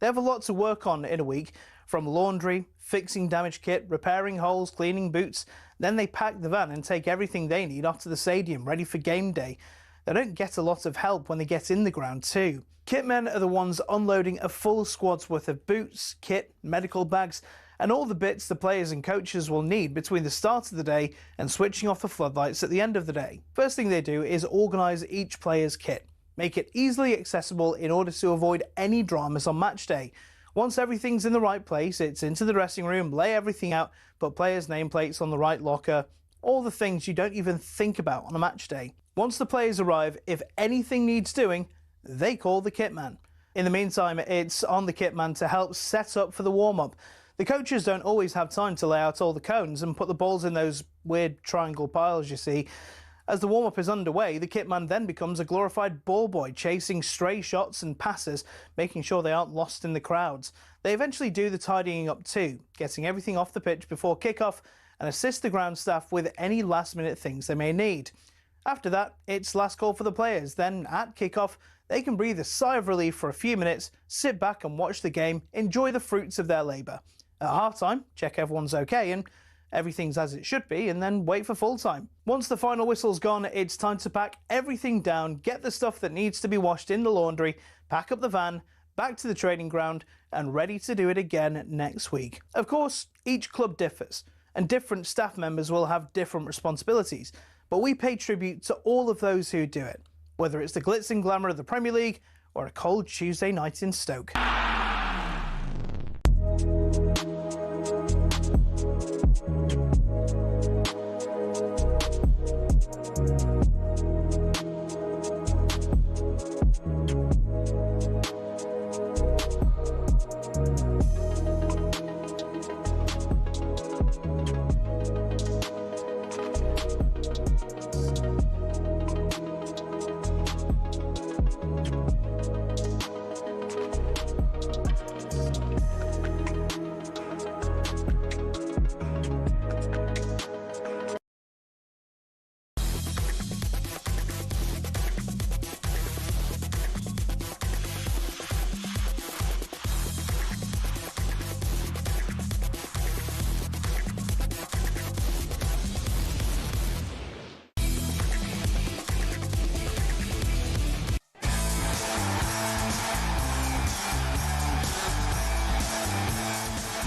They have a lot to work on in a week, from laundry, fixing damaged kit, repairing holes, cleaning boots. Then they pack the van and take everything they need off to the stadium, ready for game day. They don't get a lot of help when they get in the ground too. Kitmen are the ones unloading a full squad's worth of boots, kit, medical bags, and all the bits the players and coaches will need between the start of the day and switching off the floodlights at the end of the day. First thing they do is organise each player's kit, make it easily accessible in order to avoid any dramas on match day. Once everything's in the right place, it's into the dressing room, lay everything out, put players' nameplates on the right locker, all the things you don't even think about on a match day. Once the players arrive, if anything needs doing, they call the kitman. In the meantime, it's on the kitman to help set up for the warm-up. The coaches don't always have time to lay out all the cones and put the balls in those weird triangle piles you see. As the warm-up is underway, the kitman then becomes a glorified ball boy, chasing stray shots and passes, making sure they aren't lost in the crowds. They eventually do the tidying up too, getting everything off the pitch before kick-off and assist the ground staff with any last-minute things they may need. After that, it's last call for the players. Then, at kick-off, they can breathe a sigh of relief for a few minutes, sit back and watch the game, enjoy the fruits of their labour. At half-time, check everyone's okay and everything's as it should be, and then wait for full-time. Once the final whistle's gone, it's time to pack everything down, get the stuff that needs to be washed in the laundry, pack up the van, back to the training ground, and ready to do it again next week. Of course, each club differs, and different staff members will have different responsibilities, but we pay tribute to all of those who do it, whether it's the glitz and glamour of the Premier League or a cold Tuesday night in Stoke.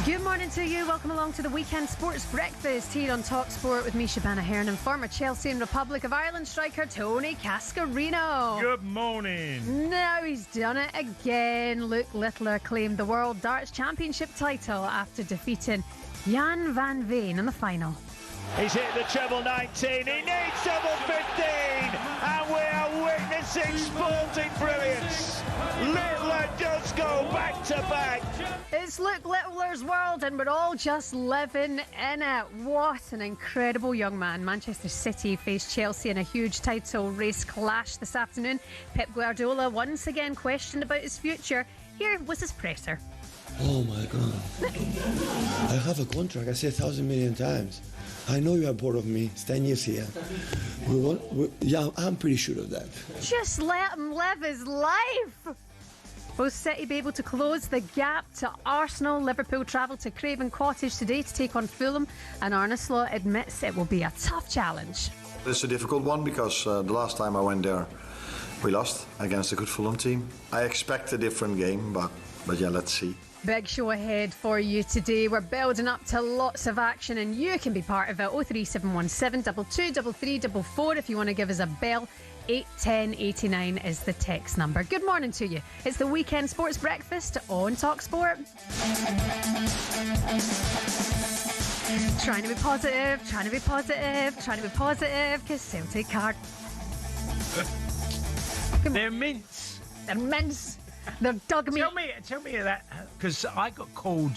Good morning to you. Welcome along to the Weekend Sports Breakfast here on talkSPORT with me, Shebahn Aherne, and former Chelsea and Republic of Ireland striker Tony Cascarino. Good morning. Now he's done it again. Luke Littler claimed the World Darts Championship title after defeating Jan van Veen in the final. He's hit the treble 19. He needs treble 15. And we are witnessing sporting brilliance. Littler does go back to back. It's Luke Littler's world and we're all just living in it. What an incredible young man. Manchester City faced Chelsea in a huge title race clash this afternoon. Pep Guardiola once again questioned about his future. Here was his presser. Oh my God. I have a contract, I say 1,000 million times. I know you are bored of me. It's 10 years here. Yeah, I'm pretty sure of that. Just let him live his life. Will City be able to close the gap to Arsenal? Liverpool travel to Craven Cottage today to take on Fulham, and Arne Slot admits it will be a tough challenge. It's a difficult one because the last time I went there, we lost against a good Fulham team. I expect a different game, but yeah, let's see. Big show ahead for you today. We're building up to lots of action and you can be part of it. 03717 223344 if you want to give us a bell. 81089 is the text number. Good morning to you. It's the Weekend Sports Breakfast on talkSPORT. Trying to be positive, because Celtic card. They're mints. They're mints. They're dog meat. Tell me that, because I got called,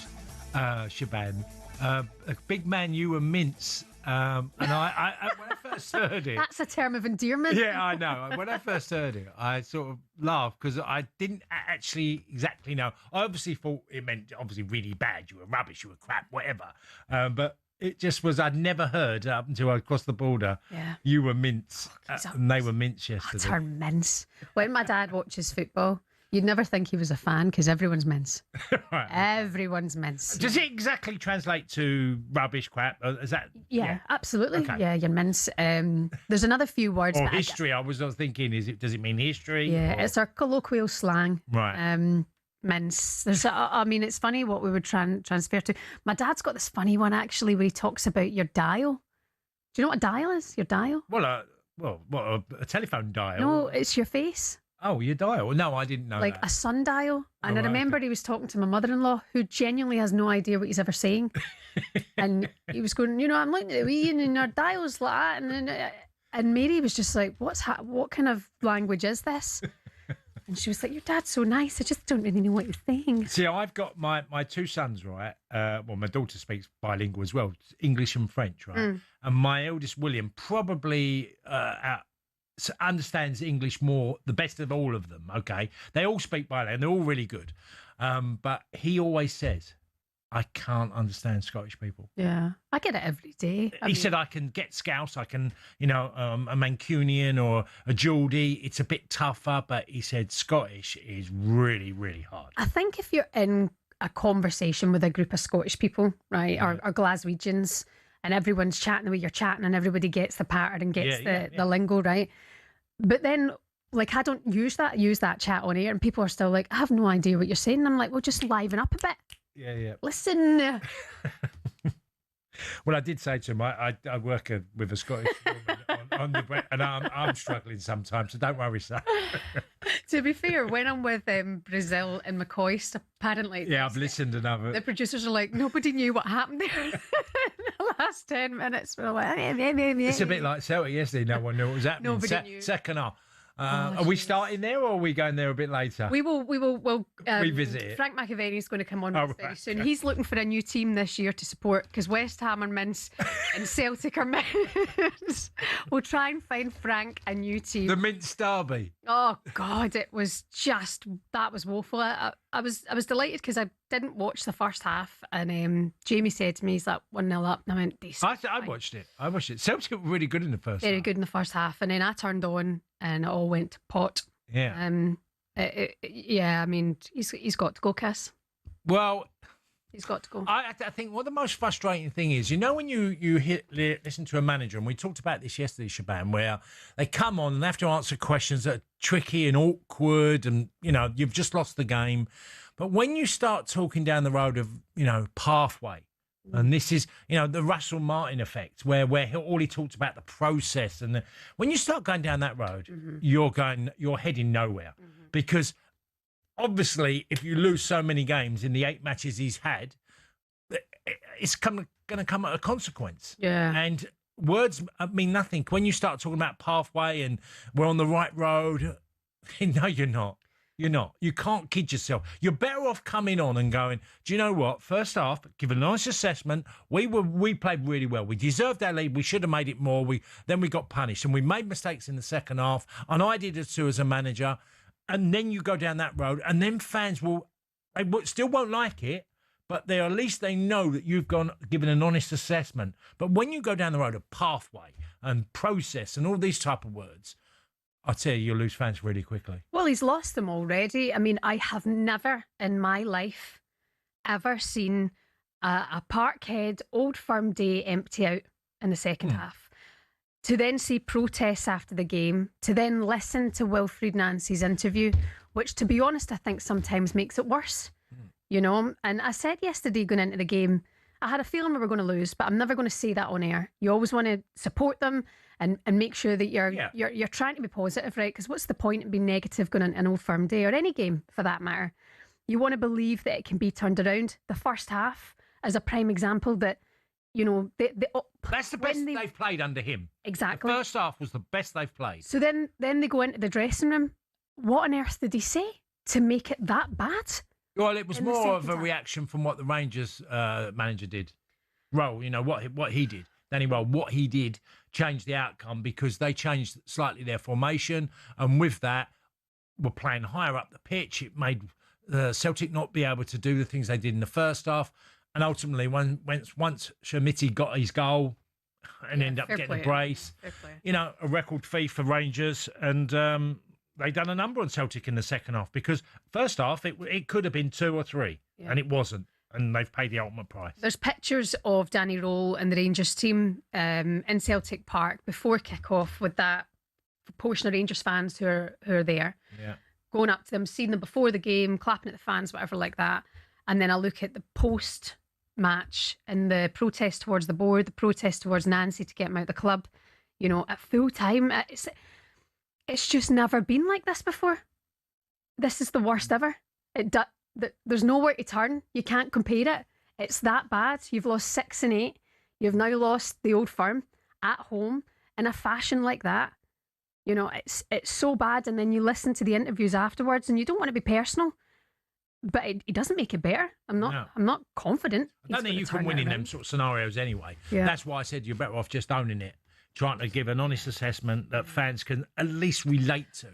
Shebahn, a big man, you were mince. And I when I first heard it... That's a term of endearment. Yeah, I know. When I first heard it, I sort of laughed because I didn't actually exactly know. I obviously thought it meant obviously really bad. You were rubbish, you were crap, whatever. But it just was, I'd never heard up until I crossed the border. Yeah. You were mince. And they were mince yesterday. That term mince. When my dad watches football, You'd never think he was a fan because everyone's mince. Right. Everyone's mince. Does it exactly translate to rubbish, crap? Is that? Yeah, absolutely. Okay. Yeah, you're mince. There's another few words. Or but history. I was thinking, does it mean history? Yeah, or... it's our colloquial slang. Right. Mince. I mean, it's funny what we would transfer to. My dad's got this funny one actually where he talks about your dial. Do you know what a dial is? Your dial? Well, what a telephone dial? No, it's your face. Oh, your dial? No, I didn't know Like that. a sundial. And I right, remember he was talking to my mother-in-law who genuinely has no idea what he's ever saying. And he was going, I'm looking at the wee and our dial's like that. And Mary was just like, what kind of language is this? And she was like, your dad's so nice. I just don't really know what you're saying. See, I've got my two sons, right? Well, my daughter speaks bilingual as well, English and French, right? And my eldest, William, probably understands English more, the best of all of them, okay? They all speak bilingual and they're all really good. But he always says, I can't understand Scottish people. Yeah, I get it every day. He said I can get Scouse, I can, a Mancunian or a Geordie. It's a bit tougher, but he said Scottish is really, really hard. I think if you're in a conversation with a group of Scottish people, right, or Glaswegians, and everyone's chatting the way you're chatting and everybody gets the pattern and gets the lingo, right? But then, like, I don't use that chat on air and people are still like, I have no idea what you're saying. And I'm like, well, just liven up a bit. Yeah. Listen. Well, I did say to him, I work with a Scottish woman on the bread, and I'm struggling sometimes, so don't worry, sir. To be fair, when I'm with Brazil and McCoist, apparently... Yeah, I've listened and the producers are like, nobody knew what happened there in the last 10 minutes. We're like... It's a bit like Celtic yesterday, no one knew what was happening. Nobody knew. Second half. Are we starting there or are we going there a bit later? We'll revisit it. Frank McAvaney's going to come on very soon. He's looking for a new team this year to support because West Ham are mince and Celtic are mince. We'll try and find Frank a new team. The Mince Derby. Oh God, that was woeful. I was delighted because I didn't watch the first half, and Jamie said to me, "He's like 1-0 up," and I went, "Decent." I watched it. Celtic were really good in the first. Very good in the first half, and then I turned on, and it all went to pot. Yeah. I mean, he's got to go, Cass. Well, he's got to go. I think what the most frustrating thing is, when you listen to a manager, and we talked about this yesterday, Shebahn, where they come on and they have to answer questions that are tricky and awkward, and you've just lost the game. But when you start talking down the road of pathway, and this is the Russell Martin effect, where all he talked about the process, and when you start going down that road, you're heading nowhere, because obviously if you lose so many games in the 8 matches he's had, it's going to come at a consequence. Yeah. And words mean nothing when you start talking about pathway and we're on the right road. No, you're not. You're not. You can't kid yourself. You're better off coming on and going, do you know what? First half, give a nice assessment. We played really well. We deserved our lead. We should have made it more. Then we got punished, and we made mistakes in the second half. And I did it too as a manager. And then you go down that road, and then fans still won't like it, but at least they know that you've given an honest assessment. But when you go down the road of pathway and process and all these type of words, I tell you, you'll lose fans really quickly. Well, he's lost them already. I mean, I have never in my life ever seen a Parkhead Old Firm day empty out in the second half. To then see protests after the game, to then listen to Wilfried Nancy's interview, which, to be honest, I think sometimes makes it worse. And I said yesterday going into the game, I had a feeling we were going to lose, but I'm never going to say that on air. You always want to support them and make sure that you're trying to be positive, right? Because what's the point of being negative going into an Old Firm day or any game for that matter? You want to believe that it can be turned around. The first half is a prime example that, that's the best they've played under him. Exactly. The first half was the best they've played. So then they go into the dressing room. What on earth did he say to make it that bad? Well, it was more of a reaction from what the Rangers manager did. Roll, what he did. Danny Roll, what he did changed the outcome because they changed slightly their formation. And with that, were playing higher up the pitch. It made Celtic not be able to do the things they did in the first half. And ultimately, once Shamiti got his goal and ended up getting a brace, a record fee for Rangers. And they done a number on Celtic in the second half, because first half it could have been 2 or 3, and it wasn't. And they've paid the ultimate price. There's pictures of Danny Roll and the Rangers team in Celtic Park before kick-off with that proportion of Rangers fans who are there. Yeah. Going up to them, seeing them before the game, clapping at the fans, whatever like that. And then I look at the post-match and the protest towards the board, the protest towards Nancy to get him out of the club, you know, at full time. It's just never been like this before. This is the worst ever. There's nowhere to turn. You can't compare it. It's that bad. You've lost 6 and 8. You've now lost the Old Firm at home in a fashion like that. You know, it's so bad. And then you listen to the interviews afterwards, and you don't want to be personal, but it doesn't make it better. I'm not confident. I don't think you can win in them sort of scenarios anyway. Yeah. That's why I said you're better off just owning it, trying to give an honest assessment that fans can at least relate to.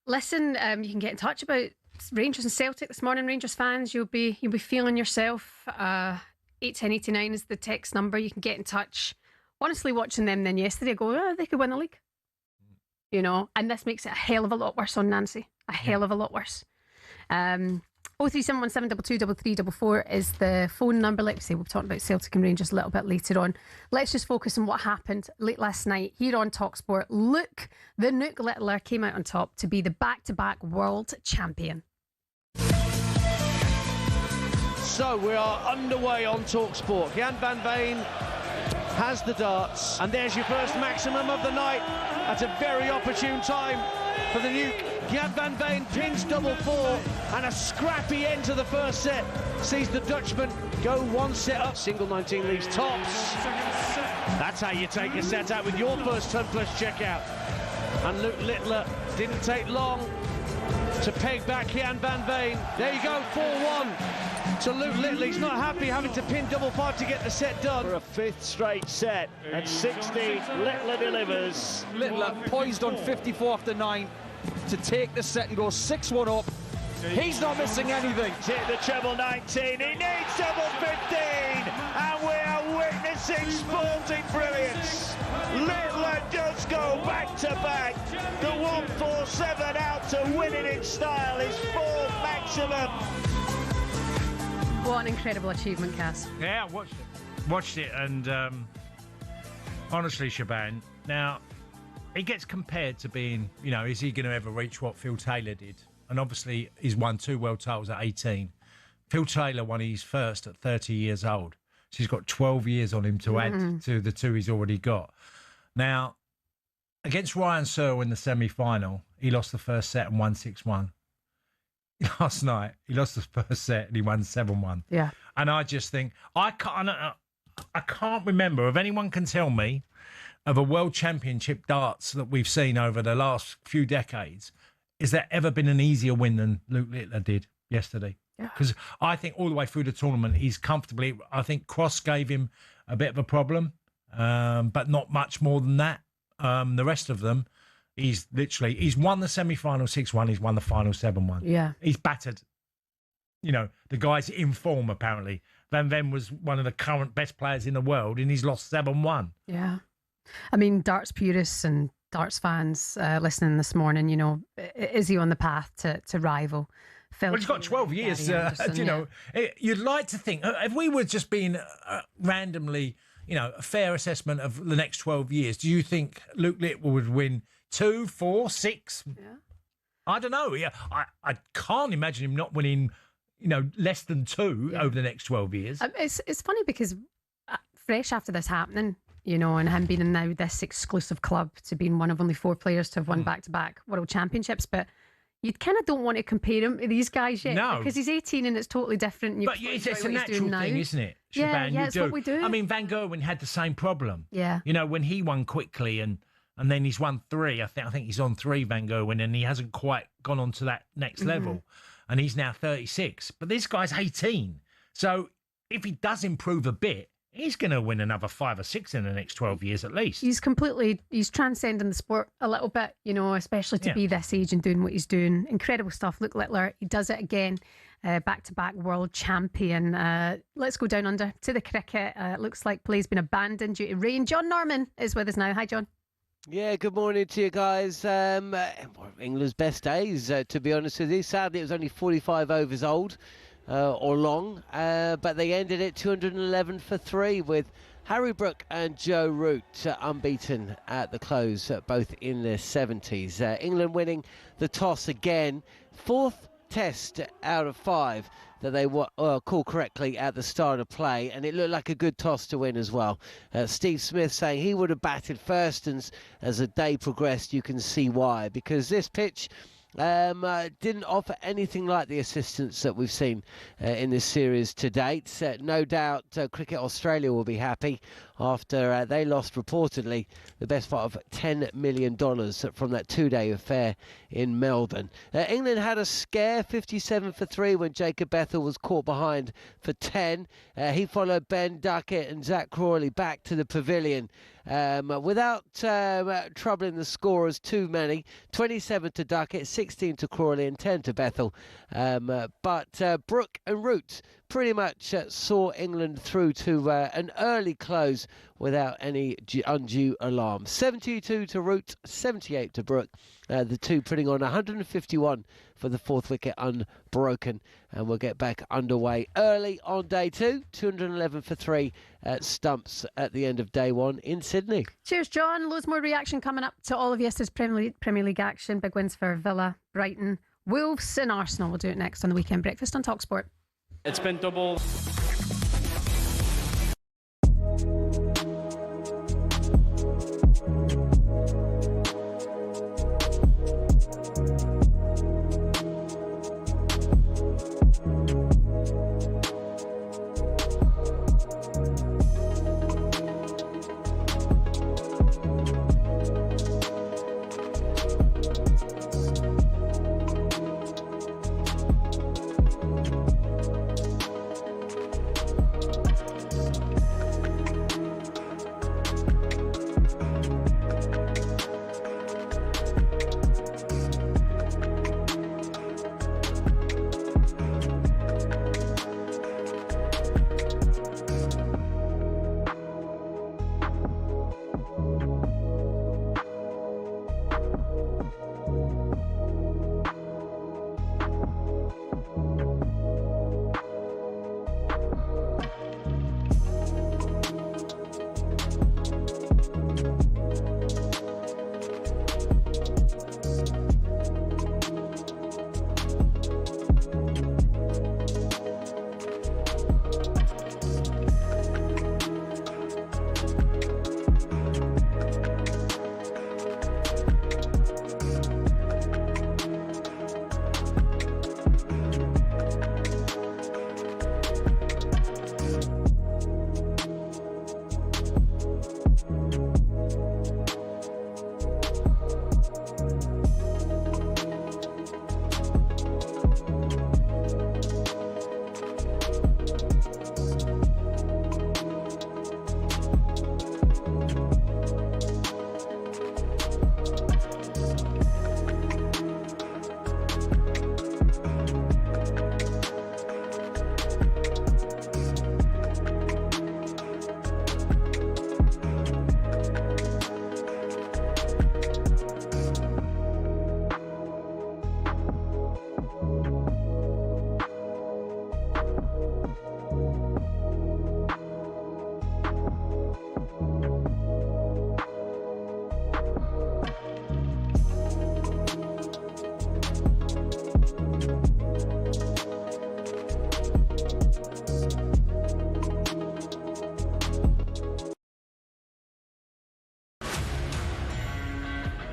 Listen, you can get in touch about Rangers and Celtic this morning. Rangers fans, you'll be feeling yourself. 81089 is the text number. You can get in touch. Honestly, watching them then yesterday, I go, they could win the league. You know, and this makes it a hell of a lot worse on Nancy. A hell of a lot worse. 03717223344 is the phone number. Like we say, we'll talk about Celtic and Rangers a little bit later on. Let's just focus on what happened late last night here on talkSPORT. Luke, the Nuke Littler, came out on top to be the back-to-back world champion. So we are underway on talkSPORT. Jan van Veen has the darts, and there's your first maximum of the night at a very opportune time for the Nuke. Jan van Veen pins double 4, and a scrappy end to the first set sees the Dutchman go 1 set up. Single 19 leaves tops. That's how you take a set out with your first 10+ checkout. And Luke Littler didn't take long to peg back Jan van Veen. There you go, 4-1 to Luke Littler. He's not happy having to pin double 5 to get the set done. For a 5th straight set at 60, Littler delivers. Littler poised on 54 after 9 to take the set and go 6-1 up. He's not missing anything. Hit the treble 19, he needs double 15, and we are witnessing sporting brilliance. Littler does go back to back. The 147 out to win it in style, his 4th maximum. What an incredible achievement, Cass. Yeah, I watched it, and honestly, Shebahn, now he gets compared to being, you know, is he going to ever reach what Phil Taylor did? And obviously, he's won 2 world titles at 18. Phil Taylor won his first at 30 years old. So he's got 12 years on him to add to the 2 he's already got. Now, against Ryan Searle in the semi-final, he lost the first set and won 6-1. Last night, he lost the first set and he won 7-1. Yeah. And I just think, I can't remember, if anyone can tell me, of a world championship darts that we've seen over the last few decades, is there ever been an easier win than Luke Littler did yesterday? Because I think all the way through the tournament, he's comfortably, I think Cross gave him a bit of a problem, but not much more than that. The rest of them, he's won the semi-final 6-1, he's won the final 7-1. Yeah. He's battered, you know, the guy's in form apparently. Van Ven was one of the current best players in the world and he's lost 7-1. Yeah. I mean, darts purists and darts fans listening this morning, you know, is he on the path to rival Phil? Well, he's got 12 years, you know. You'd like to think, if we were just being randomly, you know, a fair assessment of the next 12 years, do you think Luke Littler would win 2, 4, 6? Yeah. I don't know. Yeah, I can't imagine him not winning, you know, less than 2 over the next 12 years. It's funny because fresh after this happening, you know, and him being in now this exclusive club to being one of only 4 players to have won back-to-back world championships, but you kind of don't want to compare him to these guys yet. No. Because he's 18 and it's totally different. And but it's a natural thing, isn't it, Shebahn? Yeah, it's what we do. I mean, Van Gerwen had the same problem. Yeah. You know, when he won quickly and then he's won 3, I think he's on 3, Van Gerwen, and he hasn't quite gone on to that next level. And he's now 36. But this guy's 18. So if he does improve a bit, he's going to win another 5 or 6 in the next 12 years at least. He's transcending the sport a little bit, you know, especially to be this age and doing what he's doing. Incredible stuff. Luke Littler, he does it again. Back-to-back world champion. Let's go down under to the cricket. Looks like play's been abandoned due to rain. John Norman is with us now. Hi, John. Yeah, good morning to you guys. England's best days, to be honest with you. Sadly, it was only 45 overs old or long, but they ended it 211 for 3 with Harry Brook and Joe Root unbeaten at the close, both in their 70s. England winning the toss again, 4th test out of 5 that they called correctly at the start of play, and it looked like a good toss to win as well. Steve Smith saying he would have batted first, and as the day progressed you can see why, because this pitch didn't offer anything like the assistance that we've seen in this series to date. No doubt Cricket Australia will be happy after they lost reportedly the best part of $10 million from that 2-day affair in Melbourne. England had a scare, 57 for 3 when Jacob Bethel was caught behind for 10. He followed Ben Duckett and Zach Crawley back to the pavilion without troubling the scorers too many. 27 to Duckett, 16 to Crawley and 10 to Bethel. But Brook and Root pretty much saw England through to an early close without any undue alarm. 72 to Root, 78 to Brook. The two putting on 151 for the 4th wicket unbroken, and we'll get back underway early on day 2. 211 for 3 at stumps at the end of day 1 in Sydney. Cheers, John. Loads more reaction coming up to all of yesterday's Premier League action. Big wins for Villa, Brighton, Wolves and Arsenal. We'll do it next on the Weekend Breakfast on talkSPORT. It's been double.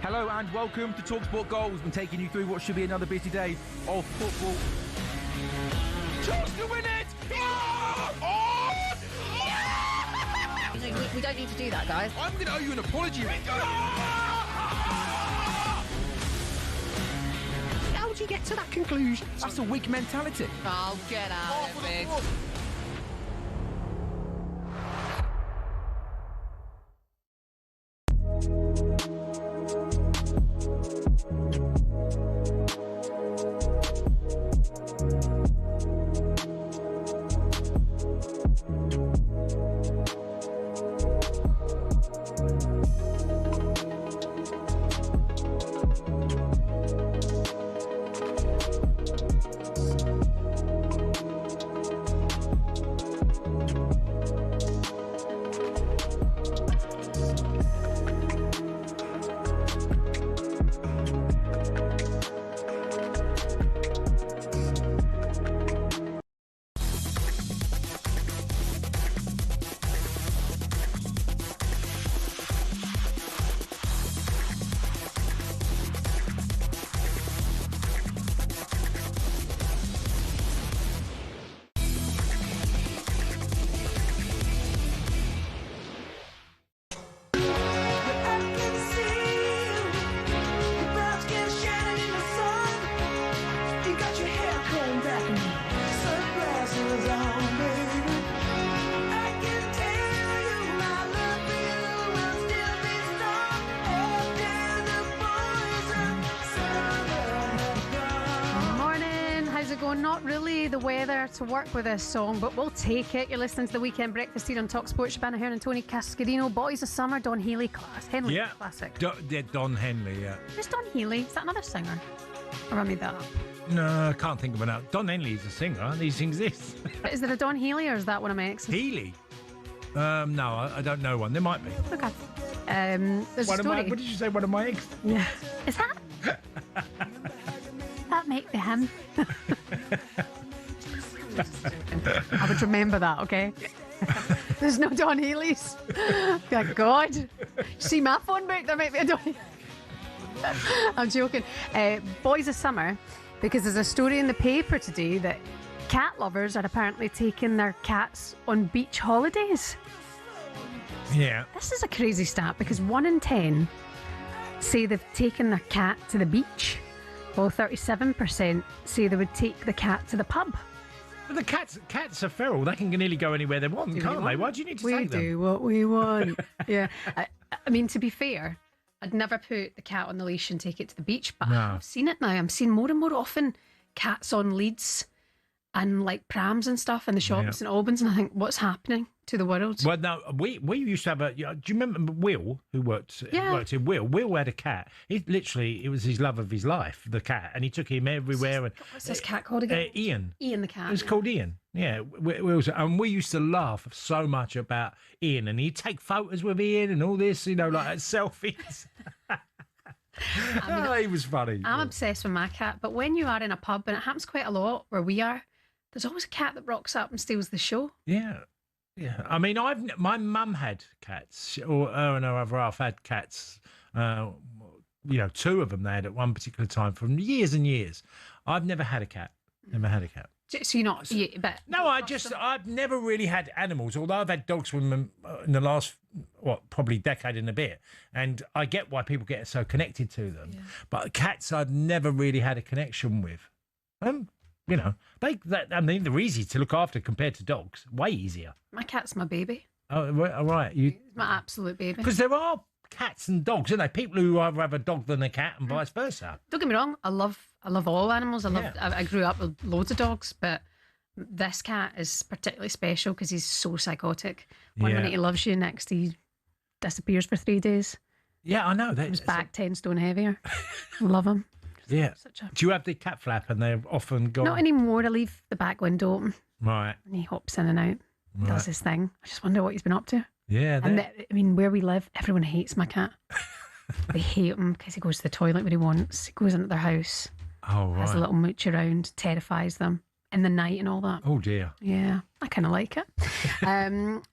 Hello and welcome to talkSPORT Goals. We're taking you through what should be another busy day of football. Chance to win it! We don't need to do that, guys. I'm going to owe you an apology. How would you get to that conclusion? That's a weak mentality. Oh, get out of it. not really the weather to work with this song, but we'll take it. You're listening to the Weekend Breakfast here on talkSPORT. Shebahn Aherne Tony Cascarino, Boys of Summer, Don Healy, Henley classic. Don Henley, yeah. Who's Don Healy? Is that another singer? Or I made that up? No, I can't think of it now. Don Henley is a singer, and he sings this. But is there a Don Healy, or is that one of my exes? Healy? No, I don't know one. There might be. Okay. There's a story. What did you say? One of my exes? Yeah. Is that? That might be him. I would remember that, okay? There's no Don Healy's. Good God. See my phone book, there might be a Don Healy. I'm joking. Boys of Summer, because there's a story in the paper today that cat lovers are apparently taking their cats on beach holidays. Yeah. This is a crazy stat because 1 in 10 say they've taken their cat to the beach, while 37% say they would take the cat to the pub. But the cats are feral. They can nearly go anywhere they want, can't they? Why do you need to take them? We do what we want. Yeah. I mean, to be fair, I'd never put the cat on the leash and take it to the beach, but I've seen it now. I'm seeing more and more often cats on Leeds and like prams and stuff in the shops in Albans, and I think, what's happening to the world? Well, no, we used to have a. Do you remember Will, who worked in Will? Will had a cat. It was his love of his life, the cat, and he took him everywhere. What's this cat called again? Ian. Ian the cat. It was called Ian. Yeah, we used to laugh so much about Ian, and he'd take photos with Ian and all this, like selfies. He was funny. I'm obsessed with my cat, but when you are in a pub, and it happens quite a lot where we are, there's always a cat that rocks up and steals the show. Yeah. Yeah. I mean, my mum had cats, or her and her other half had cats. 2 of them they had at one particular time for years and years. I've never had a cat. Never had a cat. So you're not, but no, I've never really had animals, although I've had dogs with them in the last, probably decade and a bit. And I get why people get so connected to them. Yeah. But cats I've never really had a connection with. They're easy to look after compared to dogs. Way easier. My cat's my baby. Oh, right. He's my absolute baby. Because there are cats and dogs, aren't there? People who rather have a dog than a cat and vice versa. Don't get me wrong. I love all animals. I grew up with loads of dogs, but this cat is particularly special because he's so psychotic. One minute he loves you, next he disappears for 3 days. Yeah, I know. He's back 10 stone heavier. Love him. Yeah. Do you have the cat flap and they're often gone? Not anymore. I leave the back window open. Right. And he hops in and out. Right. Does his thing. I just wonder what he's been up to. Yeah. And where we live, everyone hates my cat. They hate him because he goes to the toilet when he wants. He goes into their house. Oh, right. Has a little mooch around, terrifies them in the night and all that. Oh, dear. Yeah, I kind of like it.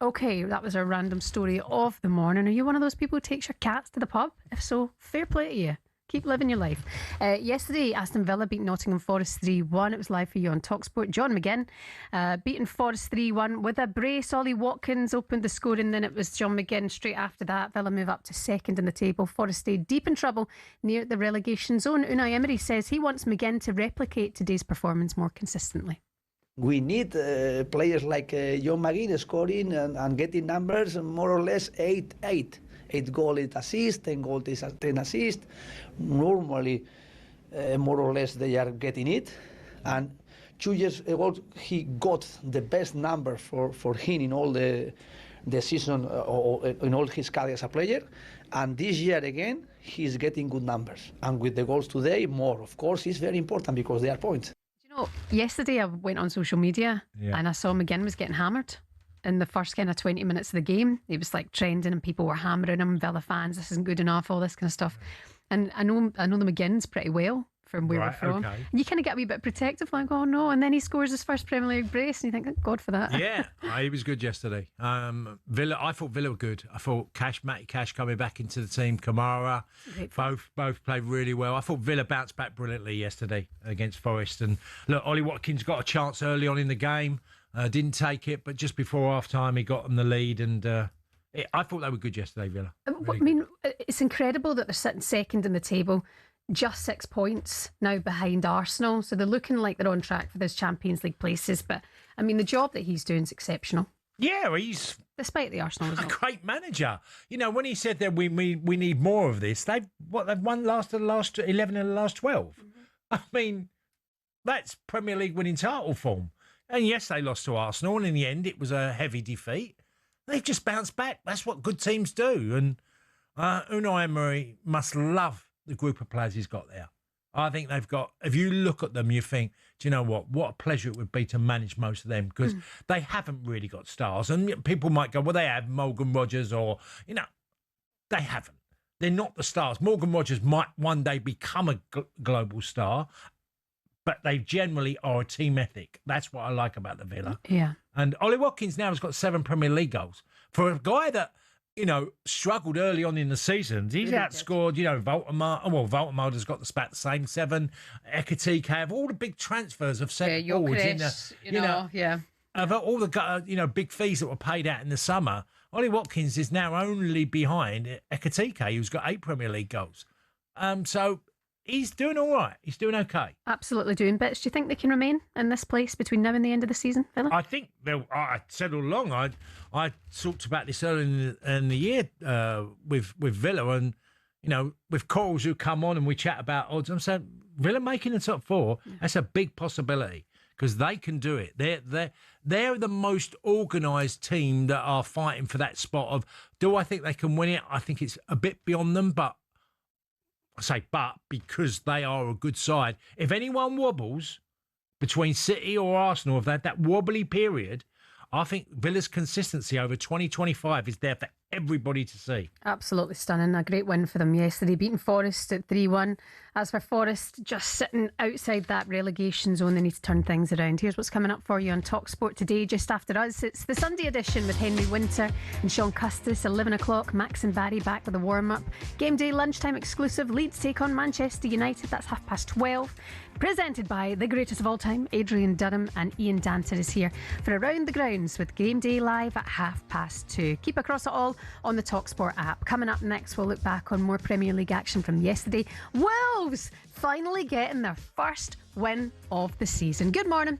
Okay, that was our random story of the morning. Are you one of those people who takes your cats to the pub? If so, fair play to you. Keep living your life. Yesterday, Aston Villa beat Nottingham Forest 3-1. It was live for you on talkSPORT. John McGinn beating Forest 3-1 with a brace. Ollie Watkins opened the scoring, then it was John McGinn straight after that. Villa move up to second in the table. Forest stayed deep in trouble near the relegation zone. Unai Emery says he wants McGinn to replicate today's performance more consistently. We need players like John McGinn scoring and getting numbers more or less 8 goals, 8 assists, 10 goals, 10 assists. Normally, more or less, they are getting it. And 2 years ago, he got the best number for him in all the season, or in all his career as a player. And this year again, he's getting good numbers. And with the goals today, more. Of course, it's very important because they are points. Yesterday I went on social media and I saw McGinn was getting hammered. In the first kind of 20 minutes of the game, he was like trending and people were hammering him, Villa fans, this isn't good enough, all this kind of stuff. And I know the McGinns pretty well from where we're from. Okay. And you kind of get a wee bit protective, like, oh no, and then he scores his first Premier League brace and you think, thank God for that. Yeah, he was good yesterday. Villa, I thought Villa were good. I thought Matty Cash coming back into the team, Kamara, both played really well. I thought Villa bounced back brilliantly yesterday against Forest. And look, Ollie Watkins got a chance early on in the game. Didn't take it, but just before half time he got them the lead, and I thought they were good yesterday, Villa. Really it's incredible that they're sitting second in the table, just 6 points now behind Arsenal, so they're looking like they're on track for those Champions League places. But I mean, the job that he's doing is exceptional. Yeah, he's despite the Arsenal result. A great manager. When he said that we need more of this, they've won the last 11 and the last 12. Mm-hmm. I mean, that's Premier League winning title form. And yes, they lost to Arsenal, and in the end, it was a heavy defeat. They've just bounced back. That's what good teams do. And Unai Emery must love the group of players he's got there. I think they've got, if you look at them, you think, do you know what a pleasure it would be to manage most of them, because they haven't really got stars. And people might go, well, they have Morgan Rogers, or, they haven't. They're not the stars. Morgan Rogers might one day become a global star, but they generally are a team ethic. That's what I like about the Villa. Yeah. And Ollie Watkins now has got 7 Premier League goals. For a guy that, struggled early on in the season, he's outscored, Voldemar. Well, Voldemar's got about the same 7. Ekatike have all the big transfers of centre forwards in the, of all the big fees that were paid out in the summer. Ollie Watkins is now only behind Ekatike, who's got 8 Premier League goals. So he's doing all right. He's doing okay. Absolutely doing bits. Do you think they can remain in this place between now and the end of the season, Villa? I think I said all along. I talked about this early in the year with Villa, and with Corals who come on and we chat about odds. I'm saying Villa making the top 4. That's a big possibility, because they can do it. They're the most organised team that are fighting for that spot of, do I think they can win it? I think it's a bit beyond them, but I say but because they are a good side. If anyone wobbles between City or Arsenal, if they had that wobbly period, I think Villa's consistency over 2025 is there for everybody to see. Absolutely stunning. A great win for them yesterday, beating Forest at 3-1. As for Forest, just sitting outside that relegation zone, they need to turn things around. Here's what's coming up for you on talkSPORT today, just after us. It's the Sunday edition with Henry Winter and Sean Custis, 11 o'clock. Max and Barry back with a warm-up. Game day lunchtime exclusive. Leeds take on Manchester United. That's 12:30. Presented by the greatest of all time, Adrian Durham, and Ian Danter is here for Around the Grounds with Game Day live at 2:30. Keep across it all on the talkSPORT app. Coming up next, we'll look back on more Premier League action from yesterday. Wolves finally getting their first win of the season. Good morning.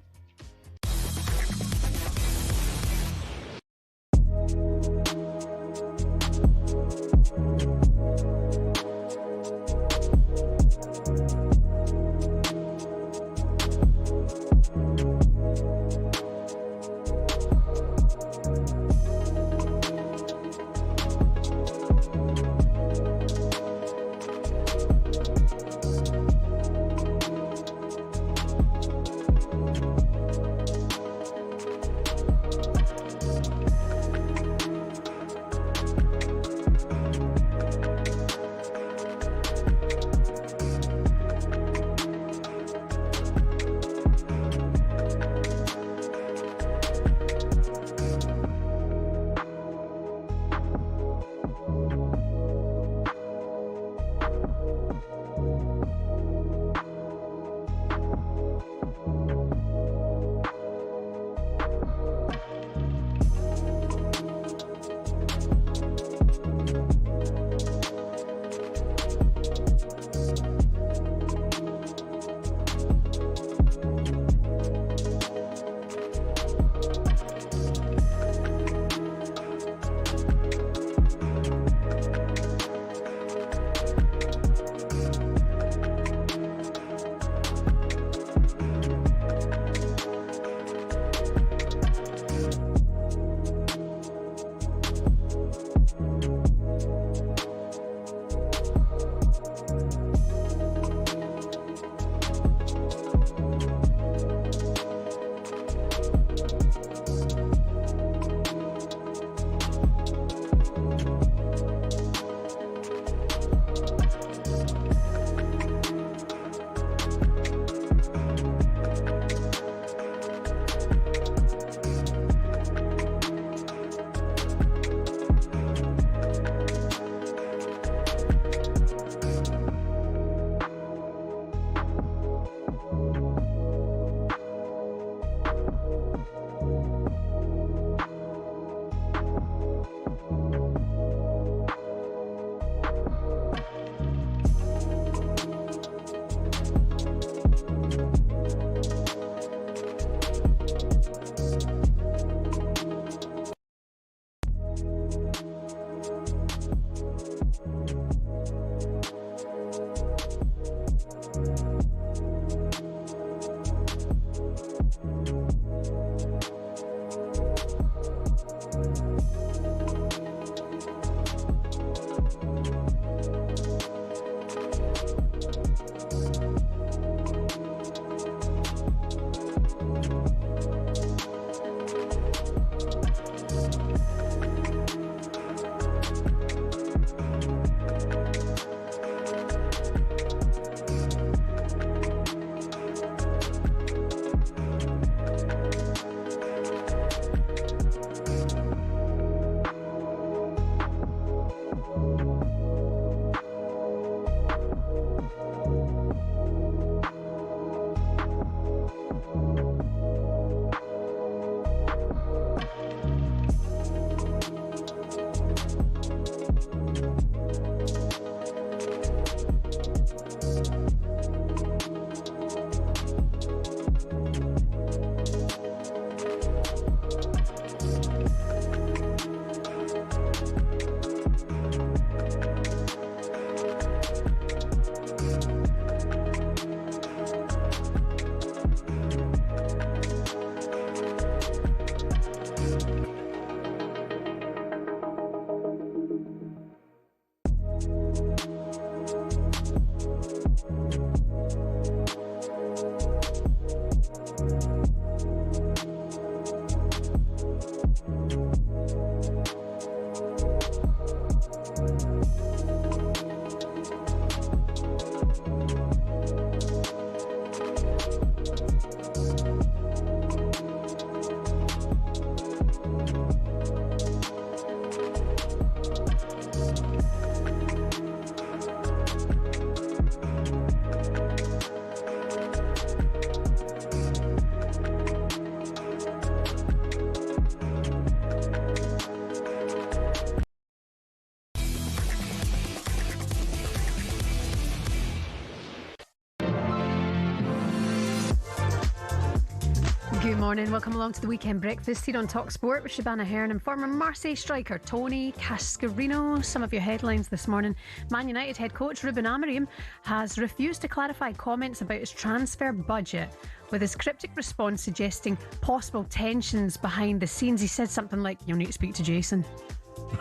morning. Welcome along to the Weekend Breakfast here on talkSPORT with Shebahn Aherne and former Marseille striker Tony Cascarino. Some of your headlines this morning. Man United head coach Ruben Amorim has refused to clarify comments about his transfer budget, with his cryptic response suggesting possible tensions behind the scenes. He said something like, "You'll need to speak to Jason."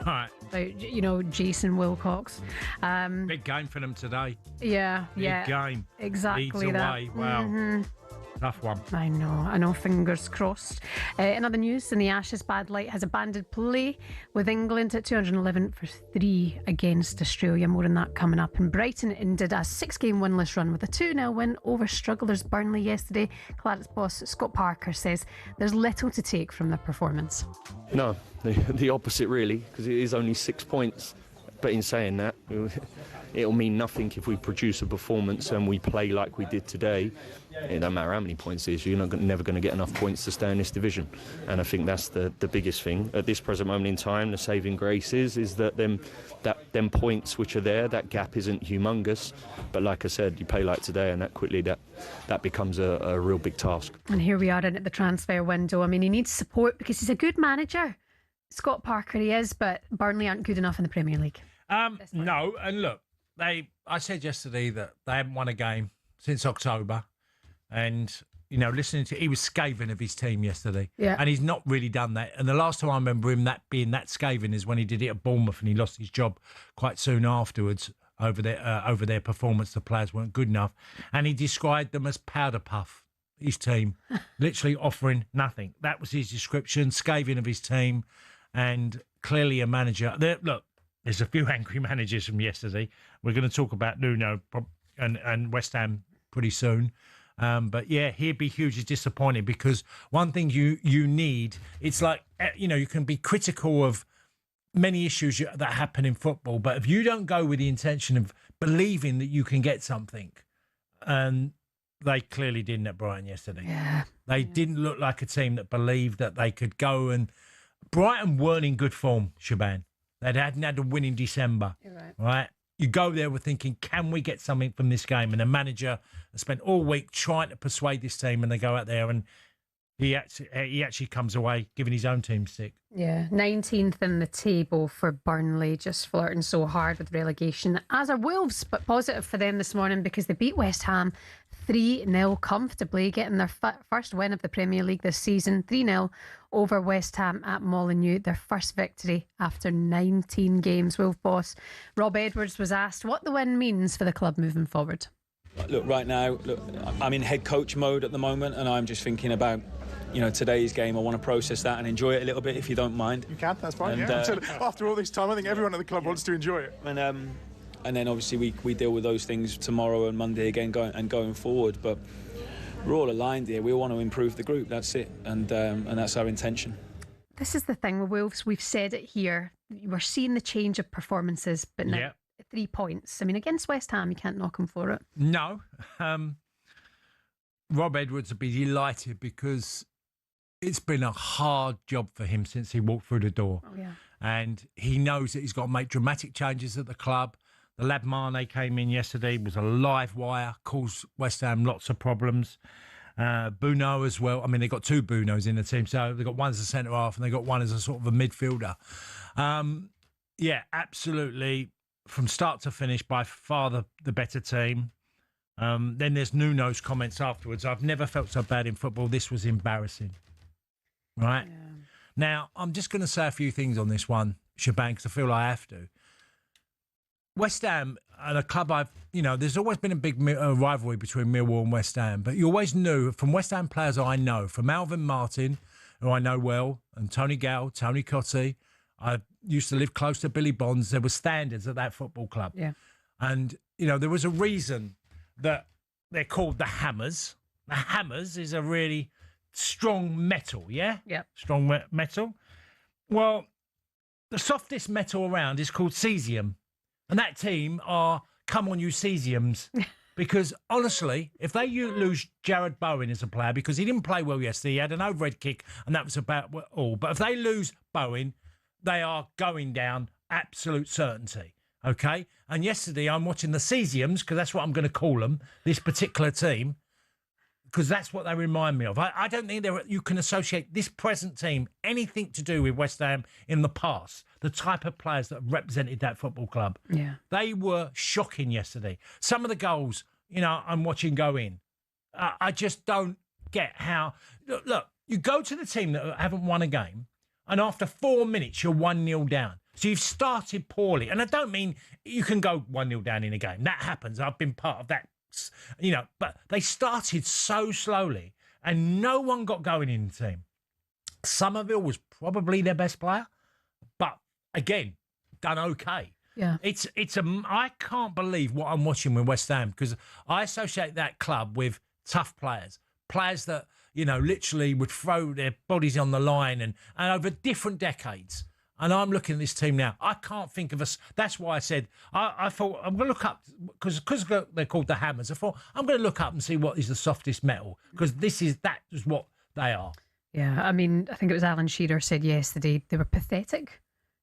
Right. Like, Jason Wilcox. Big game for them today. Yeah. Big game. Exactly Leeds that. away. Wow. Tough one. I know, fingers crossed. In other news, in the Ashes, Bad Light has abandoned play with England at 211 for 3 against Australia. More on that coming up. And Brighton ended a 6-game winless run with a 2-0 win over strugglers Burnley yesterday. Clarets boss Scott Parker says there's little to take from the performance. No, the opposite really, because it is only 6 points. But in saying that, it'll mean nothing if we produce a performance and we play like we did today. It don't matter how many points it is, you're never going to get enough points to stay in this division. And I think that's the biggest thing. At this present moment in time, the saving grace is that them points which are there, that gap isn't humongous. But like I said, you play like today and that quickly, that becomes a real big task. And here we are in at the transfer window. I mean, he needs support because he's a good manager. Scott Parker he is, but Burnley aren't good enough in the Premier League. No, and look, I said yesterday that they haven't won a game since October, and listening to he was scathing of his team yesterday, and he's not really done that. And the last time I remember him being that scathing is when he did it at Bournemouth, and he lost his job quite soon afterwards over their performance. The players weren't good enough, and he described them as powder puff. His team, literally offering nothing. That was his description, scathing of his team, and clearly a manager. Look. There's a few angry managers from yesterday. We're going to talk about Nuno and West Ham pretty soon. But yeah, he'd be hugely disappointed because one thing you need, it's like, you can be critical of many issues that happen in football, but if you don't go with the intention of believing that you can get something, and they clearly didn't at Brighton yesterday. Yeah. They didn't look like a team that believed that they could go, and Brighton weren't in good form, Shebahn. They hadn't had a win in December, right? You go there with thinking, can we get something from this game? And the manager has spent all week trying to persuade this team, and they go out there and he actually comes away giving his own team sick. Yeah, 19th in the table for Burnley, just flirting so hard with relegation, as are Wolves, but positive for them this morning because they beat West Ham 3-0 comfortably, getting their first win of the Premier League this season, 3-0 over West Ham at Molineux, their first victory after 19 games. Wolves boss Rob Edwards was asked what the win means for the club moving forward. Look, right now, I'm in head coach mode at the moment, and I'm just thinking about today's game. I want to process that and enjoy it a little bit, if you don't mind. You can, that's fine. And, after all this time, I think everyone at the club wants to enjoy it. And then obviously we deal with those things tomorrow and Monday again, going forward. But we're all aligned here. We want to improve the group. That's it, and that's our intention. This is the thing with Wolves. We've said it here. We're seeing the change of performances, but now 3 points. I mean, against West Ham, you can't knock them for it. No, Rob Edwards would be delighted because it's been a hard job for him since he walked through the door. Oh, yeah. And he knows that he's got to make dramatic changes at the club. The lad Mane came in yesterday, was a live wire, caused West Ham lots of problems. Bruno as well. I mean, they've got 2 Brunos in the team, so they've got one as a centre-half and they've got one as a sort of a midfielder. Yeah, absolutely. From start to finish, by far the better team. Then there's Nuno's comments afterwards. I've never felt so bad in football. This was embarrassing. Right? Yeah. Now, I'm just going to say a few things on this one, Shebahn, because I feel I have to. West Ham and a club there's always been a big rivalry between Millwall and West Ham, but you always knew from West Ham players I know, from Alvin Martin, who I know well, and Tony Gale, Tony Cottee. I used to live close to Billy Bonds. There were standards at that football club. Yeah. And, there was a reason that they're called the Hammers. The Hammers is a really strong metal, yeah? Yeah. Strong metal. Well, the softest metal around is called cesium. And that team are, come on, you cesiums. Because, honestly, if they lose Jared Bowen as a player, because he didn't play well yesterday, he had an overhead kick, and that was about all. But if they lose Bowen, they are going down, absolute certainty, okay? And yesterday I'm watching the cesiums, because that's what I'm going to call them, this particular team. because that's what they remind me of. I don't think you can associate this present team anything to do with West Ham in the past, the type of players that have represented that football club. Yeah. They were shocking yesterday. Some of the goals, I'm watching go in. I just don't get how... Look, you go to the team that haven't won a game, and after 4 minutes, you're 1-0 down. So you've started poorly. And I don't mean you can go 1-0 down in a game. That happens. I've been part of that. But they started so slowly and no one got going in the team. Somerville was probably their best player, but again, done okay. Yeah. I can't believe what I'm watching with West Ham, because I associate that club with tough players that, literally would throw their bodies on the line and over different decades. And I'm looking at this team now. I can't think of us. That's why I said, I thought, I'm going to look up, because they're called the Hammers. I thought, I'm going to look up and see what is the softest metal, because that is what they are. Yeah, I mean, I think it was Alan Shearer said yesterday, they were pathetic.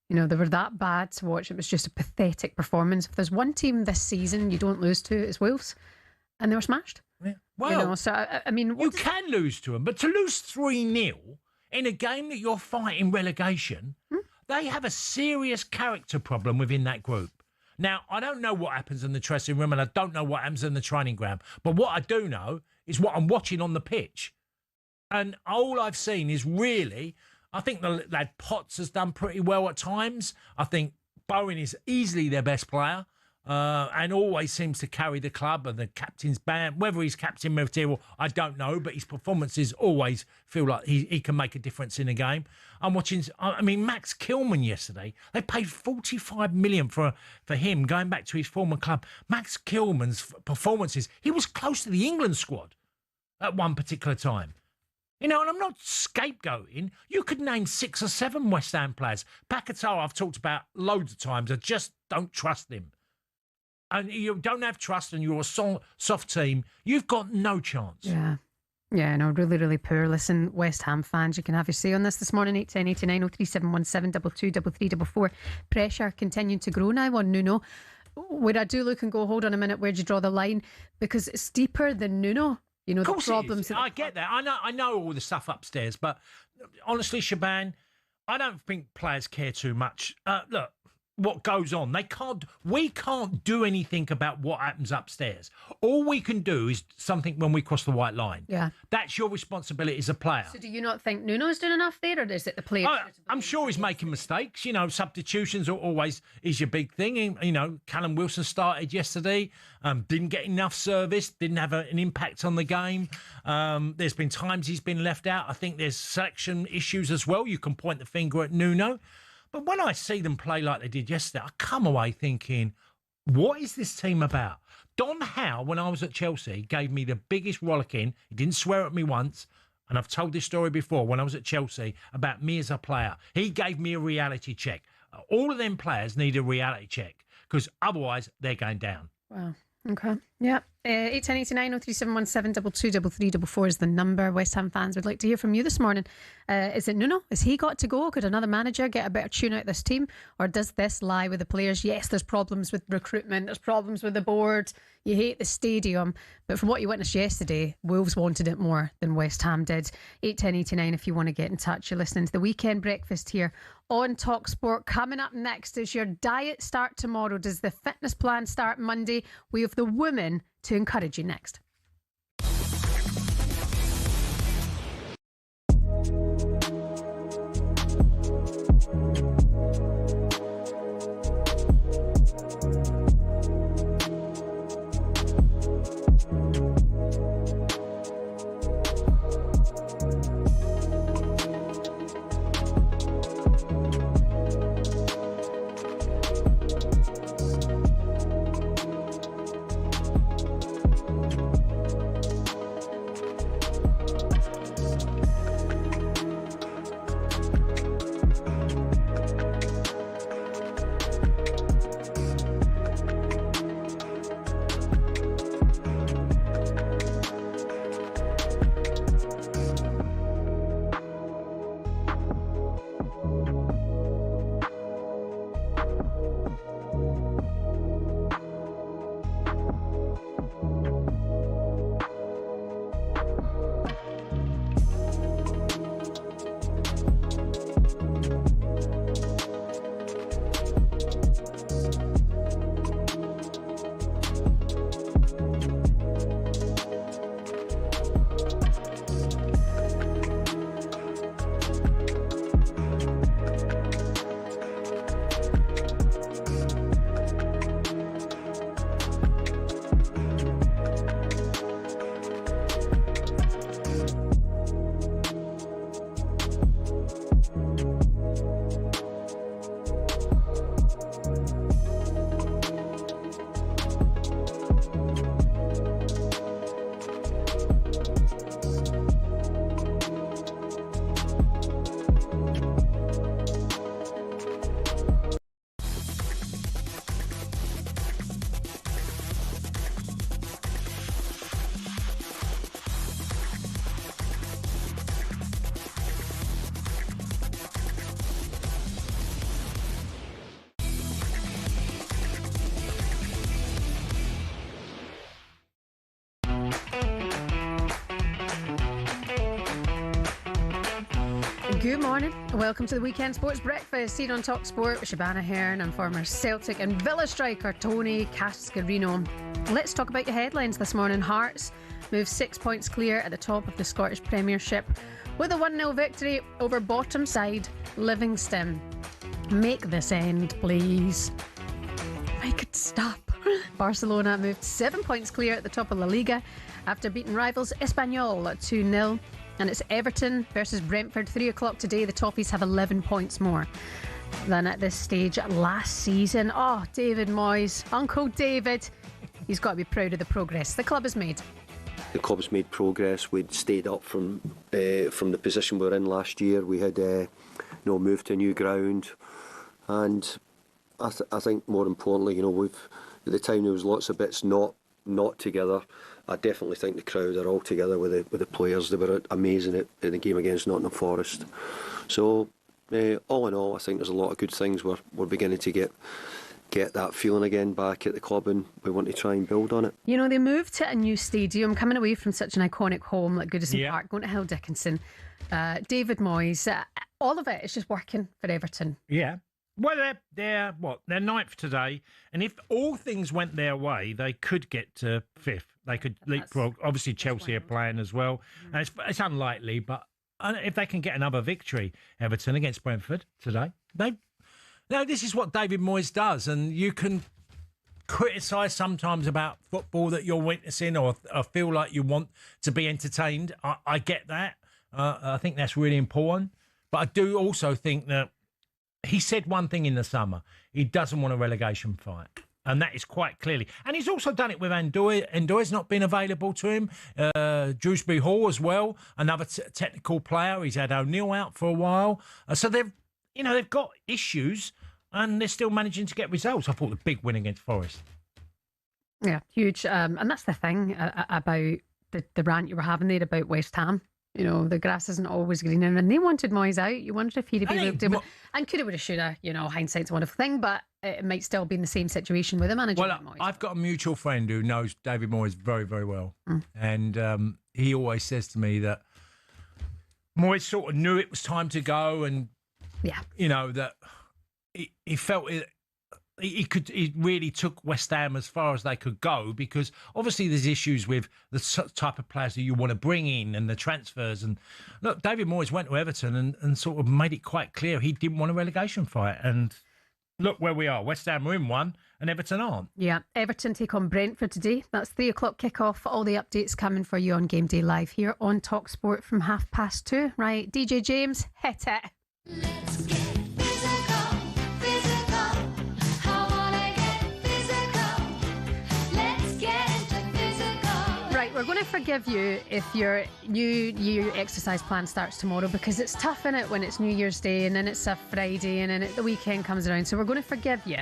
They were that bad to watch. It was just a pathetic performance. If there's one team this season you don't lose to, it's Wolves. And they were smashed. Yeah. Well, I mean... You can lose to them, but to lose 3-0 in a game that you're fighting relegation... They have a serious character problem within that group. Now, I don't know what happens in the dressing room and I don't know what happens in the training ground. But what I do know is what I'm watching on the pitch. And all I've seen is really, I think the lad Potts has done pretty well at times. I think Bowen is easily their best player and always seems to carry the club and the captain's band. Whether he's captain material, I don't know, but his performances always feel like he can make a difference in a game. I'm watching, Max Kilman yesterday, they paid 45 million for him going back to his former club. Max Kilman's performances, he was close to the England squad at one particular time. And I'm not scapegoating. You could name 6 or 7 West Ham players. Paquetá, I've talked about loads of times. I just don't trust him. And you don't have trust and you're a soft team, you've got no chance. Yeah, no, really, really poor. Listen, West Ham fans, you can have your say on this morning. 810 89 03717 223344. Pressure continuing to grow now on Nuno. Where I do look and go, hold on a minute, where'd you draw the line? Because it's deeper than Nuno. The problems. I get that. I know all the stuff upstairs, but honestly, Shebahn, I don't think players care too much. Look, what goes on. We can't do anything about what happens upstairs. All we can do is something when we cross the white line. Yeah. That's your responsibility as a player. So do you not think Nuno's doing enough there, or is it the players? I'm sure he's making mistakes. Substitutions are always is your big thing. Callum Wilson started yesterday, didn't get enough service, didn't have an impact on the game. There's been times he's been left out. I think there's selection issues as well. You can point the finger at Nuno. But when I see them play like they did yesterday, I come away thinking, what is this team about? Don Howe, when I was at Chelsea, gave me the biggest rollicking. He didn't swear at me once. And I've told this story before when I was at Chelsea about me as a player. He gave me a reality check. All of them players need a reality check because otherwise they're going down. Wow. Okay. Yeah. 810 03717 223344 is the number. West Ham fans would like to hear from you this morning. Is it Nuno? Has he got to go? Could another manager get a better tune out of this team? Or does this lie with the players? Yes, there's problems with recruitment. There's problems with the board. You hate the stadium. But from what you witnessed yesterday, Wolves wanted it more than West Ham did. 81089 if you want to get in touch. You're listening to the Weekend Breakfast here on talkSPORT. Coming up next is your diet start tomorrow. Does the fitness plan start Monday? We have the women to encourage you next. Good morning. Welcome to the Weekend Sports Breakfast here on talkSPORT with Shebahn Aherne and former Celtic and Villa striker Tony Cascarino. Let's talk about your headlines this morning. Hearts move 6 points clear at the top of the Scottish Premiership with a 1-0 victory over bottom side Livingston. Make this end, please. Make it stop. Barcelona moved 7 points clear at the top of La Liga after beating rivals Espanyol 2-0. And it's Everton versus Brentford, 3 o'clock today. The Toffees have 11 points more than at this stage last season. Oh, David Moyes, Uncle David, he's got to be proud of the progress the club has made. The club's made progress. We'd stayed up from the position we were in last year. We had moved to a new ground, and I think more importantly, we've at the time there was lots of bits not together. I definitely think the crowd are all together with the players. They were amazing in the game against Nottingham Forest. So all in all, I think there's a lot of good things. We're beginning to get that feeling again back at the club, and we want to try and build on it. They moved to a new stadium, coming away from such an iconic home like Goodison Park, going to Hill Dickinson. David Moyes, all of it is just working for Everton. Yeah. Well, they're 9th today, and if all things went their way, they could get to 5th. They could leapfrog. Obviously, Chelsea are playing as well, and it's unlikely, but if they can get another victory, Everton against Brentford today, this is what David Moyes does, and you can criticise sometimes about football that you're witnessing or feel like you want to be entertained. I get that. I think that's really important, but I do also think that he said one thing in the summer. He doesn't want a relegation fight. And that is quite clearly. And he's also done it with Ndoye. Ndoye's not been available to him. Dewsbury Hall as well, another technical player. He's had O'Neill out for a while. So they've got issues, and they're still managing to get results. I thought the big win against Forest. Yeah, huge. And that's the thing about the rant you were having there about West Ham. The grass isn't always greener, and they wanted Moyes out. You wondered if he'd be able to do it. And coulda, woulda, shoulda. Hindsight's a wonderful thing, but it might still be in the same situation with a manager like Moyes. I've got a mutual friend who knows David Moyes very, very well. And he always says to me that Moyes sort of knew it was time to go, and, that he felt it. He really took West Ham as far as they could go, because obviously there's issues with the type of players that you want to bring in and the transfers. And look, David Moyes went to Everton and sort of made it quite clear he didn't want a relegation fight. And look where we are. West Ham are in one and Everton aren't. Yeah, Everton take on Brentford today. That's 3 o'clock kickoff. All the updates coming for you on Game Day Live here on talkSPORT from 2:30. Right, DJ James, hit it. Let's get physical. We're going to forgive you if your new year exercise plan starts tomorrow, because it's tough, innit, when it's New Year's Day and then it's a Friday and then the weekend comes around. So we're going to forgive you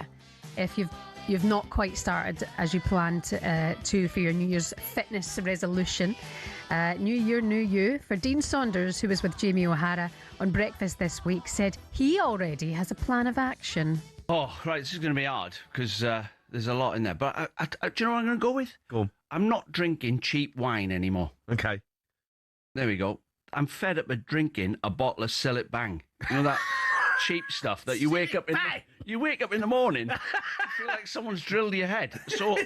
if you've not quite started as you planned to for your New Year's fitness resolution. New year, new you. For Dean Saunders, who was with Jamie O'Hara on Breakfast this week, said he already has a plan of action. Oh, right, this is going to be hard because there's a lot in there. But do you know what I'm going to go with? Go on. I'm not drinking cheap wine anymore. Okay. There we go. I'm fed up with drinking a bottle of Sill It Bang. You know that cheap stuff that you wake up in the morning, you feel like someone's drilled your head. So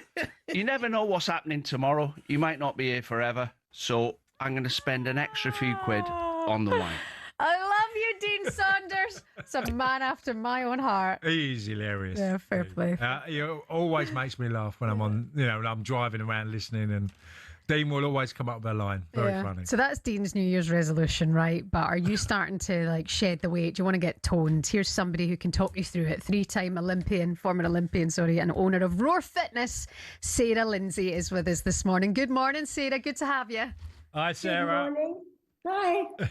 you never know what's happening tomorrow. You might not be here forever. So I'm going to spend an extra few quid on the wine. I love you, Dean Saunders. It's a man after my own heart. He's hilarious. Yeah, fair play. He always makes me laugh when I'm on, when I'm driving around listening, and Dean will always come up with a line. Very funny. So that's Dean's New Year's resolution, right? But are you starting to shed the weight? Do you want to get toned? Here's somebody who can talk you through it. Former Olympian, and owner of Roar Fitness, Sarah Lindsay, is with us this morning. Good morning, Sarah. Good to have you. Hi, Sarah. Good morning. Hi.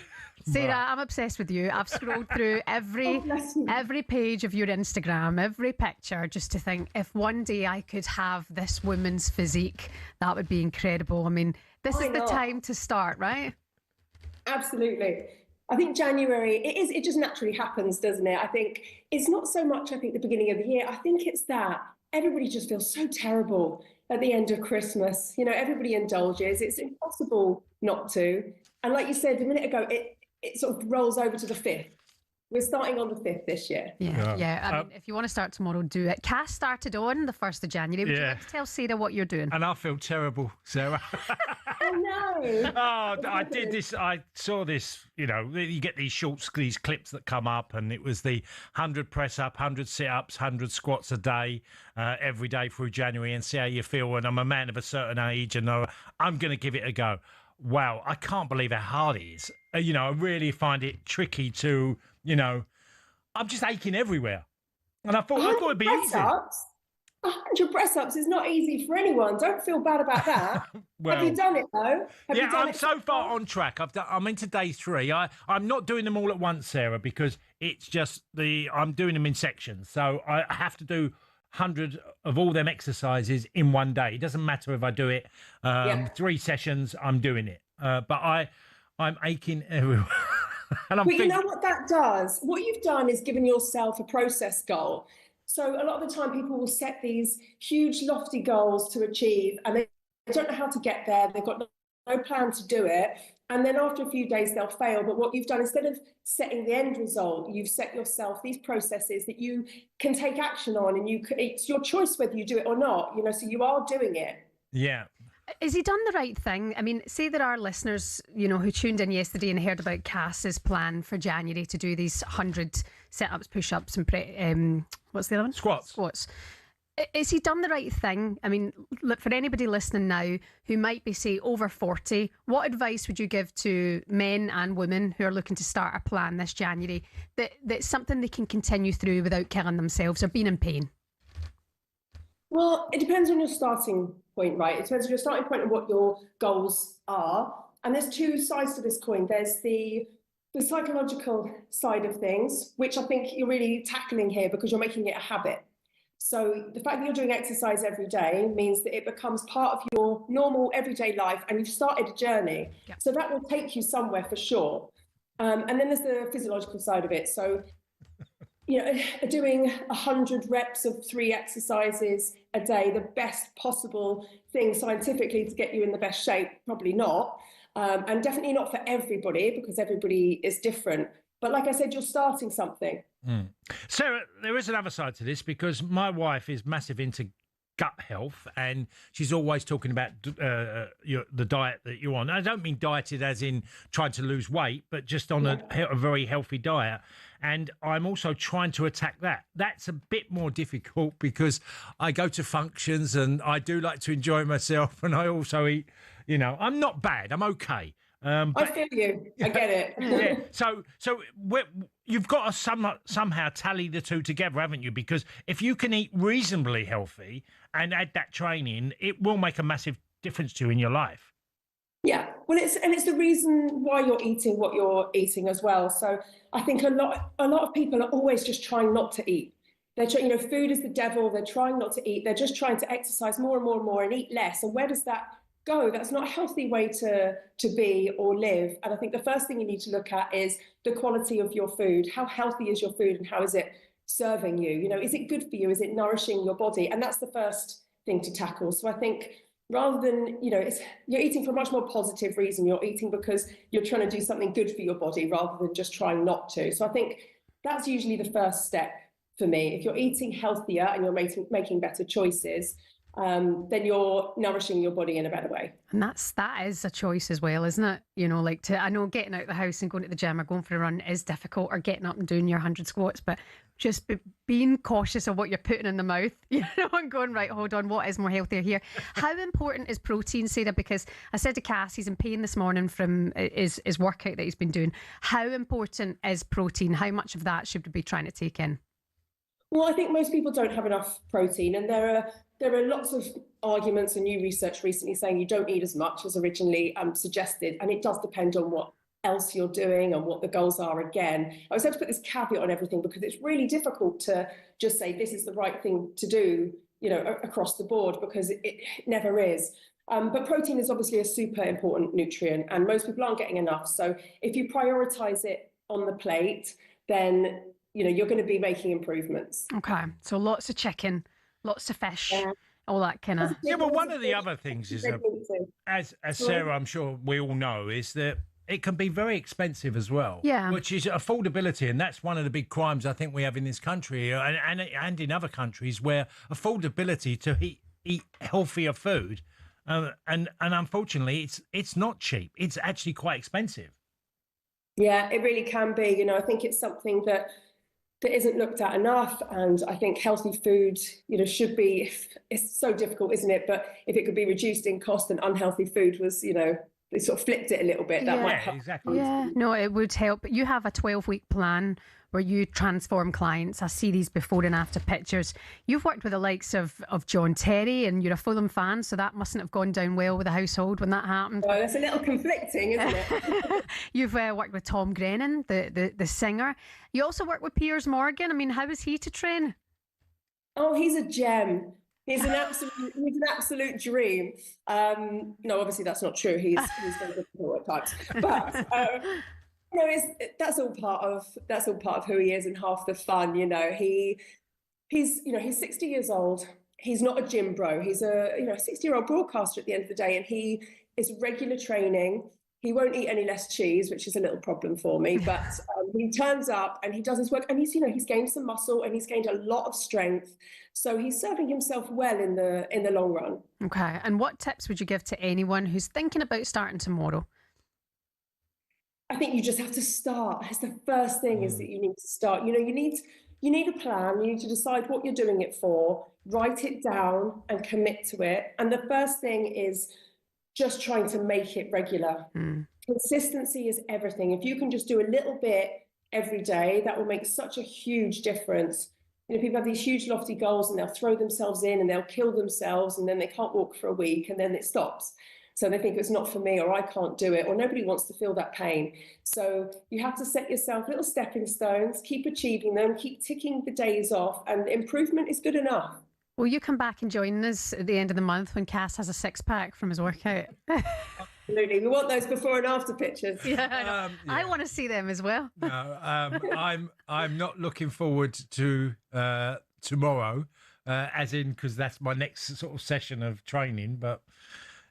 Sarah, I'm obsessed with you. I've scrolled through every page of your Instagram, every picture, just to think, if one day I could have this woman's physique, that would be incredible. I mean, this is the time to start, right? Absolutely. I think January, it just naturally happens, doesn't it? I think it's not so much, the beginning of the year. I think it's that everybody just feels so terrible at the end of Christmas. Everybody indulges. It's impossible not to. And like you said a minute ago, it sort of rolls over to the 5th. We're starting on the 5th this year. Yeah. I mean, if you want to start tomorrow, do it. Cass started on the 1st of January. Would you like to tell Sarah what you're doing? And I feel terrible, Sarah. Oh, no. I did this. I saw this, you get these these clips that come up, and it was the 100 press up, 100 sit ups, 100 squats a day, every day through January, and see how you feel. And I'm a man of a certain age, and I'm going to give it a go. Wow, I can't believe how hard it is. I really find it tricky to, I'm just aching everywhere. And I thought it'd be easy. 100 press-ups is not easy for anyone. Don't feel bad about that. Well, have you done it, though? I'm so far on track. I'm into day 3. I'm not doing them all at once, Sarah, because it's just I'm doing them in sections. So I have to do 100 of all them exercises in one day. It doesn't matter if I do it 3 sessions, I'm doing it. But I'm aching everywhere. And you know what that does? What you've done is given yourself a process goal. So a lot of the time people will set these huge lofty goals to achieve, and they don't know how to get there. They've got no plan to do it. And then after a few days, they'll fail. But what you've done, instead of setting the end result, you've set yourself these processes that you can take action on, and it's your choice whether you do it or not, so you are doing it. Yeah. Has he done the right thing? I mean, say there are listeners, who tuned in yesterday and heard about Cass's plan for January to do these 100 sit-ups, push-ups, and what's the other one? Squats. Has he done the right thing? I mean, look, for anybody listening now who might be, say, over 40, what advice would you give to men and women who are looking to start a plan this January that's something they can continue through without killing themselves or being in pain? Well, it depends on your starting point, right? It depends on your starting point and what your goals are. And there's 2 sides to this coin. There's the psychological side of things, which I think you're really tackling here because you're making it a habit. So the fact that you're doing exercise every day means that it becomes part of your normal everyday life, and you've started a journey. Yep. So that will take you somewhere for sure. And then there's the physiological side of it. So doing 100 reps of 3 exercises a day, the best possible thing scientifically to get you in the best shape, probably not. And definitely not for everybody, because everybody is different. But like I said, you're starting something. Sarah, there is another side to this, because my wife is massive into gut health, and she's always talking about the diet that you're on. I don't mean dieted as in trying to lose weight, but just on a very healthy diet. And I'm also trying to attack that. That's a bit more difficult because I go to functions and I do like to enjoy myself, and I also eat, I'm not bad, I'm okay. But, I feel you. I get it. Yeah. So you've got to somehow tally the 2 together, haven't you? Because if you can eat reasonably healthy and add that training, it will make a massive difference to you in your life. Yeah, well, it's the reason why you're eating what you're eating as well. So I think a lot of people are always just trying not to eat. They're food is the devil. They're trying not to eat. They're just trying to exercise more and more and more and eat less. And where does that go? That's not a healthy way to be or live. And I think the first thing you need to look at is the quality of your food. How healthy is your food, and how is it serving you? Is it good for you? Is it nourishing your body? And that's the first thing to tackle. So I think rather than, you're eating for a much more positive reason. You're eating because you're trying to do something good for your body rather than just trying not to. So I think that's usually the first step for me. If you're eating healthier and you're making better choices, then you're nourishing your body in a better way. And that is a choice as well, isn't it? I know getting out of the house and going to the gym or going for a run is difficult, or getting up and doing your 100 squats, but just being cautious of what you're putting in the mouth, and going, right, hold on, what is more healthier here? How important is protein, Sarah? Because I said to Cass, he's in pain this morning from his workout that he's been doing. How important is protein? How much of that should we be trying to take in? Well, I think most people don't have enough protein, and there are lots of arguments and new research recently saying you don't need as much as originally suggested, and it does depend on what else you're doing and what the goals are. Again, I always have to put this caveat on everything because it's really difficult to just say this is the right thing to do, across the board, because it never is. But protein is obviously a super important nutrient, and most people aren't getting enough. So if you prioritise it on the plate, then you're going to be making improvements. Okay, so lots of chicken, lots of fish, all that kind of. Yeah, but one of the other things is, as Sarah, I'm sure we all know, is that it can be very expensive as well. Yeah. Which is affordability, and that's one of the big crimes I think we have in this country and in other countries, where affordability to eat healthier food, and unfortunately, it's not cheap. It's actually quite expensive. Yeah, it really can be. You know, I think it's something that isn't looked at enough, and I think healthy food, you know, should be. It's so difficult, isn't it? But if it could be reduced in cost, and unhealthy food was, you know, they sort of flipped it a little bit. That might help. Exactly. Yeah, no, it would help. You have a 12-week plan where you transform clients. I see these before and after pictures. You've worked with the likes of John Terry, and you're a Fulham fan, so that mustn't have gone down well with the household when that happened. Oh, that's a little conflicting, isn't it? You've worked with Tom Grennan, the singer. You also work with Piers Morgan. I mean, how is he to train? Oh, he's a gem. He's an absolute dream. No, obviously that's not true. He's very difficult at times, but you know, that's all part of who he is and half the fun. You know, he's 60 years old. He's not a gym bro. He's a 60-year-old broadcaster at the end of the day, and he is regular training. He won't eat any less cheese, which is a little problem for me. But he turns up and he does his work, and he's gained some muscle and he's gained a lot of strength. So he's serving himself well in the long run. Okay. And what tips would you give to anyone who's thinking about starting tomorrow? I think you just have to start. It's the first thing is that you need to start. You know, you need a plan. You need to decide what you're doing it for, write it down and commit to it. And the first thing is just trying to make it regular. Consistency is everything. If you can just do a little bit every day, that will make such a huge difference. You know, people have these huge lofty goals and they'll throw themselves in and they'll kill themselves, and then they can't walk for a week and then it stops. So they think it's not for me, or I can't do it, or nobody wants to feel that pain. So you have to set yourself little stepping stones, keep achieving them, keep ticking the days off, and improvement is good enough. Will you come back and join us at the end of the month when Cass has a six-pack from his workout? Absolutely. We want those before and after pictures. Yeah, I want to see them as well. No, I'm not looking forward to tomorrow, as in, because that's my next sort of session of training. But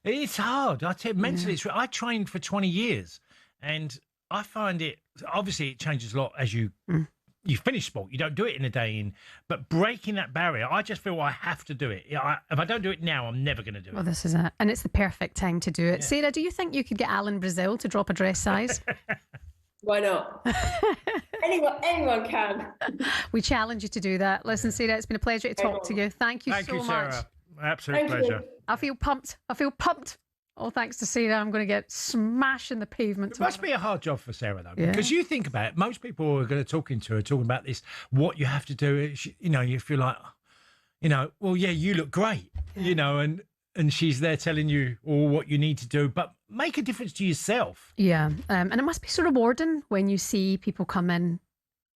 it's hard. I tell you, mentally, I trained for 20 years, and I find it. Obviously, it changes a lot as you finish sport. You don't do it in a day in, but breaking that barrier, I just feel I have to do it. If I don't do it now, I'm never going to do it. Well, this is it. And it's the perfect time to do it. Yeah. Sarah, do you think you could get Alan Brazil to drop a dress size? Why not? anyone can. We challenge you to do that. Listen, Sarah, it's been a pleasure to talk to you. Thank you so much. Sarah. Absolute pleasure. I feel pumped. All thanks to Sarah. I'm going to get smashed in the pavement. It must be a hard job for Sarah, though, Yeah. because you think about it, most people who are going to talking to her, talking about this, what you have to do, you know, you feel like, you know, well, yeah, you look great, you know, and she's there telling you all what you need to do, but make a difference to yourself. Yeah, and it must be so rewarding when you see people come in,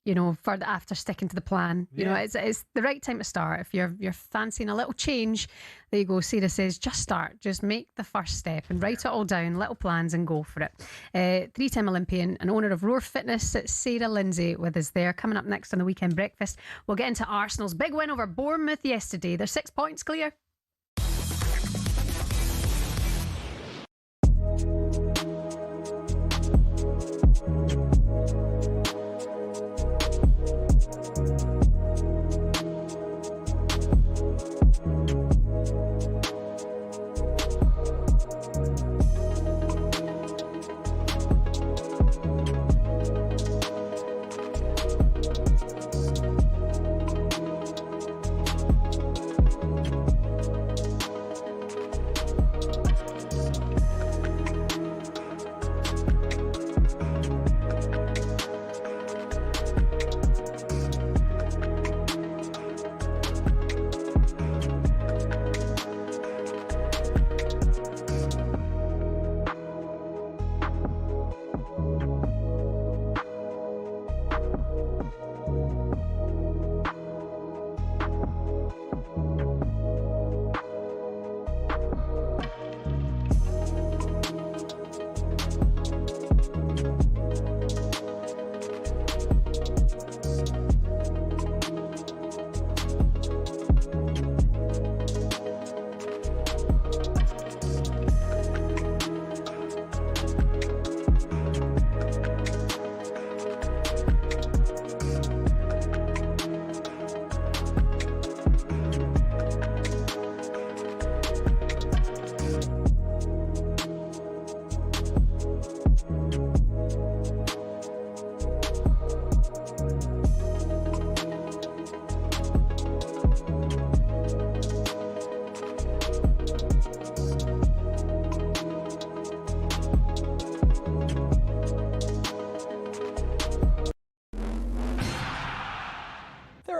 you know, further after sticking to the plan. You know, it's the right time to start. If you're fancying a little change, there you go. Sarah says, just start, just make the first step and write it all down, little plans, and go for it. Three-time Olympian and owner of Roar Fitness, Sarah Lindsay, with us there. Coming up next on the Weekend Breakfast, we'll get into Arsenal's big win over Bournemouth yesterday. They're 6 points clear.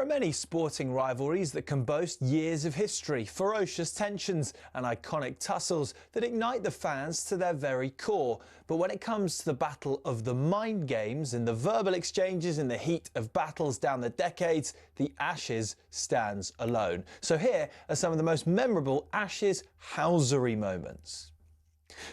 There are many sporting rivalries that can boast years of history, ferocious tensions and iconic tussles that ignite the fans to their very core. But when it comes to the battle of the mind games and the verbal exchanges in the heat of battles down the decades, the Ashes stands alone. So here are some of the most memorable Ashes housery moments.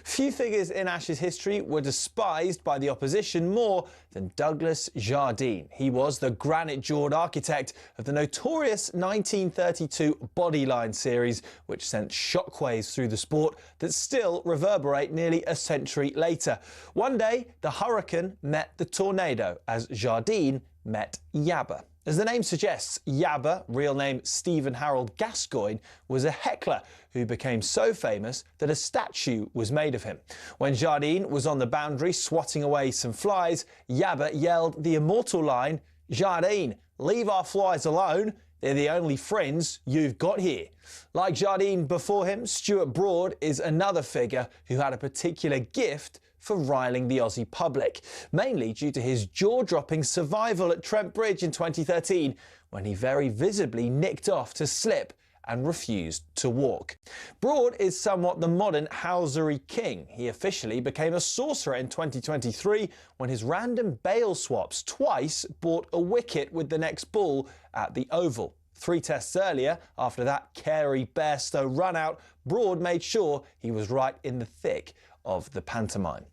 Few figures in Ashes history were despised by the opposition more than Douglas Jardine. He was the granite-jawed architect of the notorious 1932 Bodyline series, which sent shockwaves through the sport that still reverberate nearly a century later. One day, the hurricane met the tornado as Jardine met Yabba. As the name suggests, Yabba, real name Stephen Harold Gascoigne, was a heckler who became so famous that a statue was made of him. When Jardine was on the boundary swatting away some flies, Yabba yelled the immortal line, "Jardine, leave our flies alone. They're the only friends you've got here." Like Jardine before him, Stuart Broad is another figure who had a particular gift for riling the Aussie public, mainly due to his jaw-dropping survival at Trent Bridge in 2013, when he very visibly nicked off to slip and refused to walk. Broad is somewhat the modern housery king. He officially became a sorcerer in 2023 when his random bail swaps twice bought a wicket with the next ball at the Oval. 3 tests earlier, after that Carey Bairstow run-out, Broad made sure he was right in the thick of the pantomime.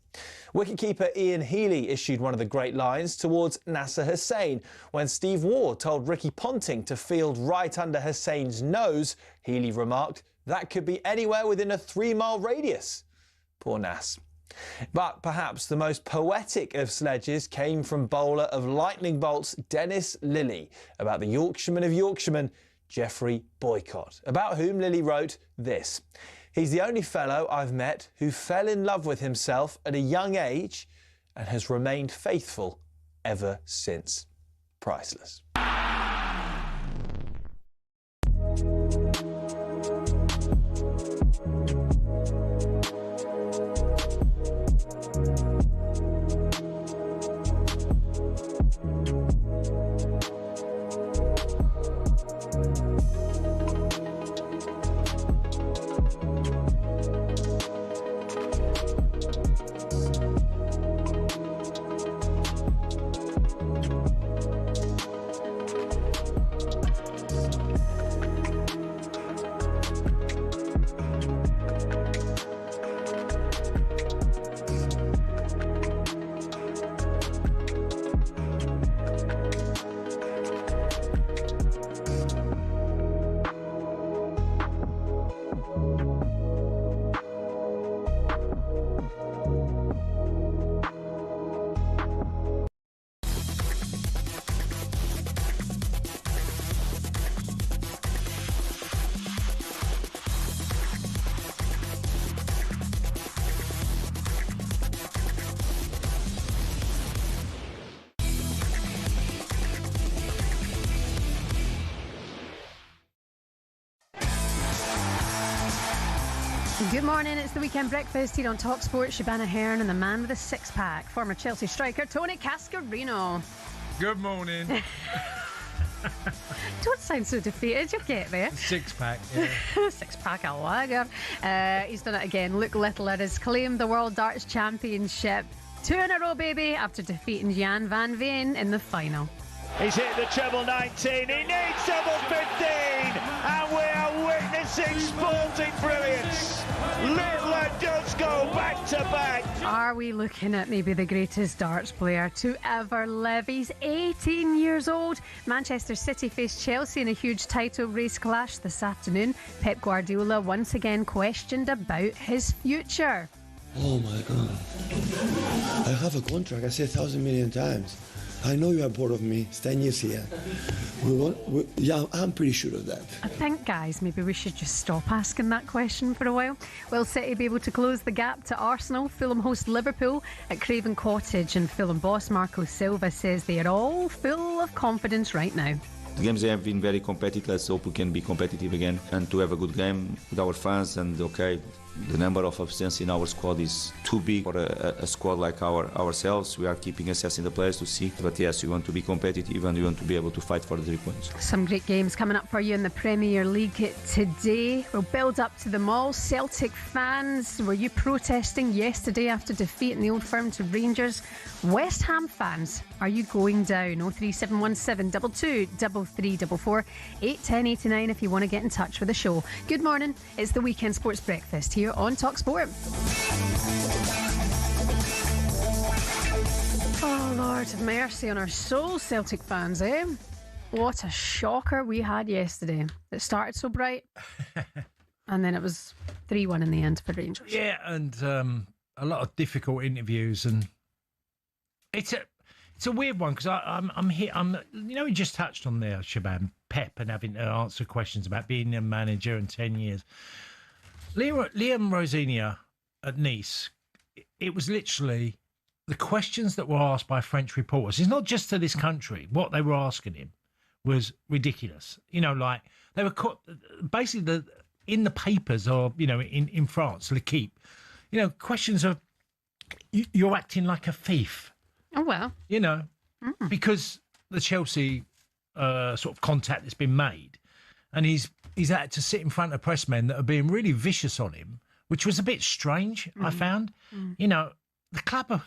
Wicketkeeper Ian Healy issued one of the great lines towards Nasser Hussain. When Steve Waugh told Ricky Ponting to field right under Hussain's nose, Healy remarked, "That could be anywhere within a 3-mile radius." Poor Nass. But perhaps the most poetic of sledges came from bowler of lightning bolts Dennis Lillee, about the Yorkshireman of Yorkshiremen, Geoffrey Boycott, about whom Lillee wrote this: "He's the only fellow I've met who fell in love with himself at a young age and has remained faithful ever since." Priceless. Good morning, it's the Weekend Breakfast here on talkSPORT. Shebahn Aherne and the man with a six-pack, former Chelsea striker Tony Cascarino. Good morning. Don't sound so defeated, you'll get there. Six-pack, yeah. Six-pack a lager. He's done it again. Luke Littler has claimed the World Darts Championship 2 in a row, baby, after defeating Jan van Veen in the final. He's hit the treble 19, he needs double 15, and we are witnessing sporting brilliance. Littler does go back to back. Are we looking at maybe the greatest darts player to ever live? He's 18 years old. Manchester City faced Chelsea in a huge title race clash this afternoon. Pep Guardiola once again questioned about his future. Oh my God. I have a contract, I said 1,000 million times. I know you are bored of me. It's 10 years here. Yeah, I'm pretty sure of that. I think, guys, maybe we should just stop asking that question for a while. Will City be able to close the gap to Arsenal? Fulham host Liverpool at Craven Cottage, and Fulham boss Marco Silva says they are all full of confidence right now. The games have been very competitive. Let's hope we can be competitive again and to have a good game with our fans. And okay, The number of absence in our squad is too big for a squad like ourselves. We are keeping assessing the players to see. But yes, you want to be competitive and you want to be able to fight for the 3 points. Some great games coming up for you in the Premier League today. We'll build up to them all. Celtic fans, were you protesting yesterday after defeat in the Old Firm to Rangers? West Ham fans, are you going down? 03717 22 3344 81089 if you want to get in touch with the show. Good morning. It's the Weekend Sports Breakfast here on talkSPORT. Oh, Lord have mercy on our souls, Celtic fans, eh? What a shocker we had yesterday. It started so bright and then it was 3-1 in the end for Rangers. Yeah, and a lot of difficult interviews, and it's a weird one because I'm here. We just touched on there, Shebahn, Pep, and having to answer questions about being a manager in 10 years. Liam Rosinia at Nice, it was literally the questions that were asked by French reporters. It's not just to this country. What they were asking him was ridiculous. Like they were basically in the papers or, in France, L'Equipe, questions of you're acting like a thief. Oh, well. Because the Chelsea sort of contact that's been made, and he's had to sit in front of pressmen that are being really vicious on him, which was a bit strange, I found. The club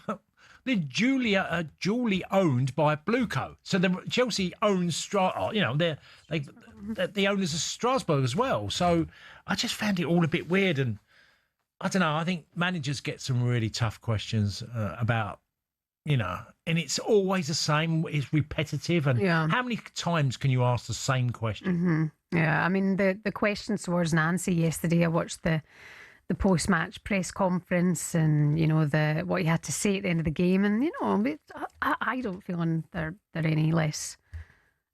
they're duly owned by Blueco. So the Chelsea owns they're the owners of Strasbourg as well. So I just found it all a bit weird, and I don't know, I think managers get some really tough questions about, and it's always the same. It's repetitive. And how many times can you ask the same question? Yeah, I mean, the questions towards Nancy yesterday, I watched the post-match press conference and, what he had to say at the end of the game. And, I don't feel they're any less...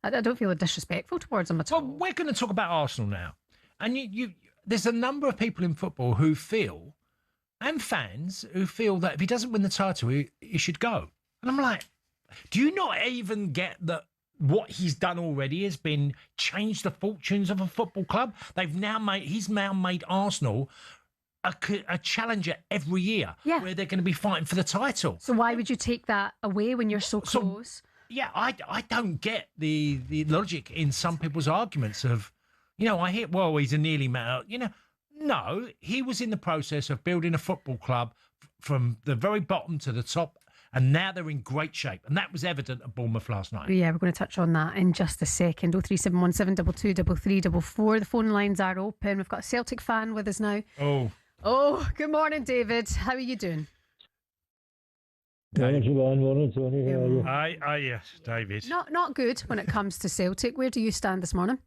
I don't feel disrespectful towards them at all. Well, we're going to talk about Arsenal now. And there's a number of people in football who feel, and fans who feel that if he doesn't win the title, he should go. And I'm like, do you not even get that what he's done already has been changed the fortunes of a football club? He's now made Arsenal a challenger every year, where they're going to be fighting for the title. So why would you take that away when you're so close? Yeah, I don't get the logic in some people's arguments of, I hear, well, he's a nearly man. No, he was in the process of building a football club from the very bottom to the top, and now they're in great shape. And that was evident at Bournemouth last night. Yeah, we're going to touch on that in just a second. 03717 22 3344. The phone lines are open. We've got a Celtic fan with us now. Oh, good morning, David. How are you doing? Morning, Shebahn. Morning, Tony. How are you? Hi, yes, David. Not good when it comes to Celtic. Where do you stand this morning?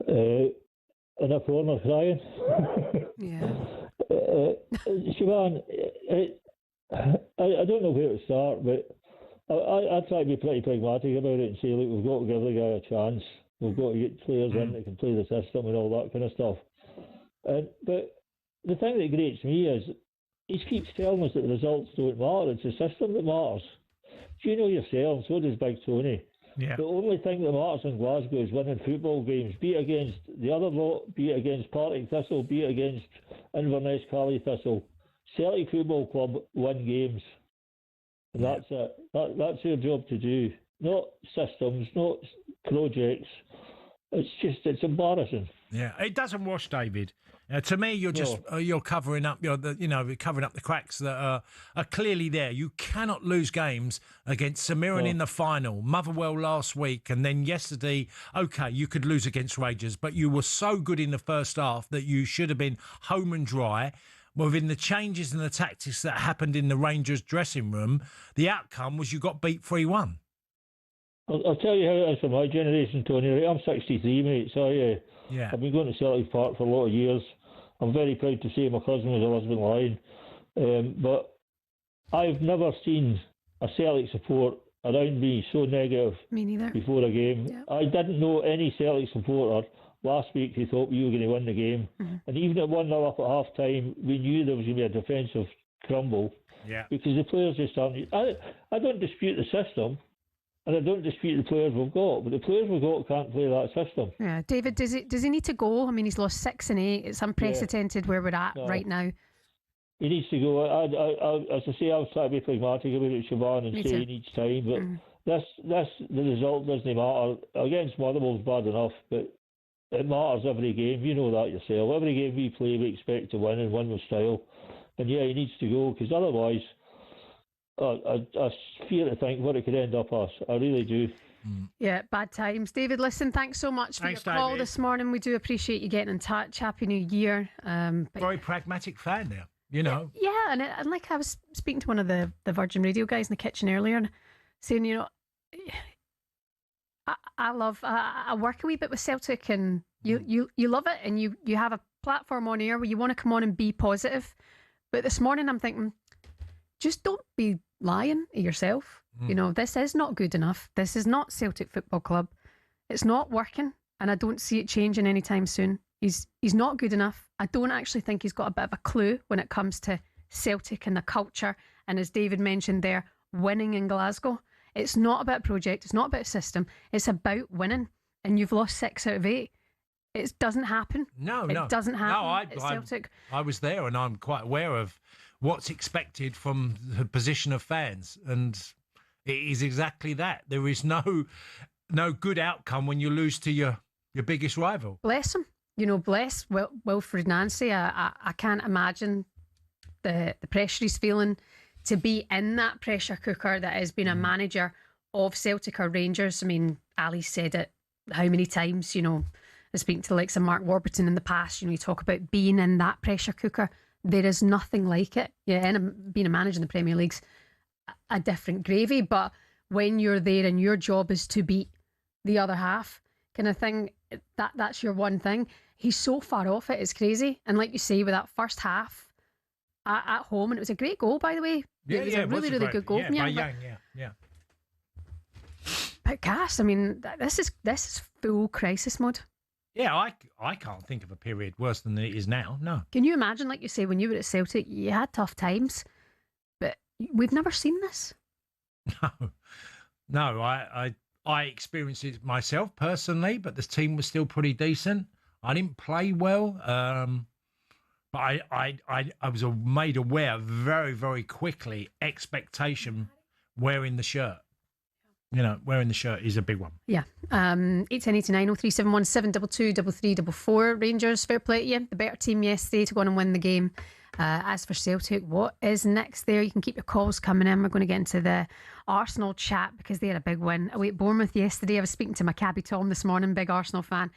In a corner crying. Yeah. Shebahn, I don't know where to start, but I try to be pretty pragmatic about it and say, look, we've got to give the guy a chance. We've got to get players in that can play the system and all that kind of stuff. But the thing that grates me is he keeps telling us that the results don't matter. It's the system that matters. Do you know yourself? So does Big Tony. Yeah. The only thing that matters in Glasgow is winning football games, be it against the other lot, be it against Partick Thistle, be it against Inverness Cally Thistle. Celtic Football Club win games. And that's it. That's their job to do. Not systems, not projects. It's embarrassing. Yeah, it doesn't wash, David. To me, you're just you're covering up. You're covering up the cracks that are clearly there. You cannot lose games against St Mirren in the final, Motherwell last week, and then yesterday. Okay, you could lose against Rangers, but you were so good in the first half that you should have been home and dry. Within the changes and the tactics that happened in the Rangers dressing room, the outcome was you got beat 3-1. I'll tell you how it is for my generation, Tony. I'm 63, mate, so I've been going to Celtic Park for a lot of years. I'm very proud to say my cousin was a Lisbon Lion. But I've never seen a Celtic support around me so negative before a game. Yep. I didn't know any Celtic supporter last week who thought we were going to win the game. Mm-hmm. And even at 1-0 up at half-time, we knew there was going to be a defensive crumble. Yeah. Because the players just aren't... I don't dispute the system. And I don't dispute the players we've got, but the players we've got can't play that system. Yeah, David, does he need to go? I mean, he's lost 6 and 8. It's unprecedented where we're at right now. He needs to go. As I say, I was trying to be pragmatic about it, Shebahn, and say he needs time. But the result doesn't matter. Against Motherwell's bad enough, but it matters every game. You know that yourself. Every game we play, we expect to win and win with style. And yeah, he needs to go, because otherwise, I fear to think what it could end up as. I really do. Yeah, bad times. David, listen, thanks so much for your call David. this morning. We do appreciate you getting in touch. Happy New Year. Very pragmatic fan there, you know. Yeah, and like I was speaking to one of the Virgin Radio guys in the kitchen earlier and saying, you know, I work a wee bit with Celtic, and you love it, and you have a platform on air where you want to come on and be positive. But this morning I'm thinking, just don't be lying to yourself. You know, this is not good enough. This is not Celtic Football Club. It's not working, and I don't see it changing anytime soon. He's not good enough. I don't actually think he's got a bit of a clue when it comes to Celtic and the culture. And as David mentioned there, winning in Glasgow. It's not about a project. It's not about a system. It's about winning. And you've lost 6 out of 8. It doesn't happen. It doesn't happen at Celtic. I was there, and I'm quite aware of what's expected from the position of fans, and it is exactly that. There is no good outcome when you lose to your biggest rival. Bless him. You know, bless Wilfred Nancy. I can't imagine the pressure he's feeling to be in that pressure cooker that has been a manager of Celtic or Rangers. I mean, Ali said it how many times, you know, speaking to like some Mark Warburton in the past, you know, you talk about being in that pressure cooker. There is nothing like it. Yeah, and being a manager in the Premier League's a different gravy, but when you're there and your job is to beat the other half kind of thing, that's your one thing. He's so far off it, it's crazy. And like you say, with that first half at home, and it was a great goal, by the way. It was a really good goal from Young. Yeah. But Cass, I mean, this is full crisis mode. Yeah, I can't think of a period worse than it is now. No. Can you imagine, like you say, when you were at Celtic, you had tough times, but we've never seen this. No. I experienced it myself personally, but the team was still pretty decent. I didn't play well, but I was made aware very, very quickly. Expectation wearing the shirt. You know, wearing the shirt is a big one. Yeah. 81089 0371 722 3344. Rangers, fair play to you. The better team yesterday to go on and win the game. As for Celtic, what is next there? You can keep your calls coming in. We're going to get into the Arsenal chat because they had a big win away at Bournemouth yesterday. I was speaking to my cabbie Tom this morning, big Arsenal fan.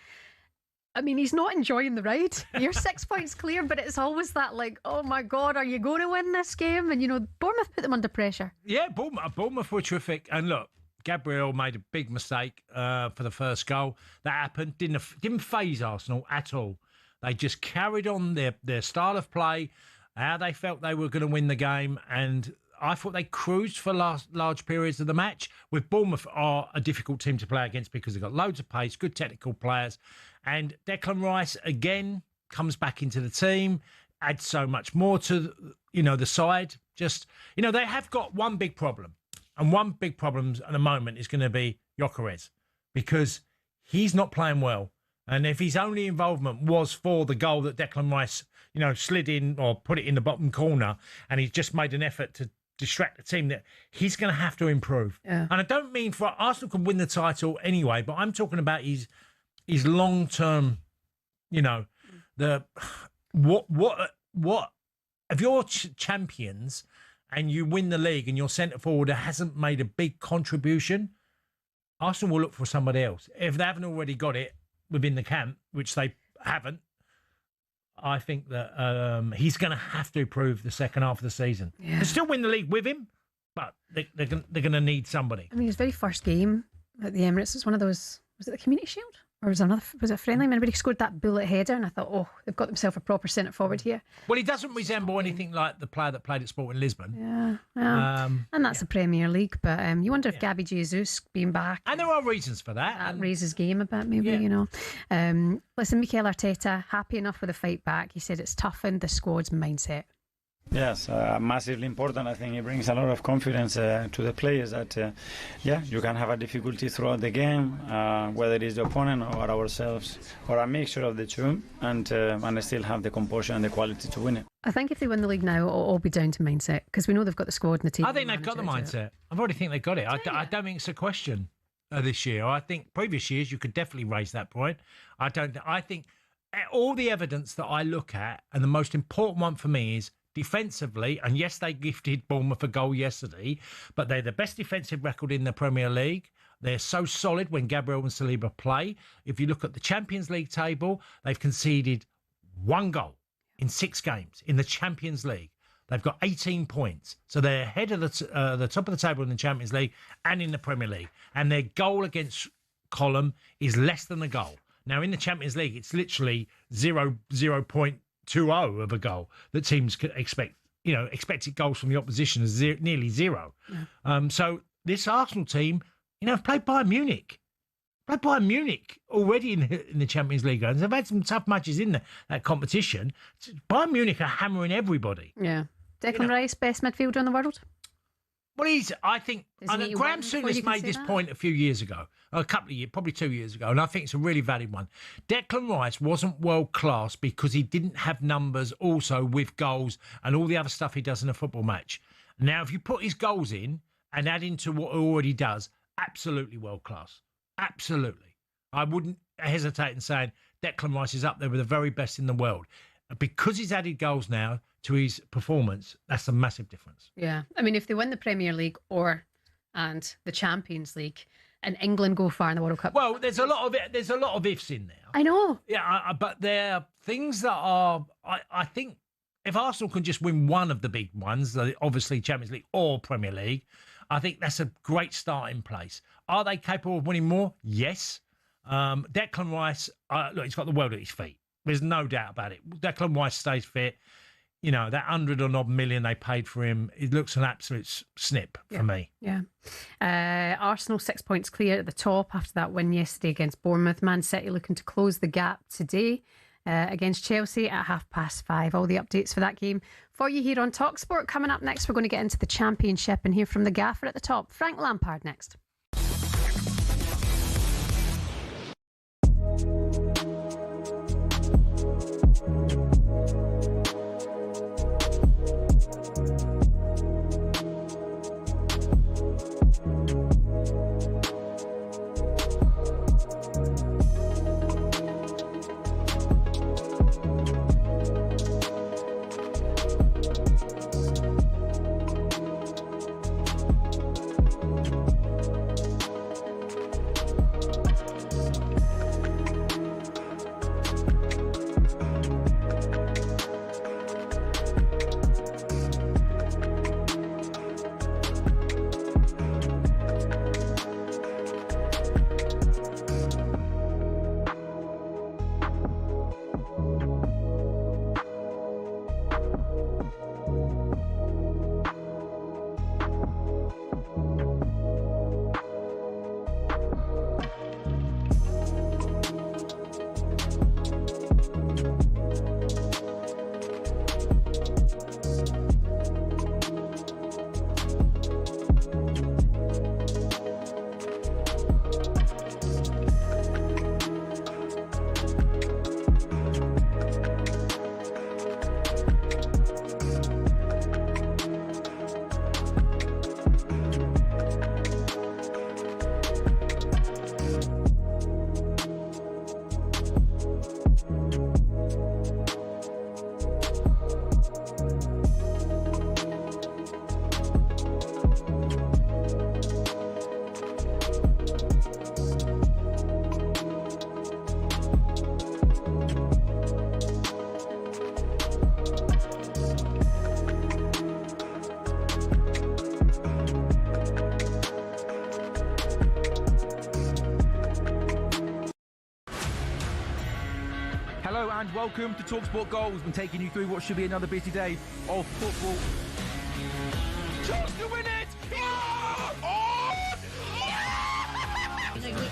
I mean, he's not enjoying the ride. You're 6 points clear, but it's always that like, oh my God, are you going to win this game? And, you know, Bournemouth put them under pressure. Yeah, Bournemouth were terrific. And look, Gabriel made a big mistake for the first goal. That happened. Didn't faze Arsenal at all. They just carried on their style of play, how they felt they were going to win the game. And I thought they cruised for large periods of the match. With Bournemouth are a difficult team to play against because they've got loads of pace, good technical players. And Declan Rice, again, comes back into the team, adds so much more to, you know, the side. Just, you know, they have got one big problem. And one big problem at the moment is going to be Gyökeres, because he's not playing well. And if his only involvement was for the goal that Declan Rice, you know, slid in or put it in the bottom corner, and he's just made an effort to distract the team, that he's going to have to improve. Yeah. And I don't mean for Arsenal can win the title anyway, but I'm talking about his long-term, you know, what if you're champions and you win the league and your centre forward hasn't made a big contribution, Arsenal will look for somebody else. If they haven't already got it within the camp, which they haven't, I think that he's going to have to improve the second half of the season. Yeah. They'll still win the league with him, but they're going to need somebody. I mean, his very first game at the Emirates was one of those, was it the Community Shield? Or was it a friendly? Everybody scored that bullet header, and I thought, oh, they've got themselves a proper centre forward here. Well, he doesn't resemble anything like the player that played at Sport in Lisbon. Yeah, and that's the Premier League. But you wonder if Gabby Jesus being back, and there are reasons for that. That raises game a bit, maybe. You know. Listen, Mikel Arteta happy enough with the fight back. He said it's toughened the squad's mindset. Yes, massively important. I think it brings a lot of confidence to the players that, you can have a difficulty throughout the game, whether it is the opponent or ourselves, or a mixture of the two, and still have the composure and the quality to win it. I think if they win the league now, it'll all be down to mindset, because we know they've got the squad and the team. I think they've got the mindset. I already think they've got it. I don't think it's a question this year. I think previous years you could definitely raise that point. I think all the evidence that I look at, and the most important one for me is defensively, and yes, they gifted Bournemouth a goal yesterday, but they're the best defensive record in the Premier League. They're so solid when Gabriel and Saliba play. If you look at the Champions League table, they've conceded 1 goal in 6 games in the Champions League. They've got 18 points. So they're ahead of the top of the table in the Champions League and in the Premier League. And their goal against column is less than a goal. Now, in the Champions League, it's literally 0.20 of a goal that teams can expect. Expected goals from the opposition is nearly 0. Yeah. So this Arsenal team, have played Bayern Munich. Played Bayern Munich already in the Champions League. And they've had some tough matches in that competition. Bayern Munich are hammering everybody. Yeah. Declan Rice, best midfielder in the world? Well, I think Graham Souness made this point a few years ago, a couple of years, probably 2 years ago, and I think it's a really valid one. Declan Rice wasn't world class because he didn't have numbers also with goals and all the other stuff he does in a football match. Now, if you put his goals in and add into what he already does, absolutely world class. Absolutely. I wouldn't hesitate in saying Declan Rice is up there with the very best in the world. Because he's added goals now to his performance, that's a massive difference. Yeah. I mean, if they win the Premier League and the Champions League and England go far in the World Cup. Well, there's a lot of ifs in there. I know. Yeah, but there are things that are, I think, if Arsenal can just win one of the big ones, obviously Champions League or Premier League, I think that's a great starting place. Are they capable of winning more? Yes. Declan Rice, look, he's got the world at his feet. There's no doubt about it. Declan Rice stays fit. That 100 or odd million they paid for him, it looks an absolute snip for me. Yeah. Arsenal 6 points clear at the top after that win yesterday against Bournemouth. Man City looking to close the gap today against Chelsea at 5:30. All the updates for that game for you here on talkSPORT. Coming up next, we're going to get into the Championship and hear from the gaffer at the top, Frank Lampard, next. Hello and welcome to talkSPORT Goals. We're taking you through what should be another busy day of football. Chance to win it!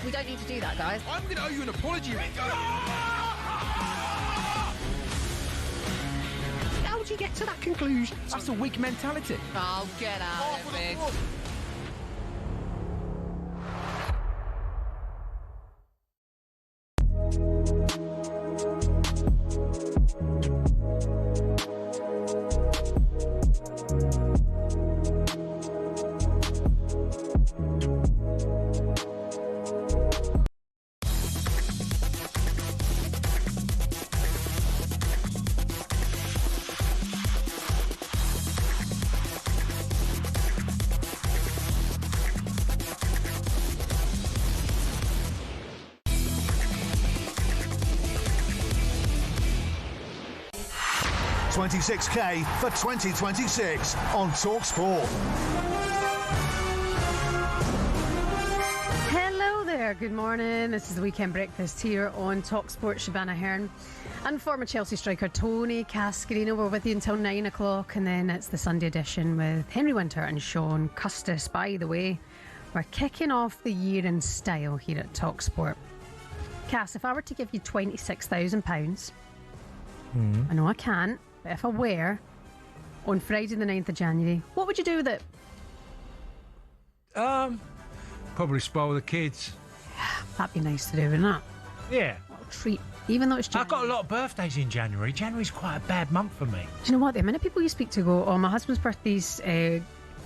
We don't need to do that, guys. I'm going to owe you an apology. Oh do you get to that conclusion? That's a weak mentality. Oh, get out of it. £26k for 2026 on talkSPORT. Hello there, good morning. This is the Weekend Breakfast here on talkSPORT. Shebahn Aherne and former Chelsea striker Tony Cascarino. We're with you until 9 o'clock, and then it's the Sunday edition with Henry Winter and Sean Custis. By the way, we're kicking off the year in style here at talkSPORT. Cass, if I were to give you £26,000, I know I can't, but if I were, on Friday the 9th of January, what would you do with it? Probably spoil the kids. That'd be nice to do, wouldn't it? Yeah. Little treat, even though it's January. I've got a lot of birthdays in January. January's quite a bad month for me. Do you know what? The amount of people you speak to go, oh, my husband's birthday's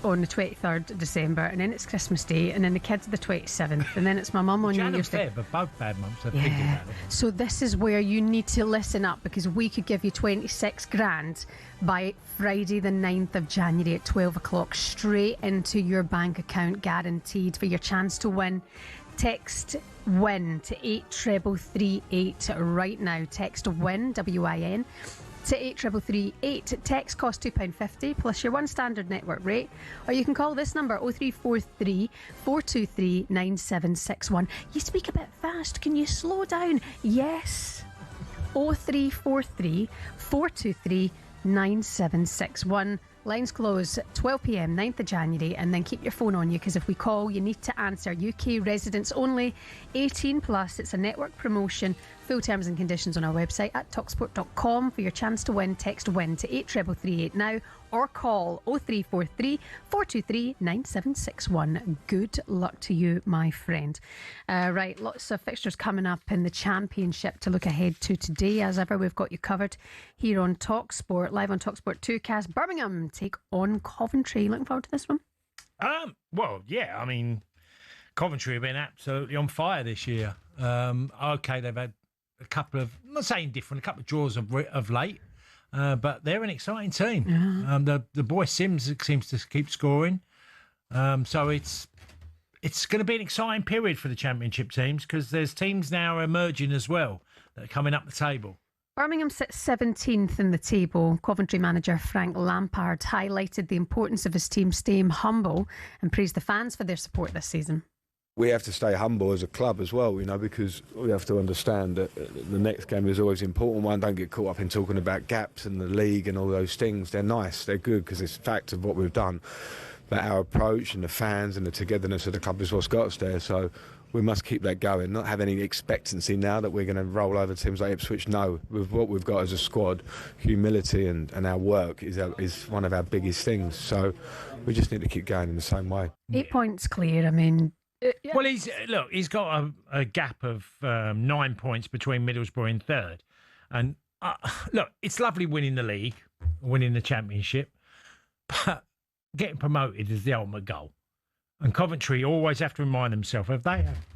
on the 23rd of December, and then it's Christmas Day, and then the kids are the 27th, and then it's my mum on New Year's Day. Feb are both bad months. I think about it. So this is where you need to listen up, because we could give you 26 grand by Friday the 9th of January at 12 o'clock, straight into your bank account, guaranteed, for your chance to win. Text WIN to 83338 right now. Text WIN, WIN, to 83338. Text costs £2.50 plus your one standard network rate, or you can call this number 0343 423 9761. You speak a bit fast, can you slow down? Yes. 0343 423 9761. Lines close 12 p.m, 9th of January, and then keep your phone on you, because if we call, you need to answer. UK residents only, 18 plus. It's a network promotion. Full terms and conditions on our website at talksport.com. For your chance to win, text WIN to 83338 now, or call 0343 423 9761. Good luck to you, my friend. Right, lots of fixtures coming up in the Championship to look ahead to today. As ever, we've got you covered here on talkSPORT, live on talkSPORT 2 cast. Birmingham take on Coventry. Looking forward to this one? Well, yeah, I mean, Coventry have been absolutely on fire this year. Okay, they've had a couple of, I'm not saying different, a couple of draws of late, but they're an exciting team. Yeah. The boy Sims seems to keep scoring. So it's going to be an exciting period for the Championship teams, because there's teams now emerging as well that are coming up the table. Birmingham sits 17th in the table. Coventry manager Frank Lampard highlighted the importance of his team staying humble and praised the fans for their support this season. We have to stay humble as a club as well, you know, because we have to understand that the next game is always an important one. Don't get caught up in talking about gaps in the league and all those things. They're nice, they're good, because it's a fact of what we've done. But our approach and the fans and the togetherness of the club is what's got us there. So we must keep that going, not have any expectancy now that we're going to roll over teams like Ipswich. No, with what we've got as a squad, humility and our work is one of our biggest things. So we just need to keep going in the same way. 8 points clear, I mean... Yeah. Well, he's got a gap of 9 points between Middlesbrough and third. And look, it's lovely winning the league, winning the Championship, but getting promoted is the ultimate goal. And Coventry always have to remind themselves, if they have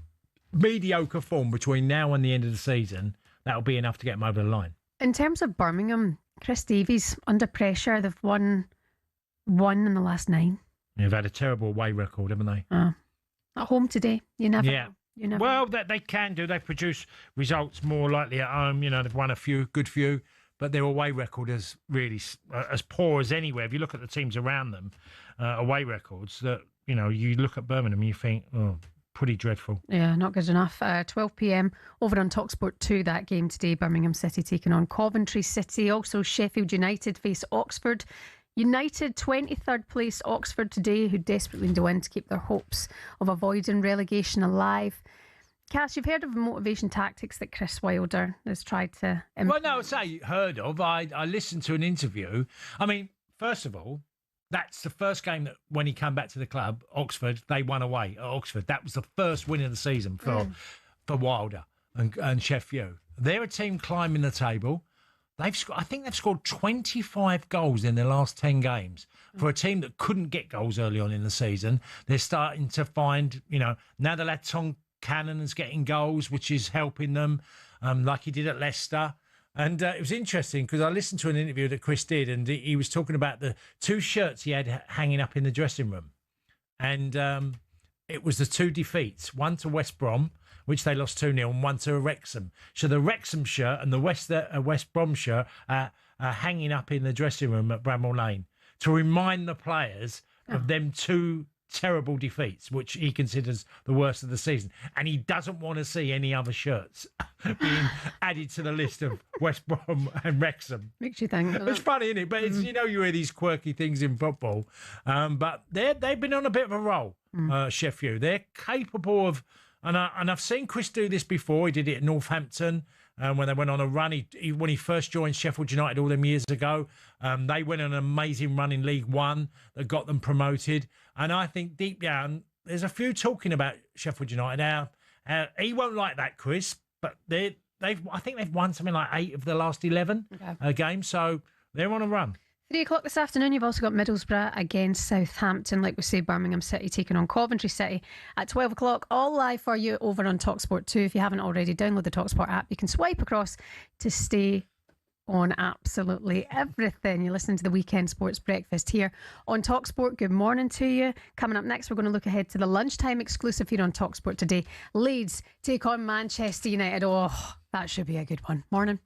mediocre form between now and the end of the season, that'll be enough to get them over the line. In terms of Birmingham, Chris Davies, under pressure, they've won one in the last 9. They've had a terrible away record, haven't they? At home today, you never know. You never well, know. they can do. They produce results more likely at home. You know, they've won a good few, but their away record is really as poor as anywhere. If you look at the teams around them, away records, that, you know, you look at Birmingham and you think, oh, pretty dreadful. Yeah, not good enough. 12 p.m. over on talkSPORT 2, that game today. Birmingham City taking on Coventry City. Also, Sheffield United face Oxford United. 23rd place Oxford today, who desperately need to win to keep their hopes of avoiding relegation alive. Cass, you've heard of the motivation tactics that Chris Wilder has tried to Well, no, say heard of. I listened to an interview. I mean, first of all, that's the first game that when he came back to the club, Oxford, they won away at Oxford. That was the first win of the season for Wilder and Sheffield. They're a team climbing the table. I think they've scored 25 goals in their last 10 games. For a team that couldn't get goals early on in the season, they're starting to find, now the lad Tom Cannon's getting goals, which is helping them, like he did at Leicester. And it was interesting because I listened to an interview that Chris did, and he was talking about the 2 shirts he had hanging up in the dressing room. And it was the 2 defeats, one to West Brom, which they lost 2-0, and one to Wrexham. So the Wrexham shirt and the West Brom shirt are hanging up in the dressing room at Bramall Lane to remind the players of them 2 terrible defeats, which he considers the worst of the season. And he doesn't want to see any other shirts being added to the list of West Brom and Wrexham. Makes you think. It's funny, isn't it? But it's, you hear these quirky things in football. But they've been on a bit of a roll, Sheffield. They're capable of... And I've seen Chris do this before. He did it at Northampton when they went on a run. When he first joined Sheffield United all them years ago, they went on an amazing run in League One that got them promoted. And I think deep down, there's a few talking about Sheffield United. He won't like that, Chris, but I think they've won something like 8 of the last 11 games. So they're on a run. 3 o'clock this afternoon, you've also got Middlesbrough against Southampton. Like we say, Birmingham City taking on Coventry City at 12 o'clock. All live for you over on talkSPORT 2. If you haven't already, download the talkSPORT app. You can swipe across to stay on absolutely everything. You're listening to the Weekend Sports Breakfast here on talkSPORT. Good morning to you. Coming up next, we're going to look ahead to the lunchtime exclusive here on talkSPORT today. Leeds take on Manchester United. Oh, that should be a good one. Morning.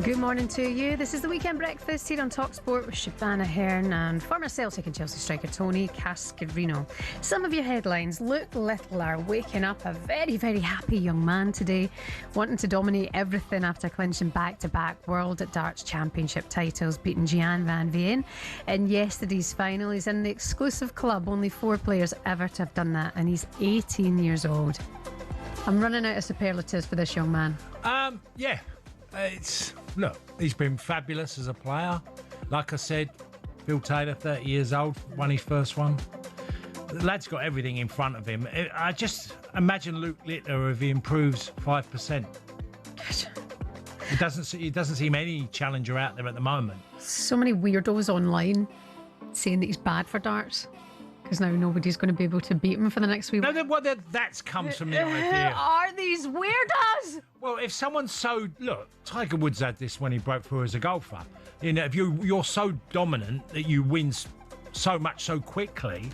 Good morning to you. This is the Weekend Breakfast here on talkSPORT with Shebahn Aherne and former Celtic and Chelsea striker Tony Cascarino. Some of your headlines. Luke Littler waking up a very, very happy young man today, wanting to dominate everything after clinching back-to-back World Darts Championship titles, beating Jan van Veen in yesterday's final. He's in the exclusive club, only 4 players ever to have done that, and he's 18 years old. I'm running out of superlatives for this young man. Yeah. Look, he's been fabulous as a player. Like I said, Phil Taylor, 30 years old, won his first one. The lad's got everything in front of him. I just imagine Luke Littler if he improves 5%. It doesn't seem any challenger out there at the moment. So many weirdos online saying that he's bad for darts, because now nobody's going to be able to beat him for the next week. No, that comes from the idea. Are these weirdos? Well, if someone's look, Tiger Woods had this when he broke through as a golfer. You know, if you're so dominant that you win so much so quickly,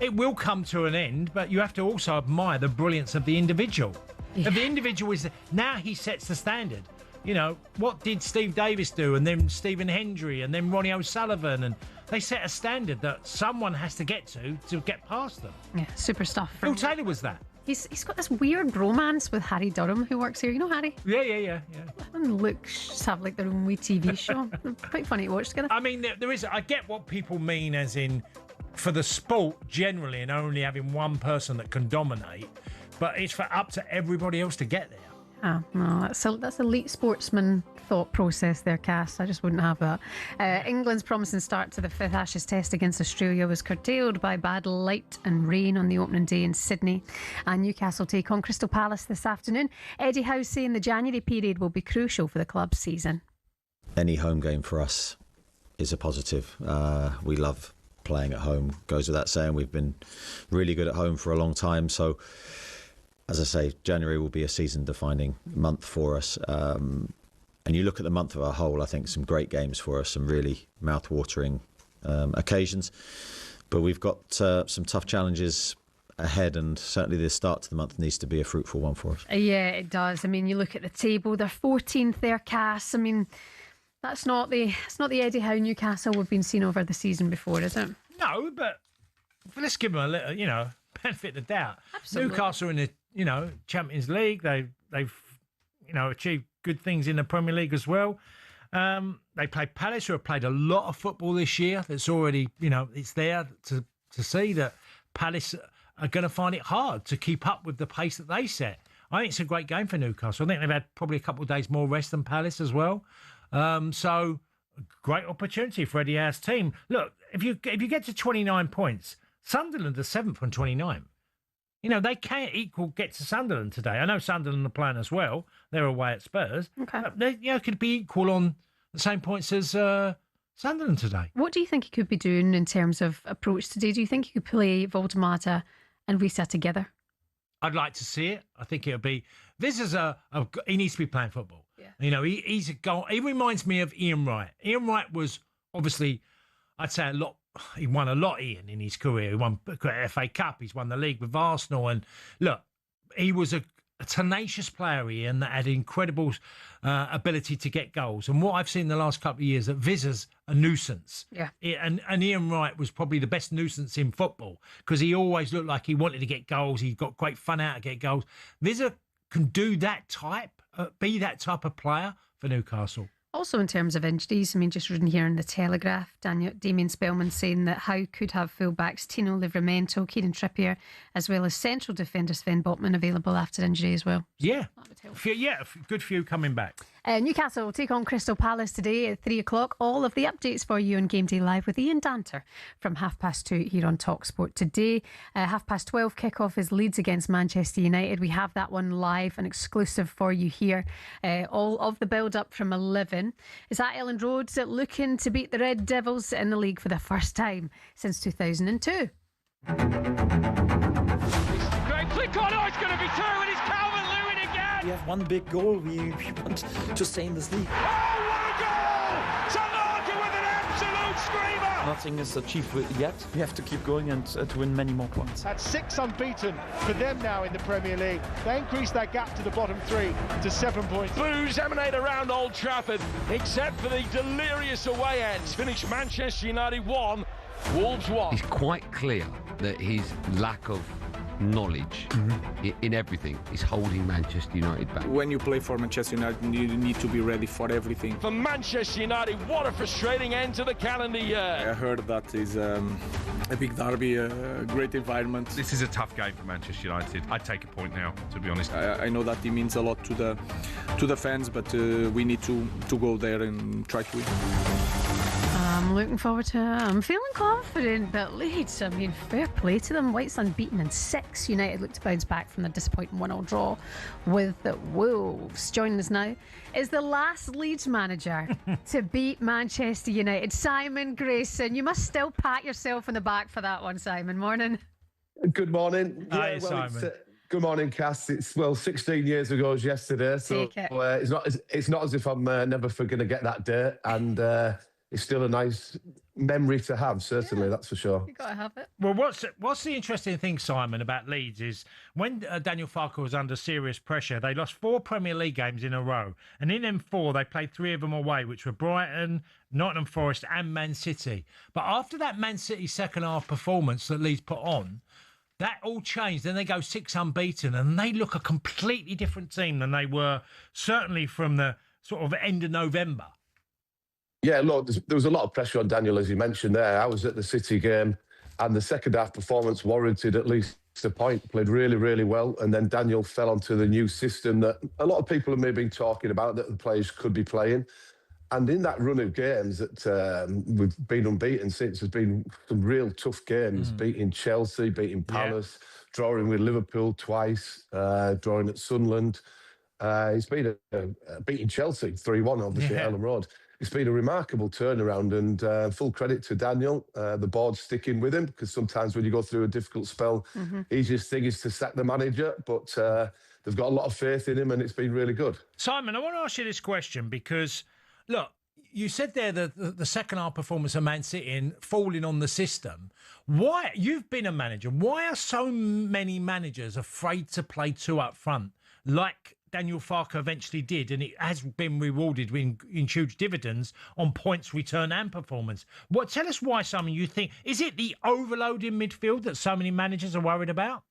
it will come to an end. But you have to also admire the brilliance of the individual. Yeah. If the individual now he sets the standard. You know, what did Steve Davis do, and then Stephen Hendry, and then Ronnie O'Sullivan, and they set a standard that someone has to get get past them. Yeah, super stuff. Phil Taylor was that. He's got this weird romance with Harry Durham, who works here. You know Harry? Yeah. Him and Luke just have like their own wee TV show. Quite funny to watch together. I mean, there is. I get what people mean, as in for the sport generally, and only having one person that can dominate, but it's for up to everybody else to get there. Oh, no, that's elite sportsman thought process there, Cass. I just wouldn't have that. England's promising start to the 5th Ashes test against Australia was curtailed by bad light and rain on the opening day in Sydney. And Newcastle take on Crystal Palace this afternoon. Eddie Howe saying the January period will be crucial for the club's season. Any home game for us is a positive. We love playing at home. Goes without saying, we've been really good at home for a long time. So, as I say, January will be a season-defining month for us. And you look at the month of a whole, I think some great games for us, some really mouth-watering occasions. But we've got some tough challenges ahead, and certainly the start to the month needs to be a fruitful one for us. Yeah, it does. I mean, you look at the table, they're 14th there, Cass. I mean, that's not the Eddie Howe Newcastle we've been seeing over the season before, is it? No, but let's give them a little, benefit of the doubt. Absolutely. Newcastle in the Champions League, they've achieved good things in the Premier League as well. They played Palace, who have played a lot of football this year. That's already, it's there to see that Palace are going to find it hard to keep up with the pace that they set. I think it's a great game for Newcastle. I think they've had probably a couple of days more rest than Palace as well. So a great opportunity for Eddie Howe's team. Look, if you get to 29 points, Sunderland are 7th on 29. They can't get to Sunderland today. I know Sunderland are playing as well. They're away at Spurs. Okay. They could be equal on the same points as Sunderland today. What do you think he could be doing in terms of approach today? Do you think he could play Valdemata and Risa together? I'd like to see it. I think it'll be... This is he needs to be playing football. Yeah. He's a goal. He reminds me of Ian Wright. Ian Wright was obviously, I'd say, a lot... He won a lot, Ian, in his career. He won FA Cup. He's won the league with Arsenal. And look, he was a tenacious player, Ian, that had incredible ability to get goals. And what I've seen the last couple of years, that Vizza's a nuisance. Yeah. And Ian Wright was probably the best nuisance in football, because he always looked like he wanted to get goals. He got great fun out of getting goals. Vizza can do that be that type of player for Newcastle. Also, in terms of injuries, I mean, just reading here in the Telegraph, Damien Spellman saying that Howe could have fullbacks Tino Livramento, Kieran Trippier, as well as central defender Sven Botman available after injury as well. Yeah, good few coming back. Newcastle will take on Crystal Palace today at 3 o'clock. All of the updates for you on Game Day Live with Ian Danter from 2:30 here on talkSPORT today. 12:30 kickoff is Leeds against Manchester United. We have that one live and exclusive for you here. All of the build-up from 11 is at Elland Road, looking to beat the Red Devils in the league for the first time since 2002. Great flick on, it's going to be two, and it's Calvert-Lewin again! We have one big goal, we want to stay in this league. Oh, what a goal! Tanaka with an absolute screamer! Nothing is achieved yet. We have to keep going and to win many more points. That's 6 unbeaten for them now in the Premier League. They increased that gap to the bottom 3 to 7 points. Boos emanate around Old Trafford, except for the delirious away ends. Finished Manchester United 1, Wolves 1. It's quite clear that his lack of knowledge in everything is holding Manchester United back. When you play for Manchester United, you need to be ready for everything. For Manchester United, what a frustrating end to the calendar year. I heard that is a big derby, a great environment. This is a tough game for Manchester United. I'd take a point now, to be honest. I know that it means a lot to the fans, but we need to go there and try to win. I'm looking forward to it. I'm feeling confident, but Leeds, I mean, fair play to them. White's unbeaten in 6. United look to bounce back from the disappointing 1-1 draw with the Wolves. Joining us now is the last Leeds manager to beat Manchester United, Simon Grayson. You must still pat yourself on the back for that one, Simon. Morning. Good morning. Hi, Simon. Good morning, Cass. It's 16 years ago as yesterday, so it's not as if I'm never going to get that day, and it's still a nice memory to have, certainly, that's for sure. You got to have it. Well, what's the interesting thing, Simon, about Leeds is when Daniel Farke was under serious pressure, they lost 4 Premier League games in a row. And in them 4, they played 3 of them away, which were Brighton, Nottingham Forest and Man City. But after that Man City second-half performance that Leeds put on, that all changed. Then they go 6 unbeaten, and they look a completely different team than they were, certainly from the sort of end of November. Yeah, look, there was a lot of pressure on Daniel, as you mentioned there. I was at the City game, and the second half performance warranted at least a point. Played really, really well, and then Daniel fell onto the new system that a lot of people have maybe been talking about, that the players could be playing. And in that run of games that we've been unbeaten since, there's been some real tough games, beating Chelsea, beating Palace, drawing with Liverpool twice, drawing at Sunderland. It's been beating Chelsea 3-1, obviously, at Ellen Road. It's been a remarkable turnaround, and full credit to Daniel. The board's sticking with him, because sometimes when you go through a difficult spell, easiest thing is to sack the manager, but they've got a lot of faith in him, and it's been really good. Simon, I want to ask you this question because, look, you said there that the second half performance of Man City falling on the system. Why? You've been a manager. Why are so many managers afraid to play 2 up front, like Daniel Farke eventually did, and it has been rewarded in huge dividends on points, return and performance? Tell us why, Simon, you think. Is it the overload in midfield that so many managers are worried about?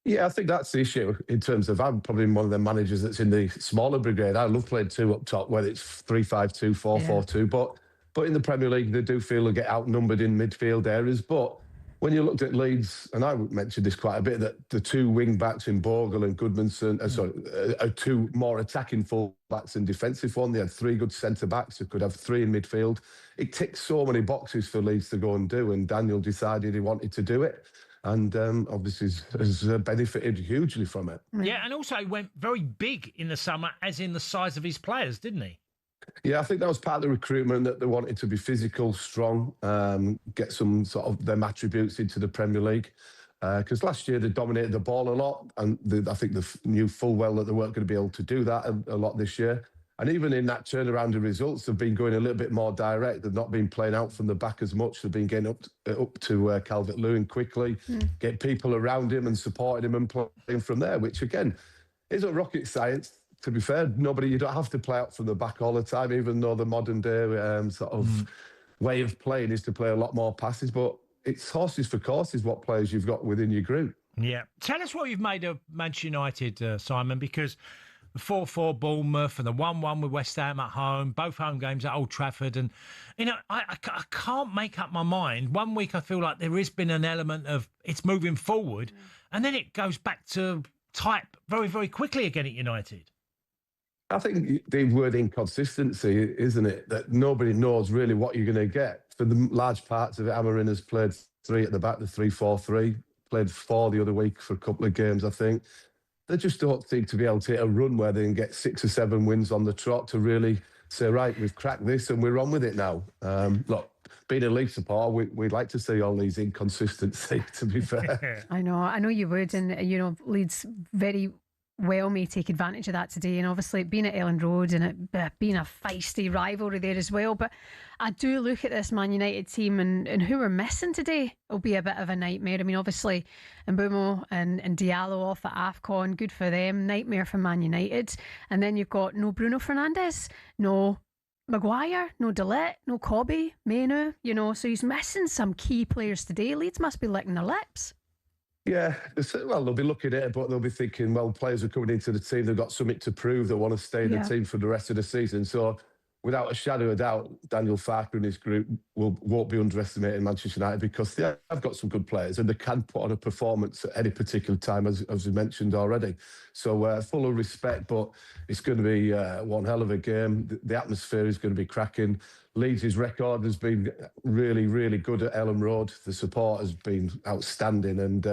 Yeah, I think that's the issue in terms of, I'm probably one of the managers that's in the smaller brigade. I love playing 2 up top, whether it's 3-5-2, 4-4-2, but in the Premier League, they do feel they get outnumbered in midfield areas. But when you looked at Leeds, and I mentioned this quite a bit, that the 2 wing-backs in Bogle and Goodmanson, 2 more attacking full-backs and defensive one. They had 3 good centre-backs who could have 3 in midfield. It ticked so many boxes for Leeds to go and do, and Daniel decided he wanted to do it. And obviously has benefited hugely from it. Yeah, and also he went very big in the summer, as in the size of his players, didn't he? Yeah, I think that was part of the recruitment, that they wanted to be physical, strong, get some sort of them attributes into the Premier League. Because last year they dominated the ball a lot, and I think they knew full well that they weren't going to be able to do that a lot this year. And even in that turnaround of results, they've been going a little bit more direct. They've not been playing out from the back as much. They've been getting up to Calvert-Lewin quickly, get people around him and supporting him and playing from there, which, again, isn't rocket science. To be fair, you don't have to play out from the back all the time, even though the modern day way of playing is to play a lot more passes. But it's horses for courses what players you've got within your group. Yeah. Tell us what you've made of Manchester United, Simon, because the 4-4 Bournemouth and the 1-1 with West Ham at home, both home games at Old Trafford. And, I can't make up my mind. One week I feel like there has been an element of it's moving forward, and then it goes back to type very, very quickly again at United. I think the word inconsistency, isn't it? That nobody knows really what you're going to get. For the large parts of it, Aherne has played 3 at the back, the 3-4-3, played 4 the other week for a couple of games, I think. They just don't seem to be able to hit a run where they can get 6 or 7 wins on the trot to really say, right, we've cracked this and we're on with it now. Look, being a Leeds supporter, we'd like to see all these inconsistency, to be fair. I know you would, and Leeds very well may take advantage of that today, and obviously it being at Ellen Road and it being a feisty rivalry there as well. But I do look at this Man United team and who we're missing today will be a bit of a nightmare. I mean, obviously Mbeumo and Diallo off at AFCON, good for them, nightmare for Man United. And then you've got no Bruno Fernandes, no Maguire, no De Ligt, no Kobe, Menu, so he's missing some key players today. Leeds must be licking their lips. Yeah, well, they'll be looking at it, but they'll be thinking, well, players are coming into the team, they've got something to prove, they want to stay in the team for the rest of the season. So, without a shadow of doubt, Daniel Farke and his group won't be underestimating Manchester United, because they have got some good players and they can put on a performance at any particular time, as we mentioned already. So, full of respect, but it's going to be one hell of a game. The atmosphere is going to be cracking. Leeds' record has been really, really good at Ellen Road. The support has been outstanding, and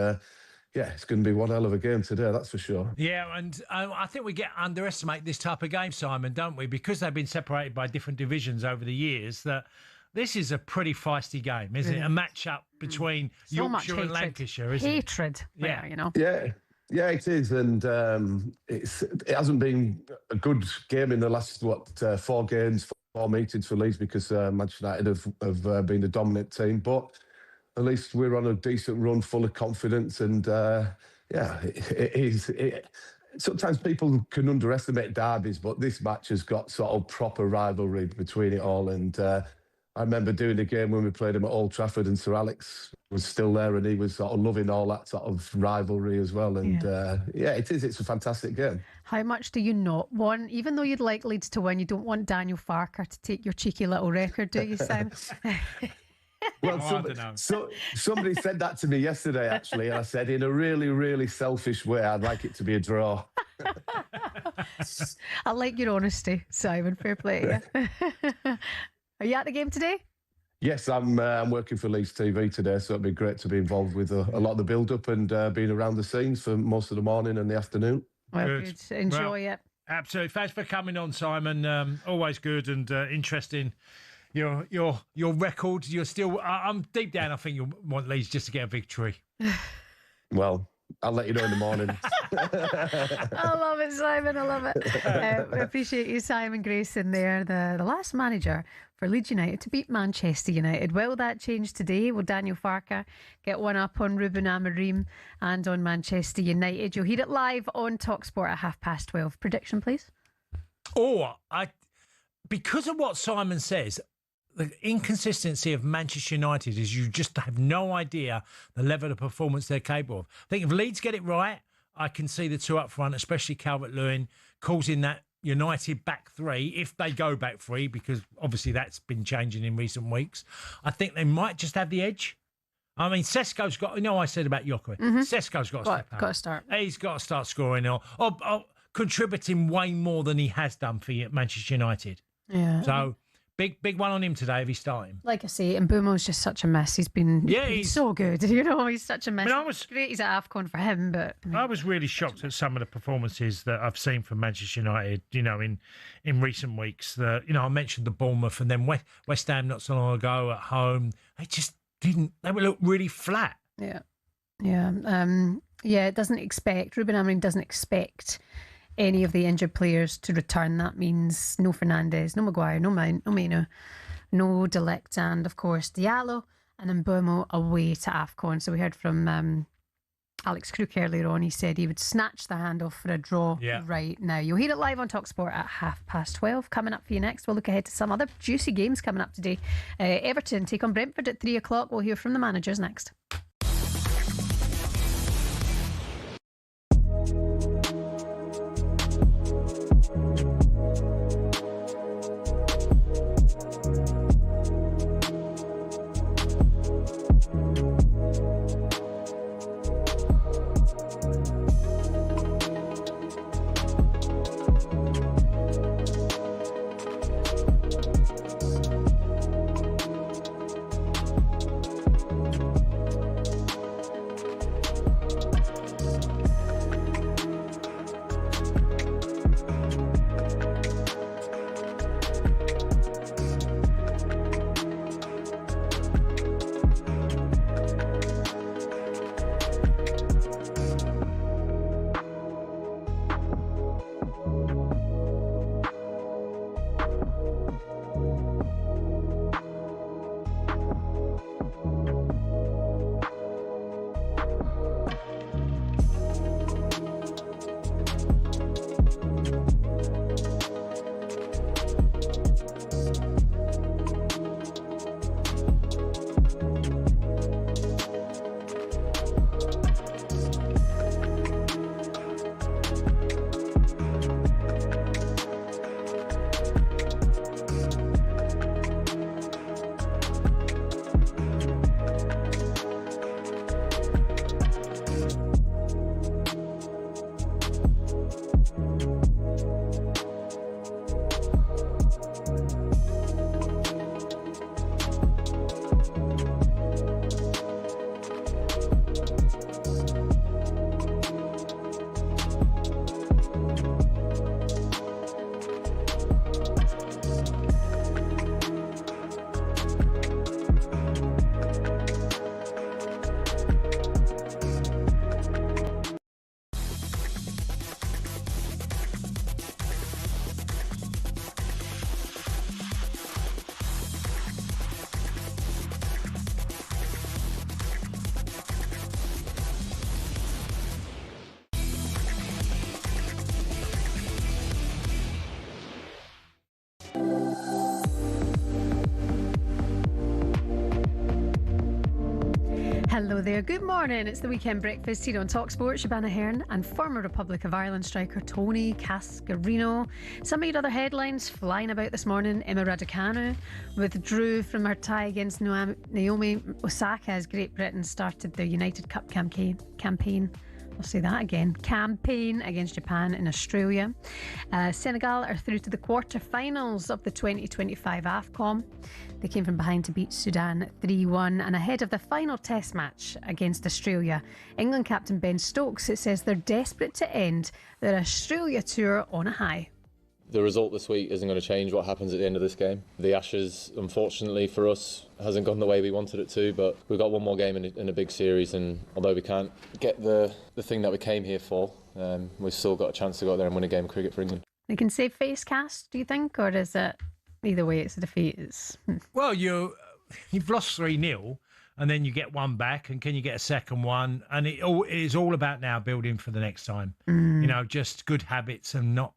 it's going to be one hell of a game today, that's for sure. Yeah, and I think we underestimate this type of game, Simon, don't we? Because they've been separated by different divisions over the years, that this is a pretty feisty game, isn't it? A match-up between Yorkshire and Lancashire, isn't it? Hatred, there. Yeah, it is, and it hasn't been a good game in the last 4 games, 4 meetings for Leeds, because Manchester United have been the dominant team. But at least we're on a decent run, full of confidence, and it is. Sometimes people can underestimate derbies, but this match has got sort of proper rivalry between it all. And I remember doing the game when we played him at Old Trafford, and Sir Alex was still there, and he was sort of loving all that sort of rivalry as well. And it is. It's a fantastic game. How much do you not want, even though you'd like Leeds to win, you don't want Daniel Farke to take your cheeky little record, do you, Simon? Well, somebody said that to me yesterday, actually, and I said, in a really, really selfish way, I'd like it to be a draw. I like your honesty, Simon. Fair play. Are you at the game today? Yes, I'm working for Leeds TV today, so it'd be great to be involved with a lot of the build-up and being around the scenes for most of the morning and the afternoon. Well, good. Enjoy it. Absolutely. Thanks for coming on, Simon. Always good and interesting. Your record. You're still. I'm deep down. I think you want Leeds just to get a victory. Well, I'll let you know in the morning. I love it, Simon. I love it. We appreciate you, Simon Grayson, there, the last manager for Leeds United to beat Manchester United. Will that change today? Will Daniel Farke get one up on Ruben Amorim and on Manchester United? You'll hear it live on talkSPORT at 12:30. Prediction, please. Because of what Simon says, the inconsistency of Manchester United is you just have no idea the level of performance they're capable of. I think if Leeds get it right, I can see the two up front, especially Calvert-Lewin, causing that United back three, if they go back three, because obviously that's been changing in recent weeks. I think they might just have the edge. I mean, Sesko's got, I said about Yoko. Sesko's got to step up. Got to start. He's got to start scoring or contributing way more than he has done for Manchester United. Yeah. So, big one on him today if he's starting. Like I say, Mbeumo's just such a mess. He's so good. He's such a mess. I mean, it's great he's at AFCON for him, but I was really shocked at some of the performances that I've seen from Manchester United, in recent weeks. I mentioned the Bournemouth and then West Ham not so long ago at home. They just didn't. They look really flat. Yeah. Ruben Amorim doesn't expect any of the injured players to return. That means no Fernandes, no Maguire, no Menu, no De Ligt, and of course Diallo and Mbeumo away to AFCON. So we heard from Alex Crook earlier on. He said he would snatch the handoff for a draw right now. You'll hear it live on talkSPORT at 12:30. Coming up for you next, we'll look ahead to some other juicy games coming up today. Everton take on Brentford at 3:00. We'll hear from the managers next. Hello there, good morning. It's the Weekend Breakfast here on talkSPORT. Shebahn Aherne and former Republic of Ireland striker Tony Cascarino. Some of your other headlines flying about this morning. Emma Raducanu withdrew from her tie against Naomi Osaka as Great Britain started their United Cup campaign. I'll say that again. Campaign against Japan in Australia. Senegal are through to the quarter-finals of the 2025 AFCON. They came from behind to beat Sudan 3-1. And ahead of the final test match against Australia, England captain Ben Stokes, it says they're desperate to end their Australia tour on a high. The result this week isn't going to change what happens at the end of this game. The Ashes, unfortunately for us, hasn't gone the way we wanted it to, but we've got one more game in a big series, and although we can't get the thing that we came here for, we've still got a chance to go out there and win a game of cricket for England. They can save face cast, do you think, or is it either way it's a defeat? Well, you've lost 3-0 and then you get one back, and can you get a second one? And it is all about now building for the next time. You know, just good habits and not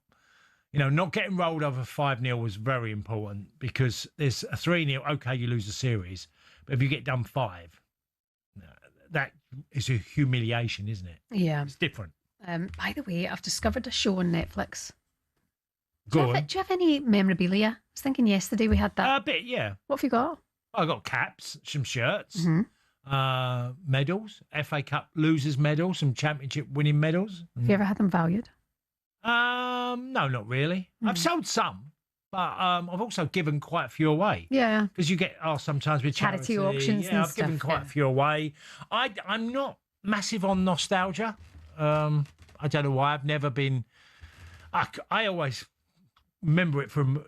getting rolled over 5-0 was very important, because there's a 3-0, okay, you lose the series, but if you get done 5, that is a humiliation, isn't it? Yeah. It's different. By the way, I've discovered a show on Netflix. Do you have any memorabilia? I was thinking yesterday we had that. A bit, yeah. What have you got? I got caps, some shirts, medals, FA Cup losers medals, some championship winning medals. Have you ever had them valued? No, not really. I've sold some, but I've also given quite a few away. Yeah. Because you get asked sometimes with charity auctions and I've stuff. given quite a few away. I'm not massive on nostalgia. I don't know why. I've never been. I always remember it from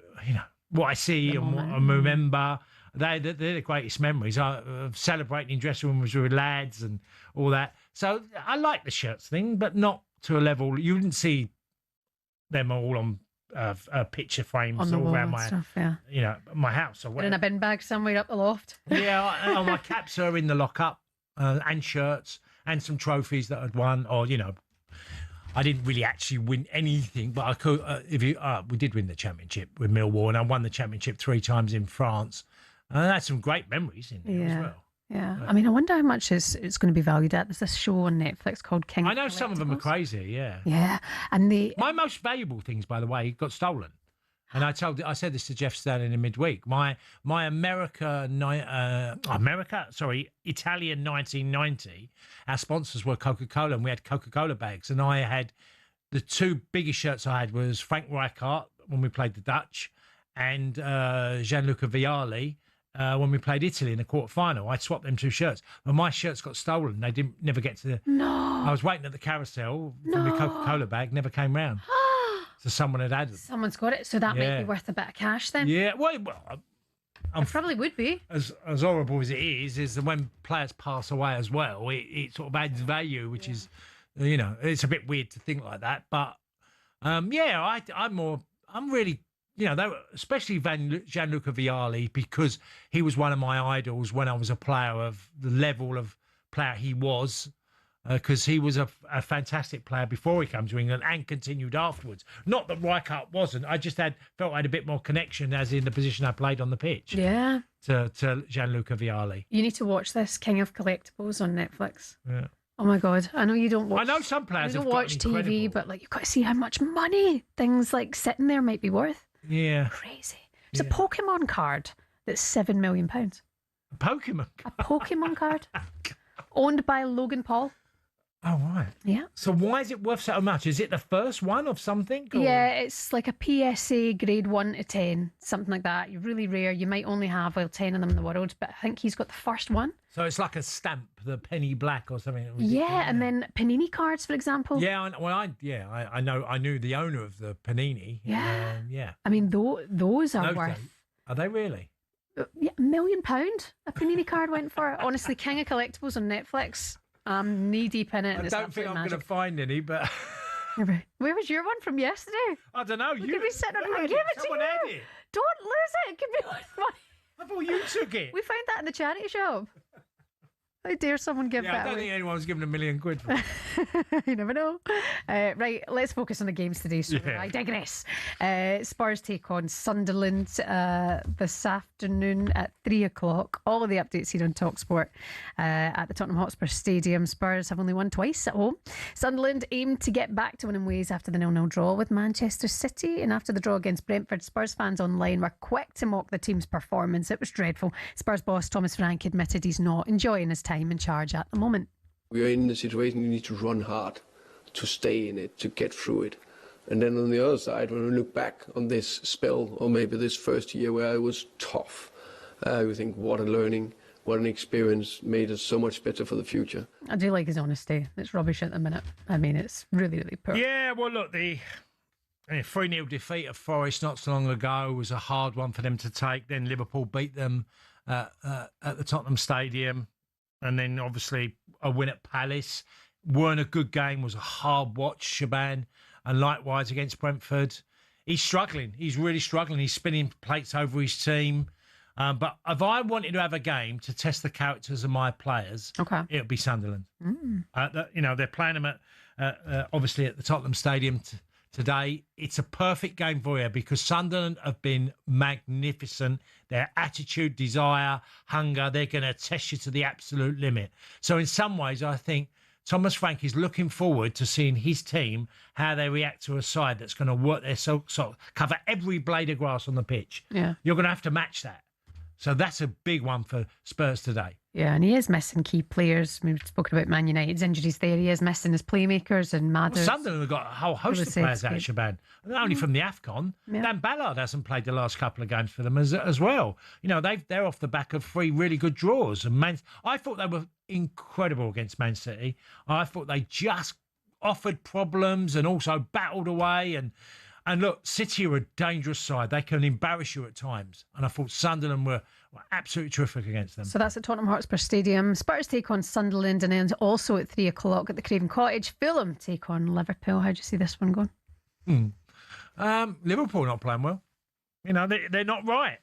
what I see and what I remember. They're the greatest memories. Of celebrating in dressing rooms with lads and all that. So I like the shirts thing, but not to a level you wouldn't see them all on picture frames on the all wall around and stuff, my house or whatever. In a bin bag somewhere up the loft. Yeah, my caps are in the lockup, and shirts and some trophies that I'd won, or I didn't really actually win anything, but I could. We did win the championship with Millwall, and I won the championship 3 times in France, and I had some great memories in there as well. Yeah, I mean, I wonder how much it's going to be valued at. There's this show on Netflix called King. I know some of them are crazy. Yeah. Yeah, and my most valuable things, by the way, got stolen. And I said this to Jeff Stanley in midweek. My Italian 1990. Our sponsors were Coca-Cola, and we had Coca-Cola bags. And I had the 2 biggest shirts I had was Frank Rijkaard when we played the Dutch, and Gianluca Vialli. When we played Italy in the quarter-final, I swapped them 2 shirts. But my shirts got stolen. They didn't never get to the... No. I was waiting at the carousel for the Coca-Cola bag, never came round. So someone had them. Someone's got it, so that might be worth a bit of cash then. Yeah, well it probably would be. As horrible as it is that when players pass away as well, it sort of adds value, which is, it's a bit weird to think like that. But, I'm really... they were, especially Gianluca Vialli, because he was one of my idols when I was a player, of the level of player he was, because he was a fantastic player before he came to England and continued afterwards. Not that Rijkaard wasn't. I just felt I had a bit more connection, as in the position I played on the pitch. Yeah. To Gianluca Vialli. You need to watch this King of Collectibles on Netflix. Yeah. Oh my God! I know you don't watch. I know some players you don't have watch TV, but you've got to see how much money things like sitting there might be worth. Yeah. Crazy. There's a Pokemon card that's £7 million. A Pokemon card? A Pokemon card. Owned by Logan Paul. Oh, right. Yeah. So why is it worth so much? Is it the first one of something? Or? Yeah, it's like a PSA grade 1 to 10, something like that. You're really rare. You might only have 10 of them in the world, but I think he's got the first one. So it's like a stamp, the penny black or something. Yeah, and then Panini cards, for example. Yeah, I know. I knew the owner of the Panini. Yeah. Yeah. I mean, those are worth. Are they really? Yeah, £1 million a Panini card went for. Honestly, King of Collectibles on Netflix. I'm knee deep in it. I don't think I'm going to find any, but. Where was your one from yesterday? I don't know. You could be sitting on it. Give it to you. Don't lose it. It could be worth money. I thought you took it. We found that in the charity shop. How dare someone give I that don't away? think anyone's given £1 million for it. You never know. Right, let's focus on the games today. So Yeah. I digress. Spurs take on Sunderland this afternoon at 3 o'clock. All of the updates here on talkSPORT at the Tottenham Hotspur Stadium. Spurs have only won twice at home. Sunderland aim to get back to winning ways after the 0-0 draw with Manchester City. And after the draw against Brentford, Spurs fans online were quick to mock the team's performance. It was dreadful. Spurs boss Thomas Frank admitted he's not enjoying his time in charge at the moment. We are in the situation you need to run hard to stay in it, to get through it. And then on the other side, when we look back on this spell, or maybe this first year where it was tough, we think what a learning, what an experience, made us so much better for the future. I do like his honesty. It's rubbish at the minute. I mean, it's really, really poor. Yeah, well, look, the 3-0 defeat of Forest not so long ago was a hard one for them to take. Then Liverpool beat them at the Tottenham Stadium. And then, obviously, a win at Palace. Weren't a good game, was a hard watch, Shebahn. And likewise against Brentford. He's struggling. He's really struggling. He's spinning plates over his team. But if I wanted to have a game to test the characters of my players, it would be Sunderland. They're playing them obviously at the Tottenham Stadium today. It's a perfect game for you because Sunderland have been magnificent. Their attitude, desire, hunger, they're going to test you to the absolute limit. So in some ways, I think Thomas Frank is looking forward to seeing his team, how they react to a side that's going to work their cover every blade of grass on the pitch. Yeah. You're going to have to match that. So that's a big one for Spurs today. Yeah, and he is missing key players. We've spoken about Man United's injuries there. He is missing his playmakers and Madders. Well, Sunderland have got a whole host of players out, Shebahn. Not only from the AFCON. Yeah. Dan Ballard hasn't played the last couple of games for them as well. You know, they're off the back of 3 really good draws. And I thought they were incredible against Man City. I thought they just offered problems and also battled away. And look, City are a dangerous side. They can embarrass you at times. And I thought Sunderland were absolutely terrific against them. So that's at Tottenham Hotspur Stadium. Spurs take on Sunderland, and then also at 3 o'clock at the Craven Cottage, Fulham take on Liverpool. How do you see this one going? Liverpool not playing well. You know, they're not right.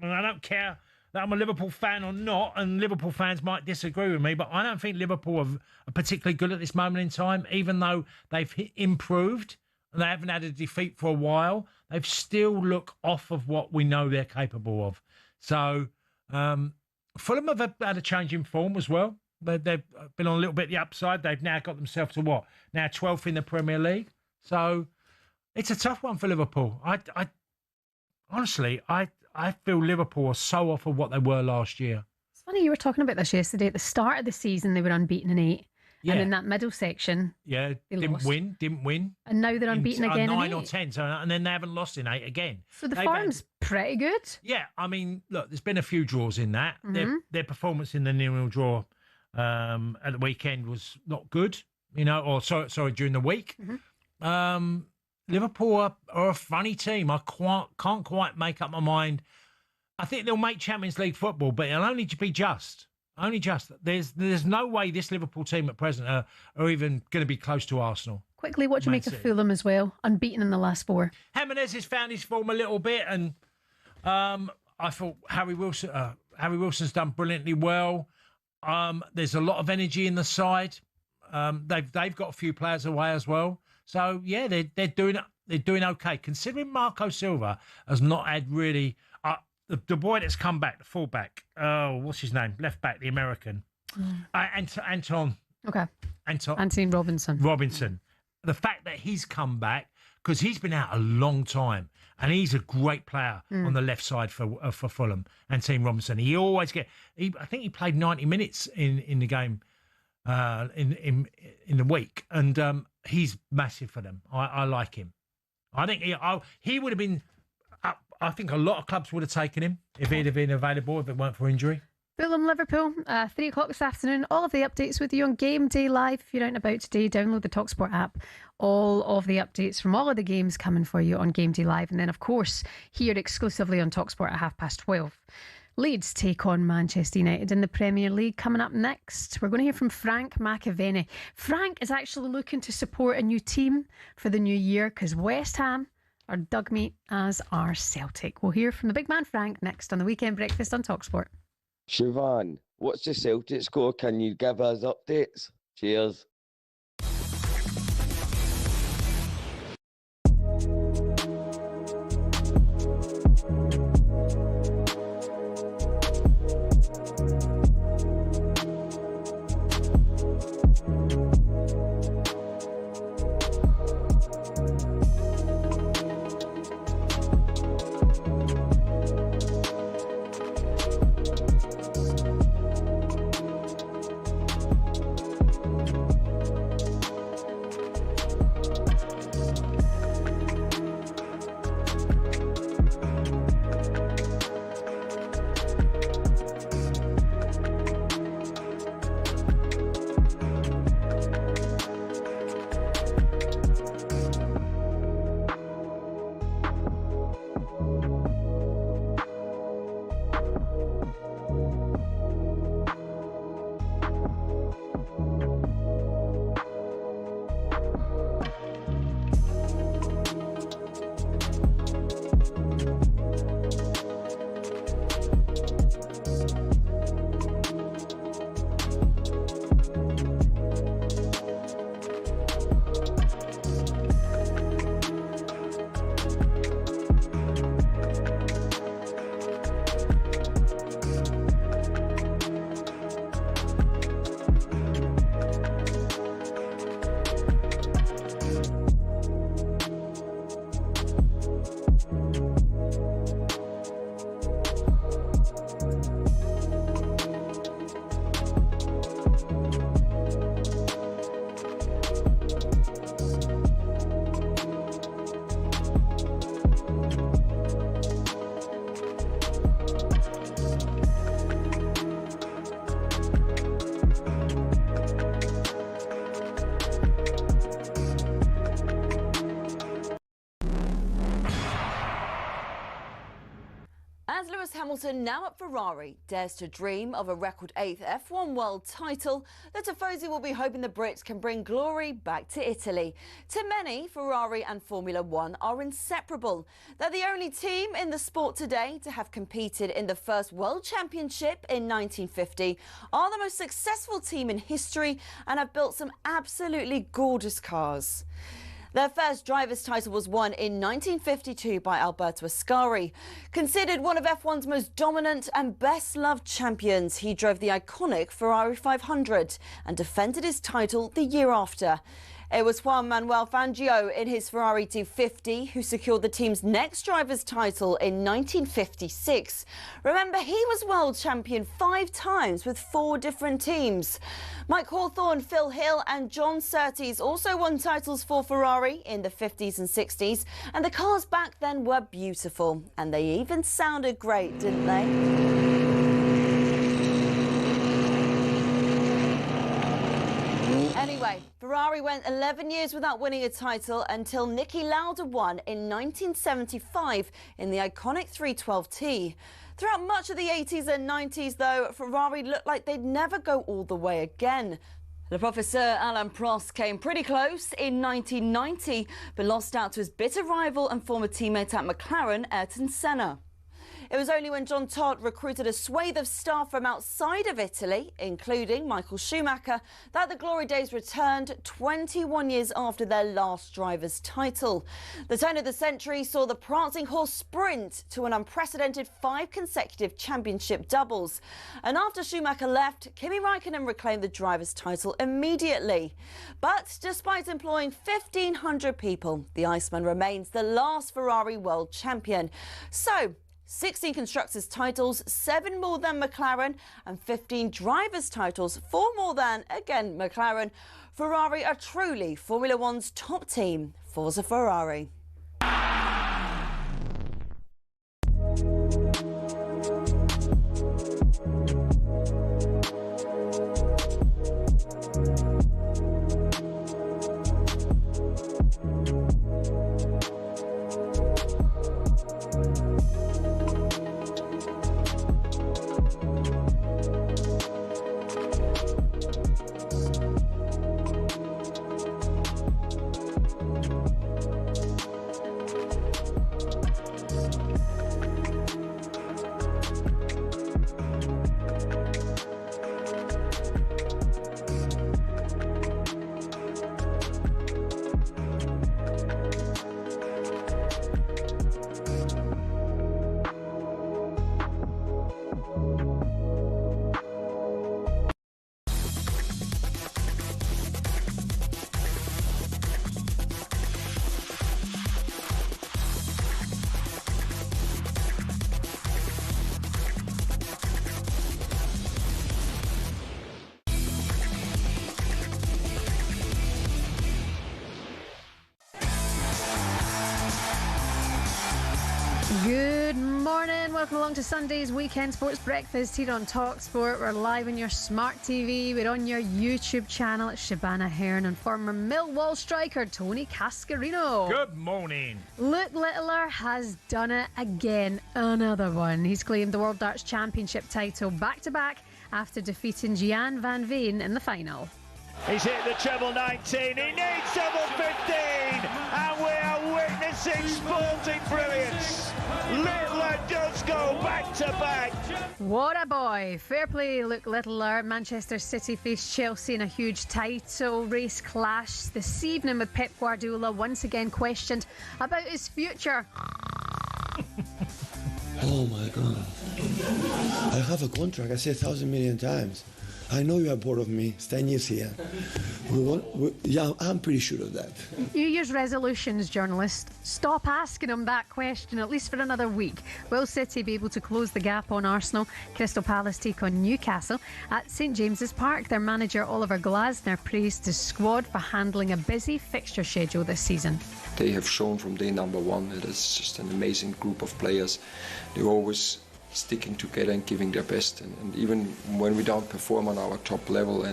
And I don't care that I'm a Liverpool fan or not, and Liverpool fans might disagree with me, but I don't think Liverpool are particularly good at this moment in time, even though they've improved. And they haven't had a defeat for a while. They've still look off of what we know they're capable of. So Fulham have had a change in form as well. They've been on a little bit the upside. They've now got themselves to what? Now 12th in the Premier League. So it's a tough one for Liverpool. I honestly feel Liverpool are so off of what they were last year. It's funny, you were talking about this yesterday. At the start of the season, they were unbeaten in 8. Yeah. And in that middle section, didn't win. And now they're unbeaten again in 9 8. or 10, and then they haven't lost in 8 again. So the form's pretty good. Yeah, I mean, look, there's been a few draws in that. Mm-hmm. Their performance in the 0-0 draw at the weekend was not good, you know, or sorry, during the week. Mm-hmm. Liverpool are a funny team. I can't quite make up my mind. I think they'll make Champions League football, but it'll only be just. Only just. There's no way this Liverpool team at present are even going to be close to Arsenal. Quickly, what do you make of Fulham as well? Unbeaten in the last 4. Jimenez has found his form a little bit, and I thought Harry Wilson's done brilliantly well. There's a lot of energy in the side. They've got a few players away as well. So yeah, they're doing okay. Considering Marco Silva has not had really. The boy that's come back, the fullback, what's his name? Left back, the American. Anton. Okay. Anthony Robinson. The fact that he's come back, because he's been out a long time, and he's a great player on the left side for Fulham, Anthony Robinson. He always I think he played 90 minutes in the game in the week, and he's massive for them. I like him. I think he would have been... I think a lot of clubs would have taken him if he'd have been available if it weren't for injury. Fulham, Liverpool, 3 o'clock this afternoon. All of the updates with you on Game Day Live. If you're out and about today, download the talkSPORT app. All of the updates from all of the games coming for you on Game Day Live. And then, of course, here exclusively on talkSPORT at 12:30. Leeds take on Manchester United in the Premier League. Coming up next, we're going to hear from Frank McAvenny. Frank is actually looking to support a new team for the new year because West Ham are dug meat, as are Celtic. We'll hear from the big man Frank next on the Weekend Breakfast on talkSPORT. Shebahn, what's the Celtic score? Can you give us updates? Cheers. As Lewis Hamilton, now at Ferrari, dares to dream of a record 8th F1 world title, the Tifosi will be hoping the Brits can bring glory back to Italy. To many, Ferrari and Formula One are inseparable. They're the only team in the sport today to have competed in the first World Championship in 1950, are the most successful team in history and have built some absolutely gorgeous cars. Their first driver's title was won in 1952 by Alberto Ascari. Considered one of F1's most dominant and best-loved champions, he drove the iconic Ferrari 500 and defended his title the year after. It was Juan Manuel Fangio in his Ferrari 250 who secured the team's next driver's title in 1956. Remember, he was world champion 5 times with 4 different teams. Mike Hawthorne, Phil Hill and John Surtees also won titles for Ferrari in the 50s and 60s, and the cars back then were beautiful, and they even sounded great, didn't they? Anyway, Ferrari went 11 years without winning a title until Niki Lauda won in 1975 in the iconic 312T. Throughout much of the 80s and 90s, though, Ferrari looked like they'd never go all the way again. Le Professeur Alain Prost came pretty close in 1990, but lost out to his bitter rival and former teammate at McLaren, Ayrton Senna. It was only when John Todt recruited a swathe of staff from outside of Italy, including Michael Schumacher, that the glory days returned 21 years after their last driver's title. The turn of the century saw the prancing horse sprint to an unprecedented 5 consecutive championship doubles. And after Schumacher left, Kimi Raikkonen reclaimed the driver's title immediately. But despite employing 1,500 people, the Iceman remains the last Ferrari world champion. So, 16 constructors' titles, 7 more than McLaren, and 15 drivers' titles, 4 more than, again, McLaren. Ferrari are truly Formula One's top team. Forza Ferrari. Good morning. Welcome along to Sunday's Weekend Sports Breakfast here on talkSPORT. We're live on your smart TV. We're on your YouTube channel. It's Shebahn Aherne and former Millwall striker Tony Cascarino. Good morning. Luke Littler has done it again. Another one. He's claimed the World Darts Championship title back-to-back after defeating Jan van Veen in the final. He's hit the treble 19, he needs double 15, and we are witnessing sporting brilliance. Littler does go back to back. What a boy. Fair play, Luke Littler. Manchester City face Chelsea in a huge title race clash this evening, with Pep Guardiola once again questioned about his future. Oh my God. I have a contract, I said 1,000 million times. I know you are bored of me. It's 10 years here. Yeah, I'm pretty sure of that. New Year's resolutions, journalist. Stop asking him that question, at least for another week. Will City be able to close the gap on Arsenal? Crystal Palace take on Newcastle at St James's Park. Their manager Oliver Glasner praised his squad for handling a busy fixture schedule this season. They have shown from day number one that it's just an amazing group of players. They're always sticking together and giving their best, and even when we don't perform on our top level,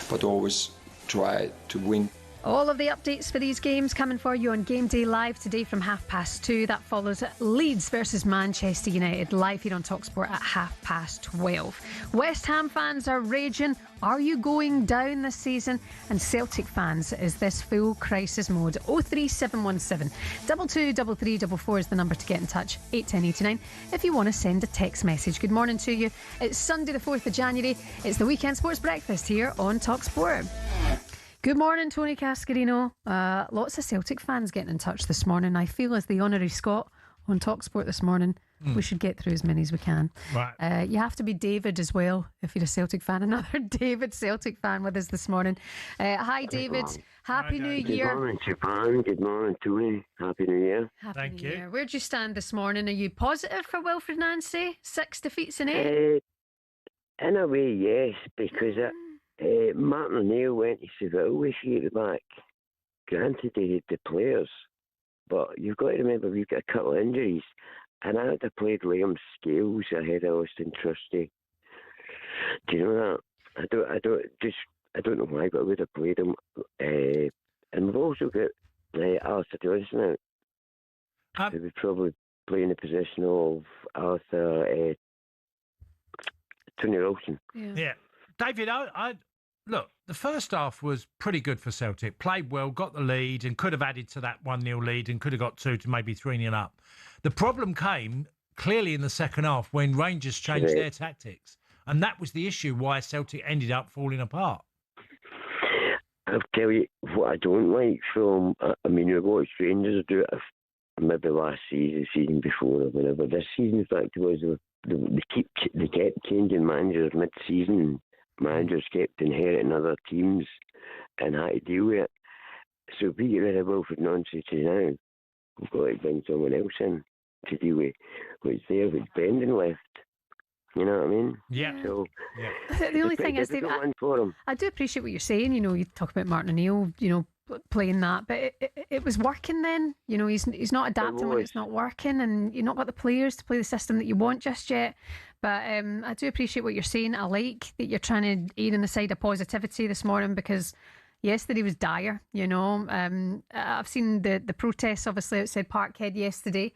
but always try to win. All of the updates for these games coming for you on Game Day Live today from 2:30. That follows Leeds versus Manchester United live here on talkSPORT at 12:30. West Ham fans are raging. Are you going down this season? And Celtic fans, is this full crisis mode? 03717 223344 is the number to get in touch. 81089 if you want to send a text message. Good morning to you. It's Sunday the 4th of January. It's the Weekend Sports Breakfast here on talkSPORT. Good morning, Tony Cascarino. Lots of Celtic fans getting in touch this morning. I feel as the honorary Scot on talkSPORT this morning, we should get through as many as we can. Right. You have to be David as well if you're a Celtic fan. Another David Celtic fan with us this morning. Hi, David. Happy New Year. Good morning, Shebahn. Good morning, Tony. Happy New Year. Happy New Year. Where'd you stand this morning? Are you positive for Wilfred Nancy? 6 defeats in 8? In a way, yes, because Martin O'Neill went to Seville this year at the back. Granted, he had the players, but you've got to remember we've got a couple of injuries, and I would have played Liam Scales ahead of Austin Trusty. Do you know that? I don't know why, but I would have played him. And we've also got Arthur Johnson out. Who would probably play in the position of Arthur Tony Wilson. Yeah. David, I look, the first half was pretty good for Celtic. Played well, got the lead, and could have added to that 1-0 lead and could have got 2 to maybe 3-0 up. The problem came clearly in the second half when Rangers changed their tactics. And that was the issue why Celtic ended up falling apart. I'll tell you what I don't like from, I mean, we watched Rangers do it maybe last season, season before, or whatever. This season, in fact, was they kept changing managers mid-season. Managers kept inheriting other teams and had to deal with it. So if we get rid of Wilfred Nancy now, we've got to bring someone else in to deal with what's there, with Brendan left. You know what I mean? Yeah. So the only thing is, David, I do appreciate what you're saying. You know, you talk about Martin O'Neill, you know, playing that, but it was working then. You know, he's not adapting when it's not working, and you've not got the players to play the system that you want just yet. But I do appreciate what you're saying. I like that you're trying to err on the side of positivity this morning, because yesterday was dire. You know, I've seen the protests obviously outside Parkhead yesterday.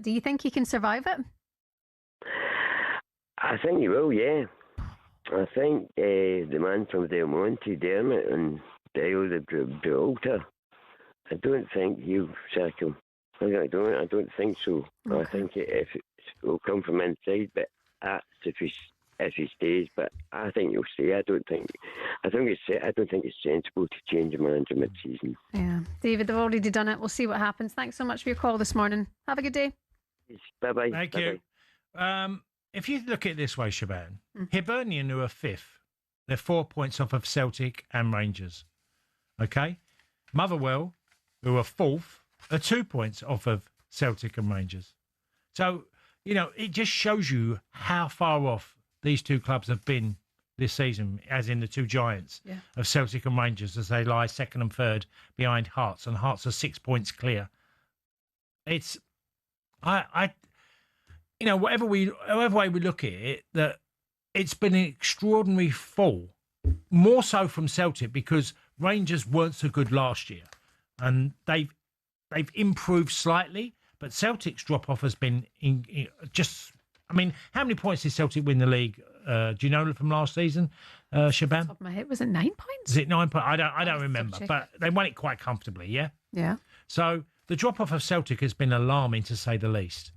Do you think he can survive it? I think he will, yeah. I think the man from Del Monte, Dermot, and Dale the Gibraltar, I don't think he'll sack him. I don't think so. Okay. I think it will come from inside, but that's if he stays. But I think he'll stay. I don't think it's sensible to change a manager mid-season. Yeah, David, they've already done it. We'll see what happens. Thanks so much for your call this morning. Have a good day. Bye bye. Thank you. If you look at it this way, Shebahn, Hibernian, who are 5th, they're 4 points off of Celtic and Rangers. Okay? Motherwell, who are 4th, are 2 points off of Celtic and Rangers. So, you know, it just shows you how far off these two clubs have been this season, as in the two giants of Celtic and Rangers, as they lie 2nd and 3rd behind Hearts, and Hearts are 6 points clear. It's However way we look at it, that it's been an extraordinary fall, more so from Celtic because Rangers weren't so good last year, and they've improved slightly, but Celtic's drop off has been just. I mean, how many points did Celtic win the league? Do you know from last season, Shebahn? Top of my head, was it 9 points? Is it 9 points? I don't remember, but they won it quite comfortably. Yeah. Yeah. So the drop off of Celtic has been alarming, to say the least,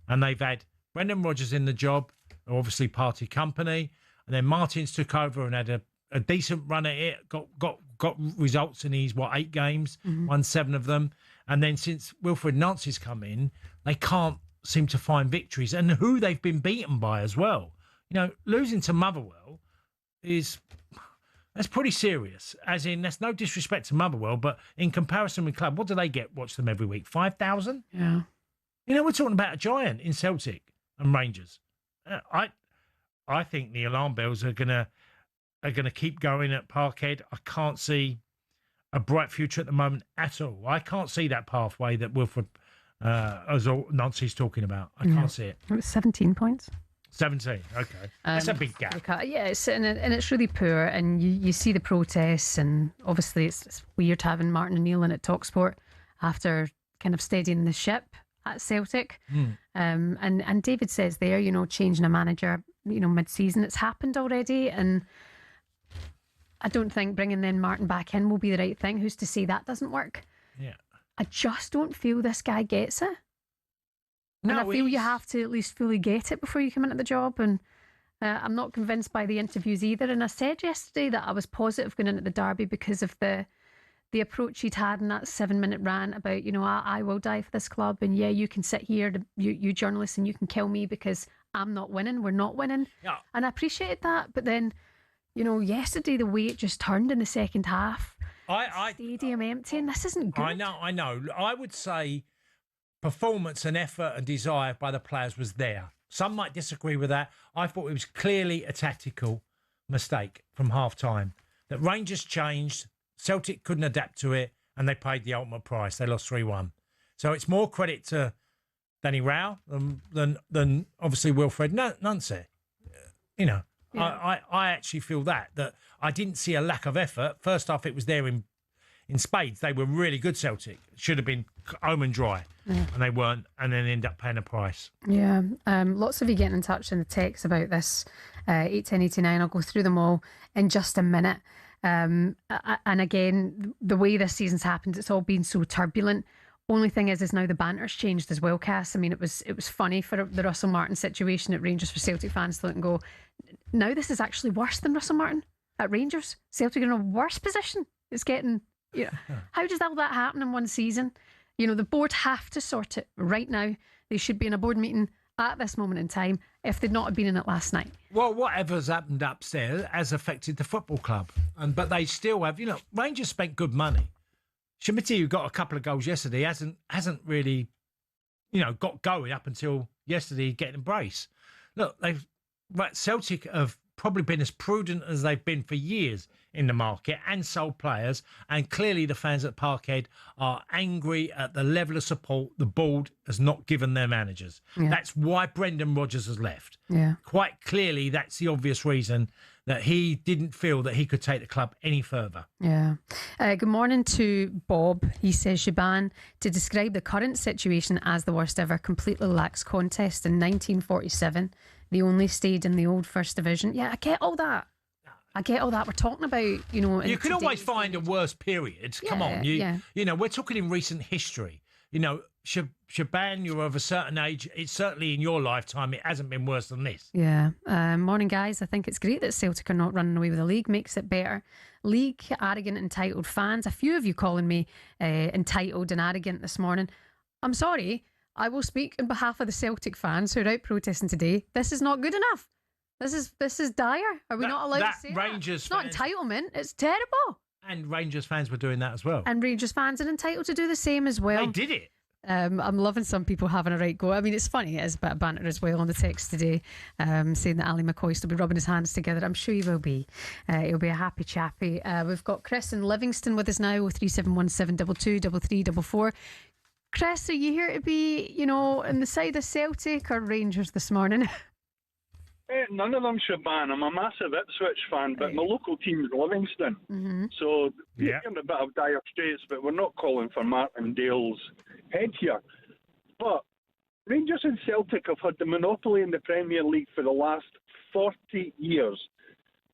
and they've had Brendan Rodgers in the job, obviously party company, and then Martins took over and had a decent run at it, got results in these 8 games, won 7 of them, and then since Wilfred Nancy's come in, they can't seem to find victories, and who they've been beaten by as well. Losing to Motherwell that's pretty serious. As in, that's no disrespect to Motherwell, but in comparison with club, what do they get? Watch them every week, 5,000. Yeah. We're talking about a giant in Celtic and Rangers. I think the alarm bells are gonna keep going at Parkhead. I can't see a bright future at the moment at all. I can't see that pathway that Wilfred as Nancy's talking about. I can't see it. It was 17 points. 17, okay. That's a big gap. Yeah, and it's really poor, and you see the protests, and obviously it's weird having Martin O'Neill in at talkSPORT after kind of steadying the ship at Celtic. And David says there, changing a manager, mid-season, it's happened already, and I don't think bringing then Martin back in will be the right thing. Who's to say that doesn't work? Yeah. I just don't feel this guy gets it. No, and I feel you have to at least fully get it before you come into the job. And I'm not convinced by the interviews either. And I said yesterday that I was positive going into the derby because of the approach he'd had in that 7-minute rant about, I will die for this club. And yeah, you can sit here, you journalists, and you can kill me because I'm not winning. We're not winning. Yeah. And I appreciated that. But then, yesterday, the way it just turned in the second half, stadium empty, and this isn't good. I know. I would say performance and effort and desire by the players was there. Some might disagree with that. I thought it was clearly a tactical mistake from half-time. That Rangers changed, Celtic couldn't adapt to it, and they paid the ultimate price. They lost 3-1. So it's more credit to Danny Howe than obviously Wilfred Nancy. Yeah. I actually feel that I didn't see a lack of effort. First half, it was there in spades. They were really good, Celtic. Should have been home and dry, and they weren't, and then end up paying a price. Yeah, lots of you getting in touch in the text about this. 81089, I'll go through them all in just a minute. And again, the way this season's happened, it's all been so turbulent. Only thing is now the banter's changed as well, Cass. I mean, it was funny for the Russell Martin situation at Rangers for Celtic fans to look and go, now this is actually worse than Russell Martin at Rangers. Celtic are in a worse position. It's getting, how does all that happen in one season? The board have to sort it right now. They should be in a board meeting at this moment in time if they'd not have been in it last night. Well, whatever's happened upstairs has affected the football club. But they still have, Rangers spent good money. Schmidt, who got a couple of goals yesterday, hasn't really, got going up until yesterday getting a brace. Look, Celtic have probably been as prudent as they've been for years in the market and sold players, and clearly the fans at Parkhead are angry at the level of support the board has not given their managers. Yeah. That's why Brendan Rodgers has left. Yeah. Quite clearly, that's the obvious reason that he didn't feel that he could take the club any further. Yeah. Good morning to Bob. He says, Shebahn, to describe the current situation as the worst ever completely lacks context. In 1947, they only stayed in the old First Division. Yeah, I get all that. We're talking about, You can always find a worse period. Come on. We're talking in recent history. Shebahn, you're of a certain age. It's certainly in your lifetime, it hasn't been worse than this. Yeah. Morning, guys. I think it's great that Celtic are not running away with the league. Makes it better. League, arrogant, entitled fans. A few of you calling me entitled and arrogant this morning. I'm sorry. I will speak on behalf of the Celtic fans who are out protesting today. This is not good enough. This is dire. Are we not allowed to say Rangers that? It's not entitlement. It's terrible. And Rangers fans were doing that as well. And Rangers fans are entitled to do the same as well. They did it. I'm loving some people having a right go. I mean, it's funny. It is a bit of banter as well on the text today, saying that Ali McCoy will be rubbing his hands together. I'm sure he will be. He'll be a happy chappy. We've got Chris in Livingston with us now, 03717 22 33 44. Chris, are you here to be, on the side of Celtic or Rangers this morning? None of them, Shebahn. I'm a massive Ipswich fan, but my local team is Livingston. Mm-hmm. So we're in a bit of dire straits, but we're not calling for Martindale's head here. But Rangers and Celtic have had the monopoly in the Premier League for the last 40 years.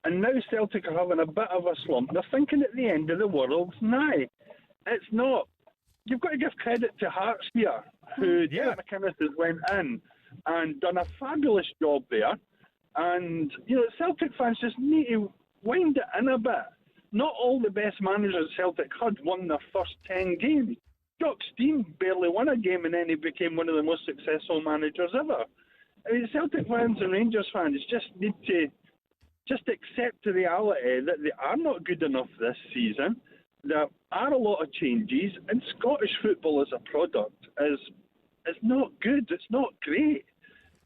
And now Celtic are having a bit of a slump. They're thinking at the end of the world's nigh. It's not. You've got to give credit to Hearts here, who Derek McInnes has went in and done a fabulous job there. And, Celtic fans just need to wind it in a bit. Not all the best managers Celtic had won their first 10 games. Jock Stein barely won a game and then he became one of the most successful managers ever. I mean, Celtic fans and Rangers fans just need to just accept the reality that they are not good enough this season. There are a lot of changes, and Scottish football as a product is not good. It's not great.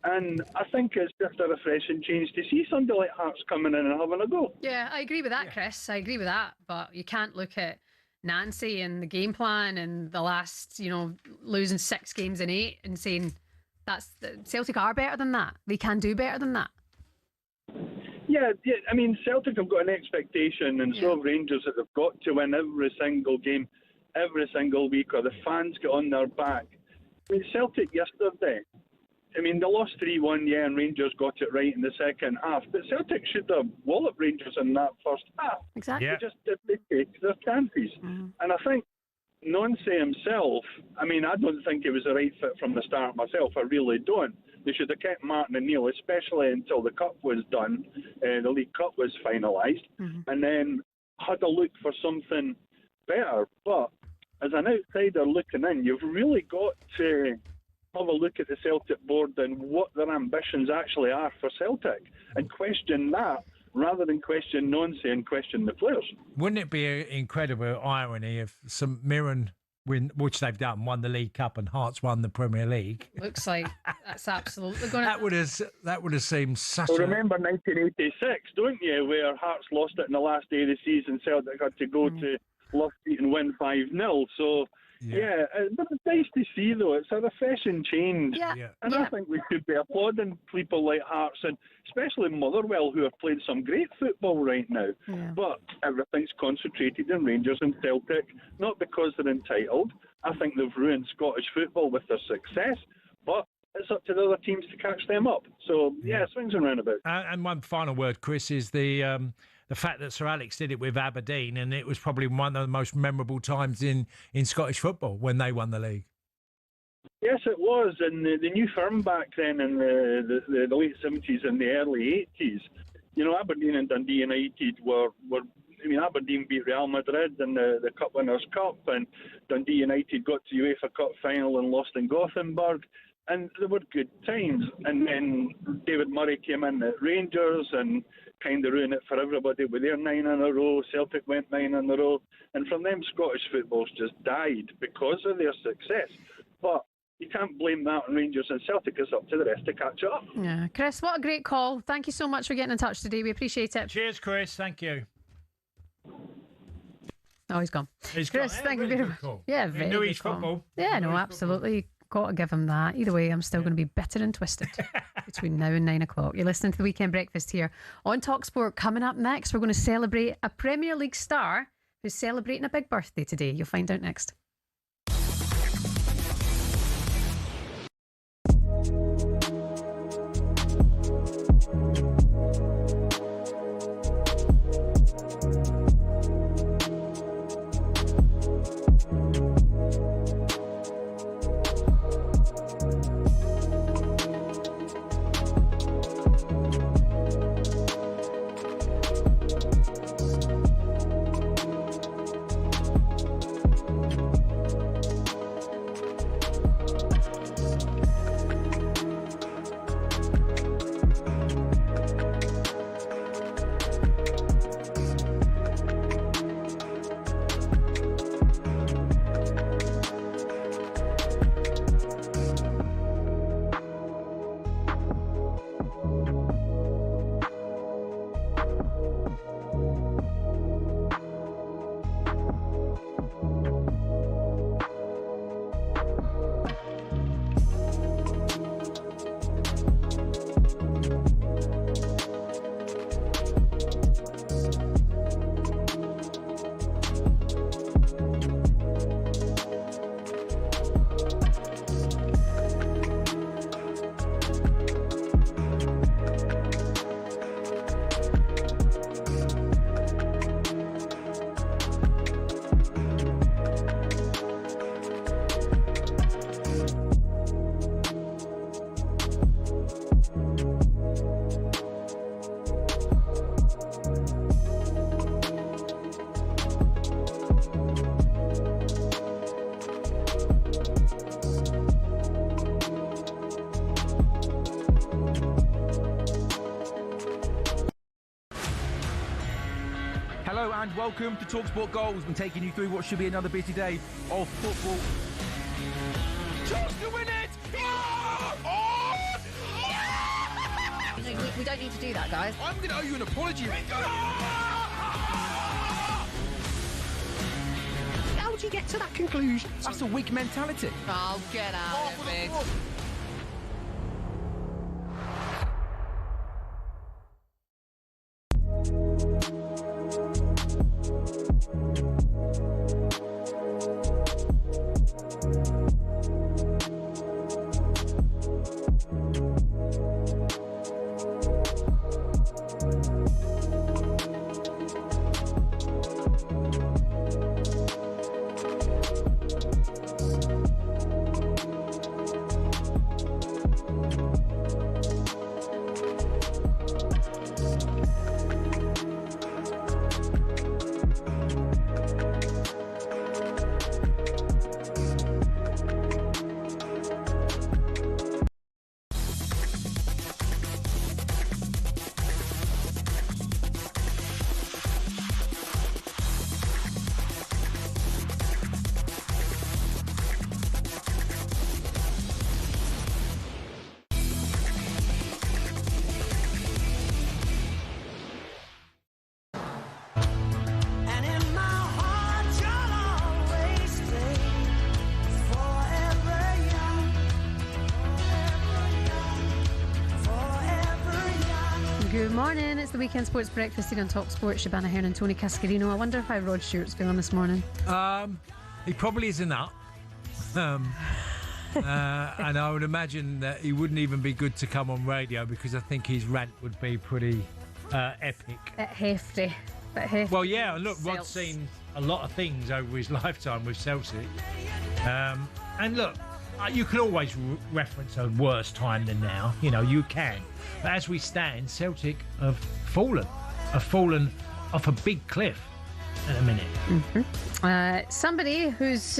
And I think it's just a refreshing change to see somebody like Hearts coming in and having a go. Yeah, I agree with that, Chris. I agree with that. But you can't look at Nancy and the game plan and the last, losing 6 games in 8 and saying Celtic are better than that. They can do better than that. Yeah, I mean, Celtic have got an expectation, and so have Rangers, that they've got to win every single game, every single week, or the fans get on their back. I mean, Celtic yesterday, they lost 3-1, and Rangers got it right in the second half. But Celtic should have walloped Rangers in that first half. Exactly. They just didn't take their chances. Mm-hmm. And I think Nonce himself, I don't think he was the right fit from the start myself. I really don't. They should have kept Martin and Neil, especially until the Cup was done, the League Cup was finalised, and then had a look for something better. But as an outsider looking in, you've really got to have a look at the Celtic board and what their ambitions actually are for Celtic and question that rather than question Nonce and question the players. Wouldn't it be an incredible irony if St Mirren, which they've done, won the League Cup and Hearts won the Premier League? Looks like that's absolutely going to... That would have seemed such a... Remember 1986, don't you, where Hearts lost it in the last day of the season, Celtic had to go to Loughborough and win 5-0, so... Yeah, but it's nice to see, though. It's a refreshing change. And I think we should be applauding people like Hearts and especially Motherwell, who have played some great football right now. But everything's concentrated in Rangers and Celtic, not because they're entitled. I think they've ruined Scottish football with their success, but it's up to the other teams to catch them up. So, swings and roundabouts. And one final word, Chris, is the fact that Sir Alex did it with Aberdeen, and it was probably one of the most memorable times in Scottish football when they won the league. Yes, it was, and the new firm back then in the late 70s and the early 80s. Aberdeen and Dundee United were Aberdeen beat Real Madrid in the Cup Winners' Cup, and Dundee United got to UEFA Cup final and lost in Gothenburg. And there were good times. And then David Murray came in at Rangers and kind of ruined it for everybody with their 9 in a row. Celtic went 9 in a row. And from them, Scottish football's just died because of their success. But you can't blame that on Rangers and Celtic. It's up to the rest to catch up. Yeah, Chris, what a great call. Thank you so much for getting in touch today. We appreciate it. Cheers, Chris. Thank you. Oh, he's gone. Chris, thank you very much. Yeah, very good East football. Yeah, no, absolutely. Got to give him that. Either way, I'm still going to be bitter and twisted between now and 9 o'clock. You're listening to the Weekend Breakfast here on talkSPORT. Coming up next, we're going to celebrate a Premier League star who's celebrating a big birthday today. You'll find out next. and welcome to talkSPORT Goals. We're taking you through what should be another busy day of football. Chance to win it! We don't need to do that, guys. I'm going to owe you an apology. How would you get to that conclusion? That's a weak mentality. Oh, get out of it. Good morning, it's the Weekend Sports Breakfast here on talkSPORT. Shebahn Aherne Tony Cascarino. I wonder how Rod Stewart's feeling this morning. He probably isn't up. And I would imagine that he wouldn't even be good to come on radio because I think his rant would be pretty epic. Bit hefty. Well, yeah, and look, Rod's seen a lot of things over his lifetime with Celtic. And look, you can always reference a worse time than now. You know, you can. But as we stand, Celtic have fallen off a big cliff in a minute. Mm-hmm. Somebody who's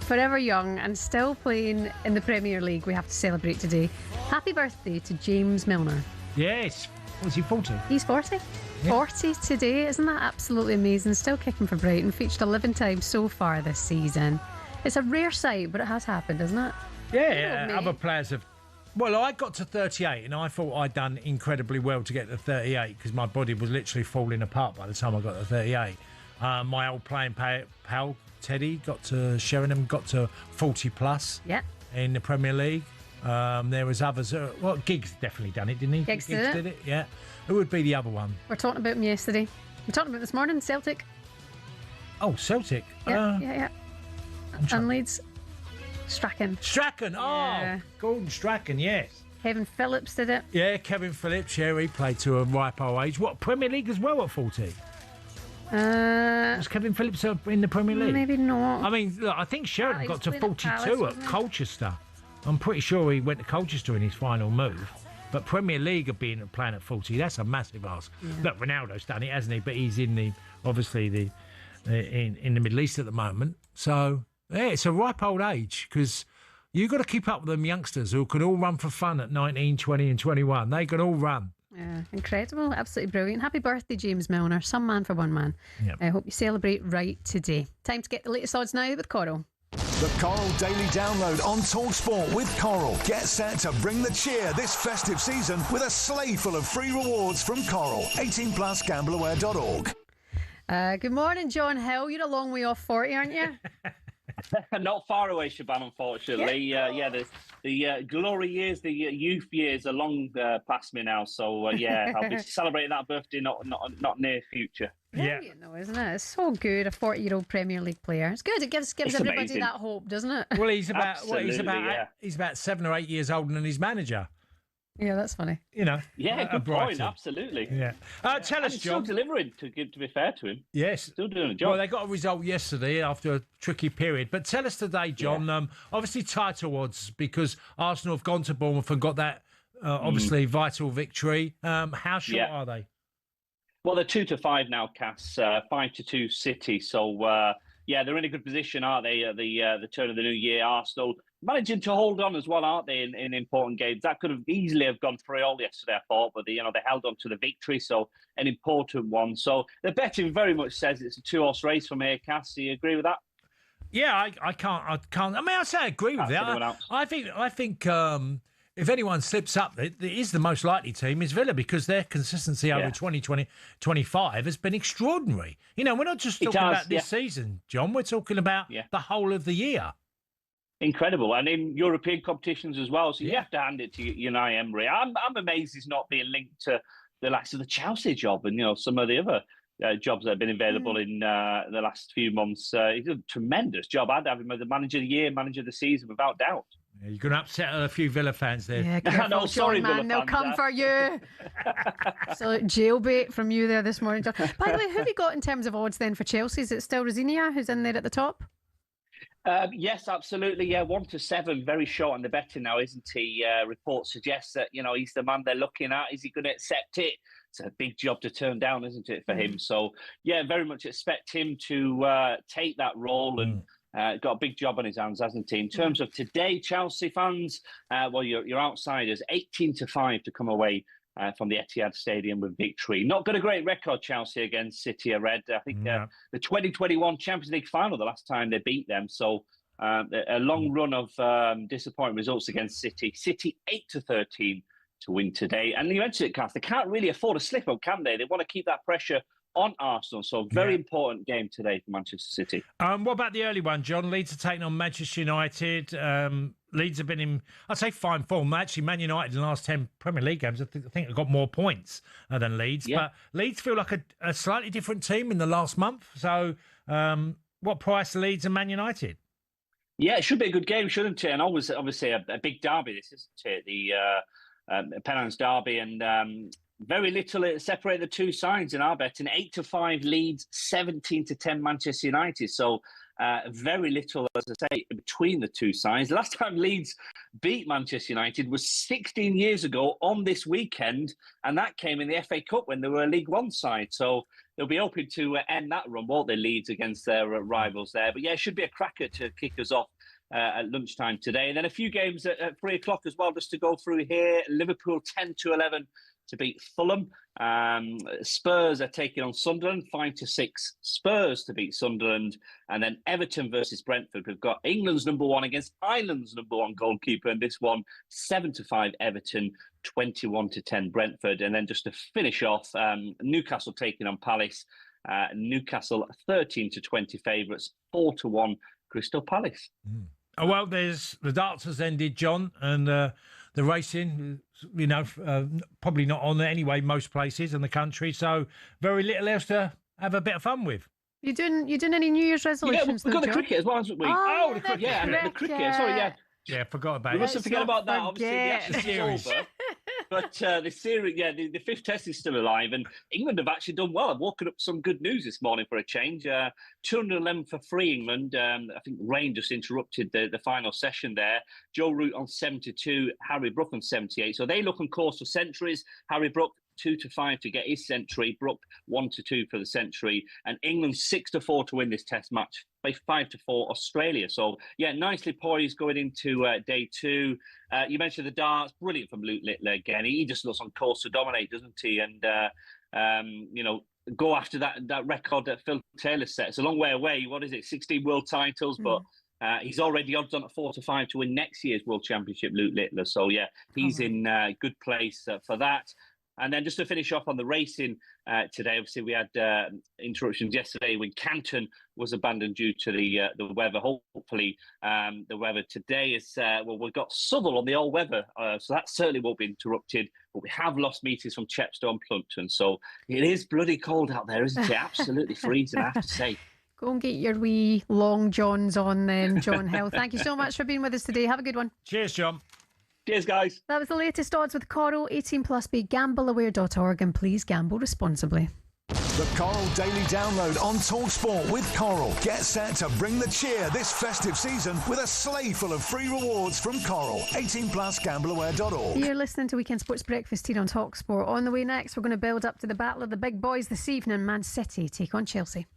forever young and still playing in the Premier League we have to celebrate today. Happy birthday to James Milner. Yes. Was he 40? He's 40. Yeah. 40 today. Isn't that absolutely amazing? Still kicking for Brighton. Featured 11 times so far this season. It's a rare sight, but it has happened, isn't it? Yeah, other players have... Well, I got to 38 and I thought I'd done incredibly well to get to 38 because my body was literally falling apart by the time I got to 38. My old playing pal, Teddy, got to Sheringham, got to 40 plus in the Premier League. There was others. Giggs definitely done it, didn't he? Giggs did it, yeah. Who would be the other one? We're talking about him yesterday. We're talking about this morning, Celtic. Oh, Celtic. Yeah. And Leeds. Strachan. Yeah. Gordon Strachan, yes. Kevin Phillips did it. Yeah, Kevin Phillips, he played to a ripe old age. What, Premier League as well at 40? Was Kevin Phillips in the Premier League? Maybe not. I mean, look, I think Sheridan got to 42 at Colchester. I'm pretty sure he went to Colchester in his final move. But Premier League of being playing at 40, that's a massive ask. Yeah. Look, Ronaldo's done it, hasn't he? But he's in the in the Middle East at the moment. So... yeah, it's a ripe old age because you've got to keep up with them youngsters who can all run for fun at 19, 20 and 21. They can all run. Yeah, incredible. Absolutely brilliant. Happy birthday, James Milner. Some man for one man. Yep. I hope you celebrate right today. Time to get the latest odds now with Coral. The Coral Daily Download on talkSPORT with Coral. Get set to bring the cheer this festive season with a sleigh full of free rewards from Coral. 18 plus gambleaware.org. Good morning, John Hill. You're a long way off 40, aren't you? Not far away, Shebahn, unfortunately. The glory years, the youth years are long past me now. So, I'll be celebrating that birthday not near future. Brilliant, though, isn't it? It's so good, a 40-year-old Premier League player. It's good. It gives everybody amazing. That hope, doesn't it? Well, he's about he's about 7 or 8 years older than his manager. Yeah, that's funny. You know. Yeah, good point. Absolutely. Yeah. Tell us, John. Still delivering, to be fair to him. Yes. Still doing a job. Well, they got a result yesterday after a tricky period. But tell us today, John, obviously title odds because Arsenal have gone to Bournemouth and got that, obviously, vital victory. How short are they? Well, they're 2-5 now, Cass. 5-2 City. So, they're in a good position, aren't they, at the turn of the new year? Arsenal managing to hold on as well, aren't they, in important games? That could have easily have gone 3-3 yesterday, I thought, but they held on to the victory, so an important one. So the betting very much says it's a 2-horse race from here, Cass. Do you agree with that? Yeah, I can't. I mean, I agree with that. I think if anyone slips up, it is the most likely team is Villa, because their consistency over 2020-25 has been extraordinary. We're not just talking about this season, John. We're talking about the whole of the year. Incredible, and in European competitions as well. So you have to hand it to Unai Emery. I'm amazed he's not being linked to the likes of the Chelsea job and some of the other jobs that have been available in the last few months. He did a tremendous job. I'd have him as the manager of the year, manager of the season, without doubt. Yeah, you're going to upset a few Villa fans there. Yeah, careful, sorry, John, man. They'll come for you. So jailbait from you there this morning, John. By the way, who have you got in terms of odds then for Chelsea? Is it still Rosinia who's in there at the top? Yes, absolutely. Yeah, 1-7, very short on the betting now, isn't he? Reports suggest that he's the man they're looking at. Is he going to accept it? It's a big job to turn down, isn't it, for him? So yeah, very much expect him to take that role and. Got a big job on his hands, hasn't he? In terms of today, Chelsea fans, you're outsiders, 18-5 to come away from the Etihad Stadium with victory. Not got a great record, Chelsea, against City are red. I think the 2021 Champions League final, the last time they beat them. So a long run of disappointing results against City. City 8-13 to win today. And you mentioned it, Kath, they can't really afford a slip-up, can they? They want to keep that pressure on Arsenal, so very important game today for Manchester City. What about the early one, John? Leeds are taking on Manchester United. Leeds have been in, I'd say, fine form. Actually, Man United in the last 10 Premier League games, I think have got more points than Leeds. Yeah. But Leeds feel like a slightly different team in the last month. So what price are Leeds and Man United? Yeah, it should be a good game, shouldn't it? And obviously a big derby, this, isn't it? The Pennines derby, and very little separate the two sides in our betting. 8-5 Leeds, 17-10 Manchester United. So very little, as I say, between the two sides. The last time Leeds beat Manchester United was 16 years ago on this weekend, and that came in the FA Cup when they were a League One side. So they'll be hoping to end that run, won't they, Leeds, against their rivals there. But yeah, it should be a cracker to kick us off at lunchtime today. And then a few games at 3 o'clock as well, just to go through here. Liverpool 10-11 to beat Fulham. Spurs are taking on Sunderland, 5-6 Spurs to beat Sunderland. And then Everton versus Brentford. We've got England's number one against Ireland's number one goalkeeper, and this one 7-5 Everton, 21-10 Brentford. And then just to finish off, Newcastle taking on Palace. Newcastle 13-20 favourites, 4-1 Crystal Palace. Oh, well, there's the darts has ended, John, and the racing, probably not on anyway most places in the country. So very little else to have a bit of fun with. You doing any New Year's resolutions? Yeah, we've got the cricket as well, haven't we? The cricket. The cricket. Sorry, yeah. Yeah, forgot about it. We mustn't forget about that. Obviously, the Ashes is over. But the series, the fifth test is still alive, and England have actually done well. I've woken up some good news this morning for a change. 211 for free England. I think rain just interrupted the final session there. Joe Root on 72, Harry Brook on 78. So they look on course for centuries. Harry Brook 2-5 to get his century. Brook 1-2 for the century, and England 6-4 to win this Test match. By 5-4 Australia. So yeah, nicely poised going into day two. You mentioned the darts, brilliant from Luke Littler again. He just looks on course to dominate, doesn't he? And go after that record that Phil Taylor set. It's a long way away. What is it? 16 world titles, but. He's already odds on at 4-5 to win next year's World Championship, Luke Littler. So yeah, he's in good place for that. And then just to finish off on the racing today, obviously we had interruptions yesterday when Canton was abandoned due to the weather. Hopefully the weather today is, we've got Southwell on the all weather, so that certainly won't be interrupted. But we have lost meetings from Chepstow and Plumpton, so it is bloody cold out there, isn't it? Absolutely freezing, I have to say. Go and get your wee long johns on then, John Hill. Thank you so much for being with us today. Have a good one. Cheers, John. Cheers, guys. That was the latest odds with Coral. 18+ be gambleaware.org, and please gamble responsibly. The Coral Daily Download on talkSPORT with Coral. Get set to bring the cheer this festive season with a sleigh full of free rewards from Coral. 18+ gambleaware.org. You're listening to Weekend Sports Breakfast here on talkSPORT. On the way next, we're going to build up to the battle of the big boys this evening. Man City take on Chelsea.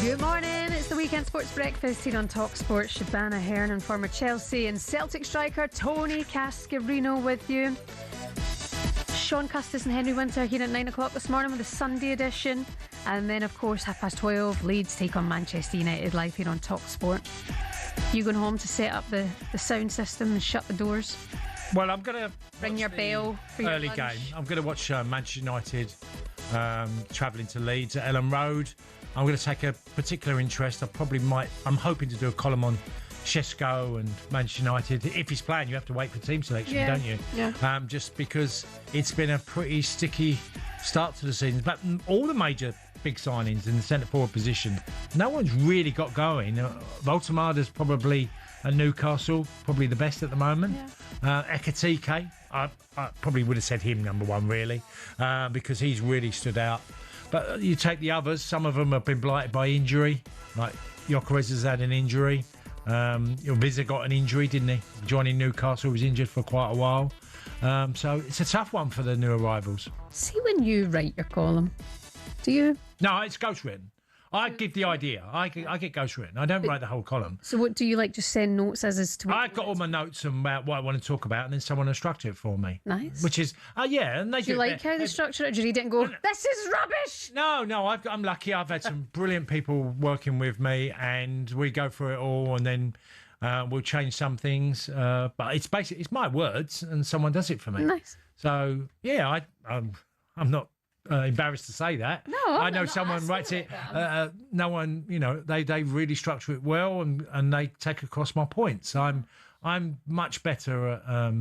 Good morning, it's the Weekend Sports Breakfast here on talkSPORT. Shebahn Aherne and former Chelsea and Celtic striker Tony Cascarino with you. Sean Custis and Henry Winter here at 9 o'clock this morning with the Sunday edition. And then, of course, 12:30, Leeds take on Manchester United live here on talkSPORT. You going home to set up the sound system and shut the doors? Well, I'm going to ring your bell for your early lunch. game. I'm going to watch Manchester United travelling to Leeds at Ellen Road. I'm going to take a particular interest. I'm hoping to do a column on Shesko and Manchester United. If he's playing, you have to wait for team selection, don't you? Yeah. Just because it's been a pretty sticky start to the season. But all the major big signings in the centre forward position, no one's really got going. Voltemada's probably at Newcastle, probably the best at the moment. Ekitike, I probably would have said him number one, really, because he's really stood out. But you take the others, some of them have been blighted by injury, like Gyökeres has had an injury. Vizza got an injury, didn't he? Joining Newcastle, was injured for quite a while. So it's a tough one for the new arrivals. See, when you write your column, do you? No, it's ghostwritten. I give the idea. I get ghostwritten. I don't write the whole column. So what do you like? Just send notes as to what I've got all my notes about what I want to talk about, and then someone will structure it for me. Nice. Which is, yeah. And they do you like how they structure it? Or do you read it and go, this is rubbish? No, I'm lucky. I've had some brilliant people working with me, and we go through it all, and then we'll change some things. But it's basically, it's my words, and someone does it for me. Nice. So, yeah, I'm not embarrassed to say that. No, I know someone writes it. No one, they really structure it well, and they take across my points. I'm much better at.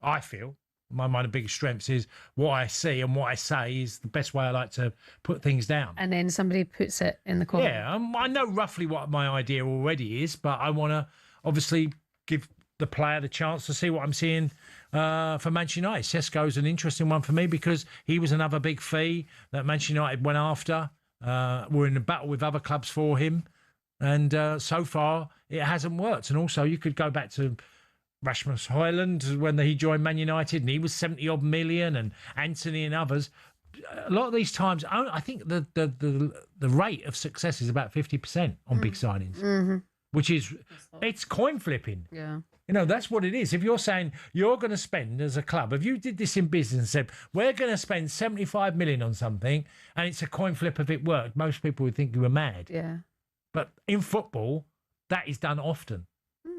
I feel one of my biggest strengths is what I see and what I say is the best way I like to put things down. And then somebody puts it in the column. Yeah, I know roughly what my idea already is, but I want to obviously give the player the chance to see what I'm seeing for Manchester United. Sesko's an interesting one for me because he was another big fee that Manchester United went after. We're in a battle with other clubs for him. And so far, it hasn't worked. And also, you could go back to Rasmus Højlund when he joined Man United, and he was 70-odd million, and Anthony and others. A lot of these times, I think the rate of success is about 50% on big signings, which is, it's coin flipping. Yeah. That's what it is. If you're saying you're going to spend as a club, if you did this in business and said, we're going to spend 75 million on something and it's a coin flip if it worked, most people would think you were mad. Yeah. But in football, that is done often.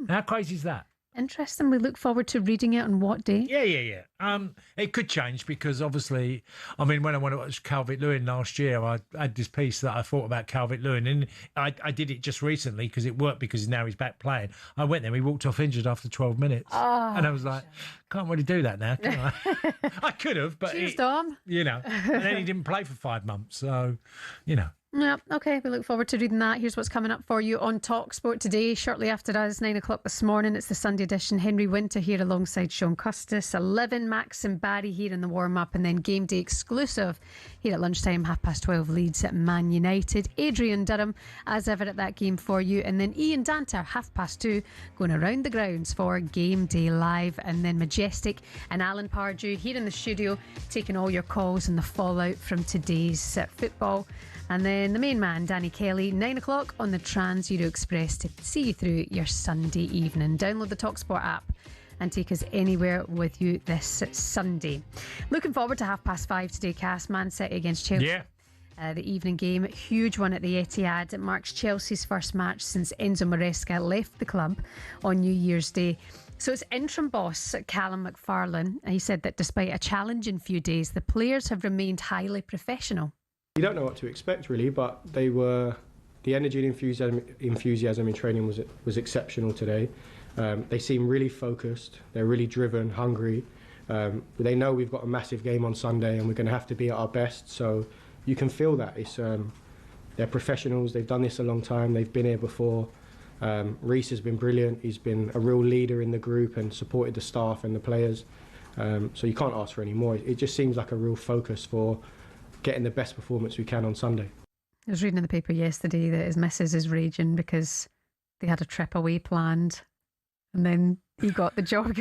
How crazy is that? Interesting. We look forward to reading it on what day? Yeah. It could change because obviously, when I went to watch Calvert-Lewin last year, I had this piece that I thought about Calvert-Lewin, and I did it just recently because it worked because now he's back playing. I went there, he walked off injured after 12 minutes. Oh, and I was like, can't really do that now, can I? I could have, but cheers, Dom. And then he didn't play for 5 months, so, Yeah, okay, we look forward to reading that. Here's what's coming up for you on talkSPORT today. Shortly after us, 9 o'clock this morning, it's the Sunday edition. Henry Winter here alongside Sean Custis. 11, Max and Barry here in the warm-up, and then game day exclusive here at lunchtime, 12:30, Leeds at Man United. Adrian Durham, as ever, at that game for you. And then Ian Danter, 2:30, going around the grounds for Game Day Live. And then Majestic and Alan Pardew here in the studio, taking all your calls and the fallout from today's football. And then the main man, Danny Kelly, 9 o'clock on the Trans Euro Express to see you through your Sunday evening. Download the talkSPORT app and take us anywhere with you this Sunday. Looking forward to 5:30 today, Cass. Man City against Chelsea. Yeah. The evening game, huge one at the Etihad. It marks Chelsea's first match since Enzo Maresca left the club on New Year's Day. So it's interim boss Callum McFarlane. He said that despite a challenging few days, the players have remained highly professional. You don't know what to expect really, but they were, the energy and enthusiasm in training was exceptional today. They seem really focused. They're really driven, hungry. They know we've got a massive game on Sunday and we're going to have to be at our best. So you can feel that. They're professionals. They've done this a long time. They've been here before. Reece has been brilliant. He's been a real leader in the group and supported the staff and the players. So you can't ask for any more. It just seems like a real focus for getting the best performance we can on Sunday. I was reading in the paper yesterday that his missus is raging because they had a trip away planned and then he got the job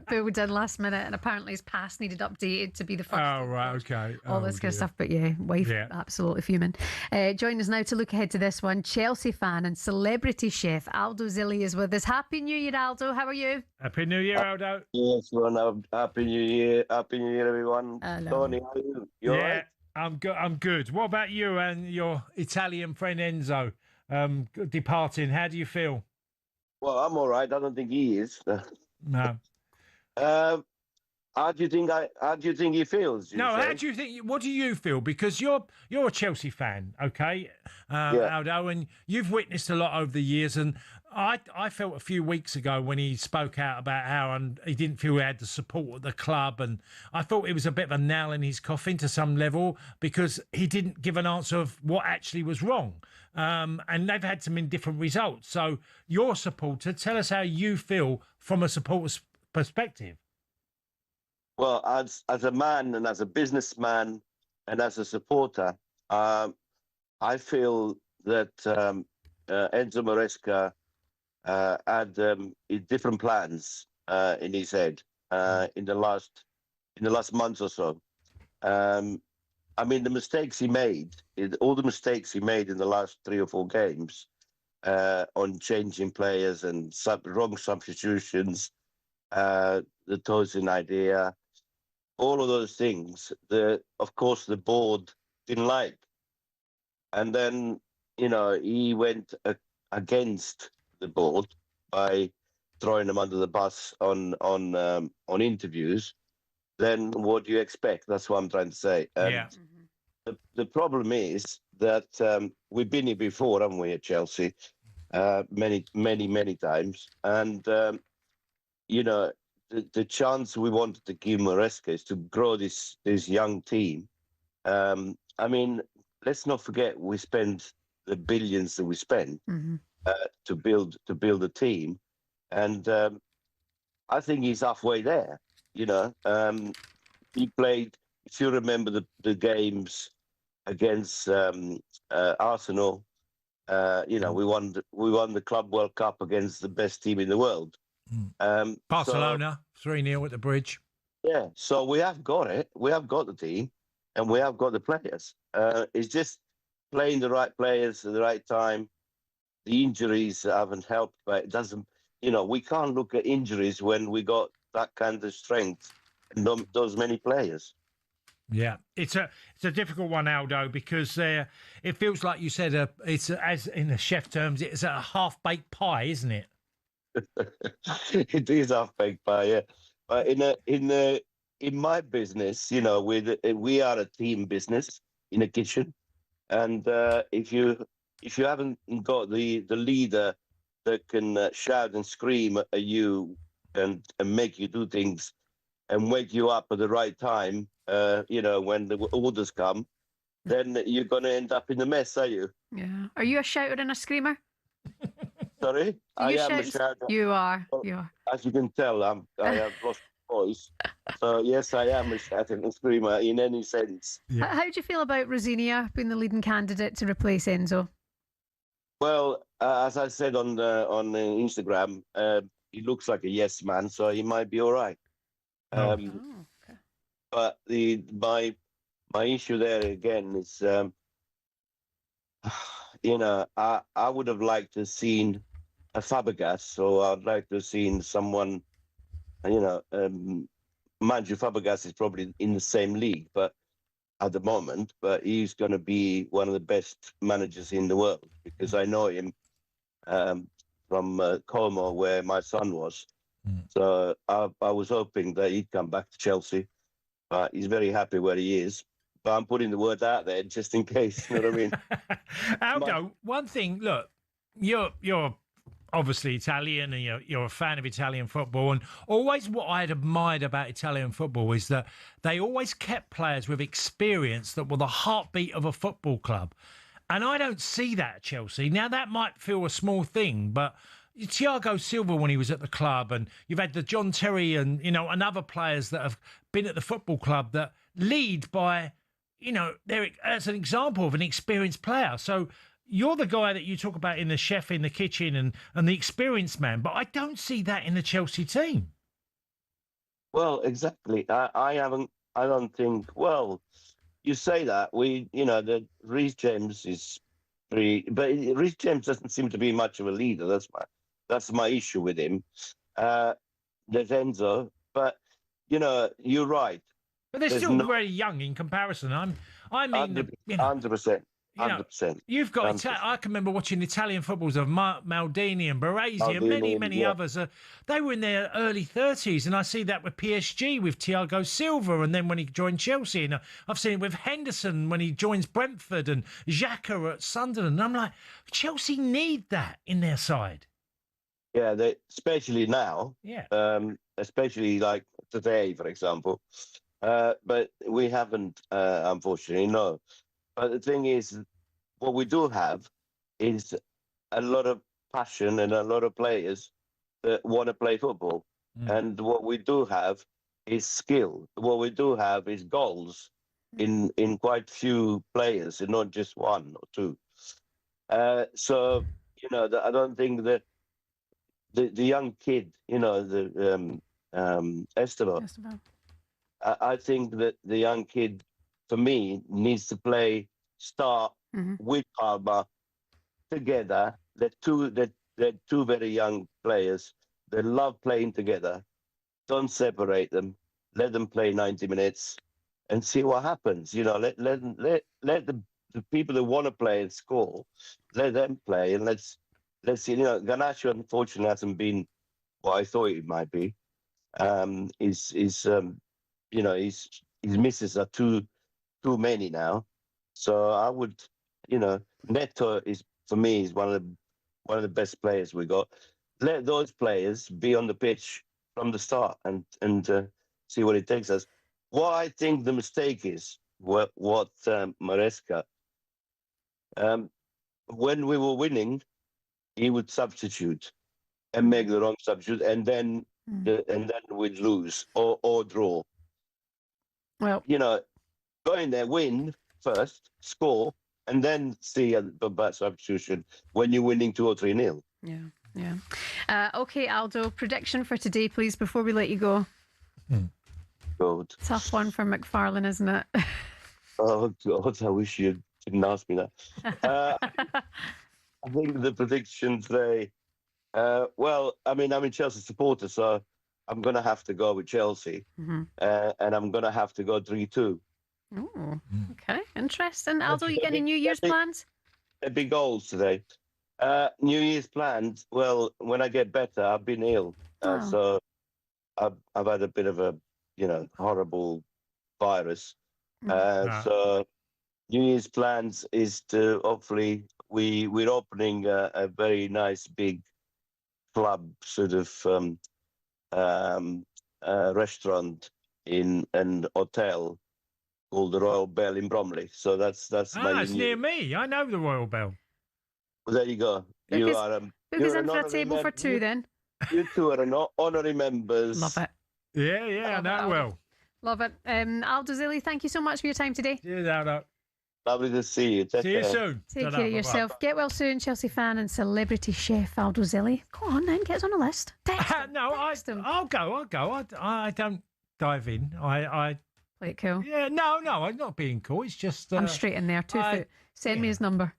pulled in last minute, and apparently his pass needed updated to be the first. Oh, right, okay. All this kind of stuff, but yeah, wife absolutely fuming. Join us now to look ahead to this one. Chelsea fan and celebrity chef Aldo Zilli is with us. Happy New Year, Aldo. How are you? Happy New Year, Aldo. Yes, Happy New Year. Happy New Year, everyone. Hello. Tony, how are you? You all right? I'm good. I'm good. What about you and your Italian friend Enzo departing? How do you feel? Well, I'm all right. I don't think he is. No. How do you think he feels? How do you think? What do you feel? Because you're a Chelsea fan, okay, Aldo, and you've witnessed a lot over the years. And I felt a few weeks ago when he spoke out about how he didn't feel he had the support of the club, and I thought it was a bit of a nail in his coffin to some level because he didn't give an answer of what actually was wrong. And they've had some indifferent results. So you're a supporter. Tell us how you feel from a supporter's perspective. Well, as a man and as a businessman and as a supporter, I feel that Enzo Maresca had different plans in his head in the last month or so. I mean, the mistakes he made, all the mistakes he made in the last 3 or 4 games on changing players and wrong substitutions, the Tosin idea, all of those things, of course, the board didn't like. And then, he went against the board by throwing them under the bus on interviews. Then what do you expect? That's what I'm trying to say. The problem is that we've been here before, haven't we, at Chelsea? Many times. And, the chance we wanted to give Maresca is to grow this young team. I mean, let's not forget we spent the billions that we spent to build a team. And I think he's halfway there. He played, if you remember the games against Arsenal, we won the Club World Cup against the best team in the world. Barcelona, 3-0 at the Bridge. Yeah, so we have got it. We have got the team and we have got the players. It's just playing the right players at the right time. The injuries haven't helped, but it doesn't, we can't look at injuries when we got that kind of strength and those many players. Yeah, it's a difficult one, Aldo, because it feels like you said it's, as in the chef terms, it's a half-baked pie, isn't it? It is half-baked pie, yeah. But in my business, we are a team business in a kitchen, and if you haven't got the leader that can shout and scream at you and make you do things and wake you up at the right time, when the orders come, then you're going to end up in a mess, are you? Yeah. Are you a shouter and a screamer? Sorry? I am a shouter. You are. You are. As you can tell, I have lost my voice. So, yes, I am a shouter and a screamer in any sense. Yeah. How do you feel about Rosinia being the leading candidate to replace Enzo? Well, as I said on Instagram, he looks like a yes man, so he might be all right. Okay. But my issue there again is, I would have liked to have seen a Fabregas, so I'd like to have seen someone, mind you, Fabregas is probably in the same league, but at the moment, but he's going to be one of the best managers in the world because I know him from Como, where my son was. So I was hoping that he'd come back to Chelsea, but he's very happy where he is. But I'm putting the word out there just in case. You know what I mean? Aldo, one thing. Look, you're obviously Italian, and you're a fan of Italian football. And always, what I'd admired about Italian football is that they always kept players with experience that were the heartbeat of a football club. And I don't see that at Chelsea. Now, that might feel a small thing, but Thiago Silva, when he was at the club, and you've had the John Terry and, and other players that have been at the football club that lead by, they're as an example of an experienced player. So you're the guy that you talk about in the chef in the kitchen and the experienced man, but I don't see that in the Chelsea team. Well, exactly. I don't think, well, you say that, the Reece James is pretty, but Reece James doesn't seem to be much of a leader. That's my issue with him. There's Enzo, but, you're right. But they're still very young in comparison. I mean, 100%. 100%. You've got. I can remember watching Italian footballs of Maldini and Baresi and many others. They were in their early 30s, and I see that with PSG with Thiago Silva, and then when he joined Chelsea, and I've seen it with Henderson when he joins Brentford and Xhaka at Sunderland. And I'm like, Chelsea need that in their side. Yeah, especially now. Yeah. Especially like today, for example. But we haven't, unfortunately, no. But the thing is, what we do have is a lot of passion and a lot of players that want to play football. And what we do have is skill. What we do have is goals in quite few players, and not just one or two. So, I don't think that the young kid, Esteban, I think that the young kid, for me, needs to start with Alba together. They're two very young players. They love playing together. Don't separate them. Let them play 90 minutes and see what happens. Let the people that want to play and score, let them play, and let's see. Garnacho unfortunately hasn't been what I thought it might be. His misses are too many now. So I would, Neto is, for me, is one of the best players we got. Let those players be on the pitch from the start and see what it takes us. What I think the mistake is, what Maresca, when we were winning, he would substitute and make the wrong substitute, and then we'd lose or draw. Well, go in there, win first, score, and then see a bad substitution when you're winning 2 or 3-0. Yeah. Okay, Aldo, prediction for today, please, before we let you go. God. Tough one for McFarlane, isn't it? Oh, God, I wish you didn't ask me that. I think the prediction today, I'm a Chelsea supporter, so I'm going to have to go with Chelsea, and I'm going to have to go 3-2. Oh, okay, interesting. Aldo, you got any New Year's plans? Big goals today. New Year's plans. Well, when I get better, I've been ill, so I've had a bit of a horrible virus. So New Year's plans is to hopefully we're opening a very nice big club sort of restaurant in an hotel called the Royal Bell in Bromley. So that's my. It's near me. I know the Royal Bell. Well, there you go. Book us in for a table for two then. You two are honorary members. Love it. Yeah, I know well. Love it. Aldo Zilli, thank you so much for your time today. Cheers, Aldo. Lovely to see you. See you soon. Take care of yourself. Get well soon, Chelsea fan and celebrity chef Aldo Zilli. Go on then, get us on a list. Text him. I'll go. I don't dive in. I play it cool. Yeah, no, I'm not being cool. It's just I'm straight in there. 2 foot. Send me his number.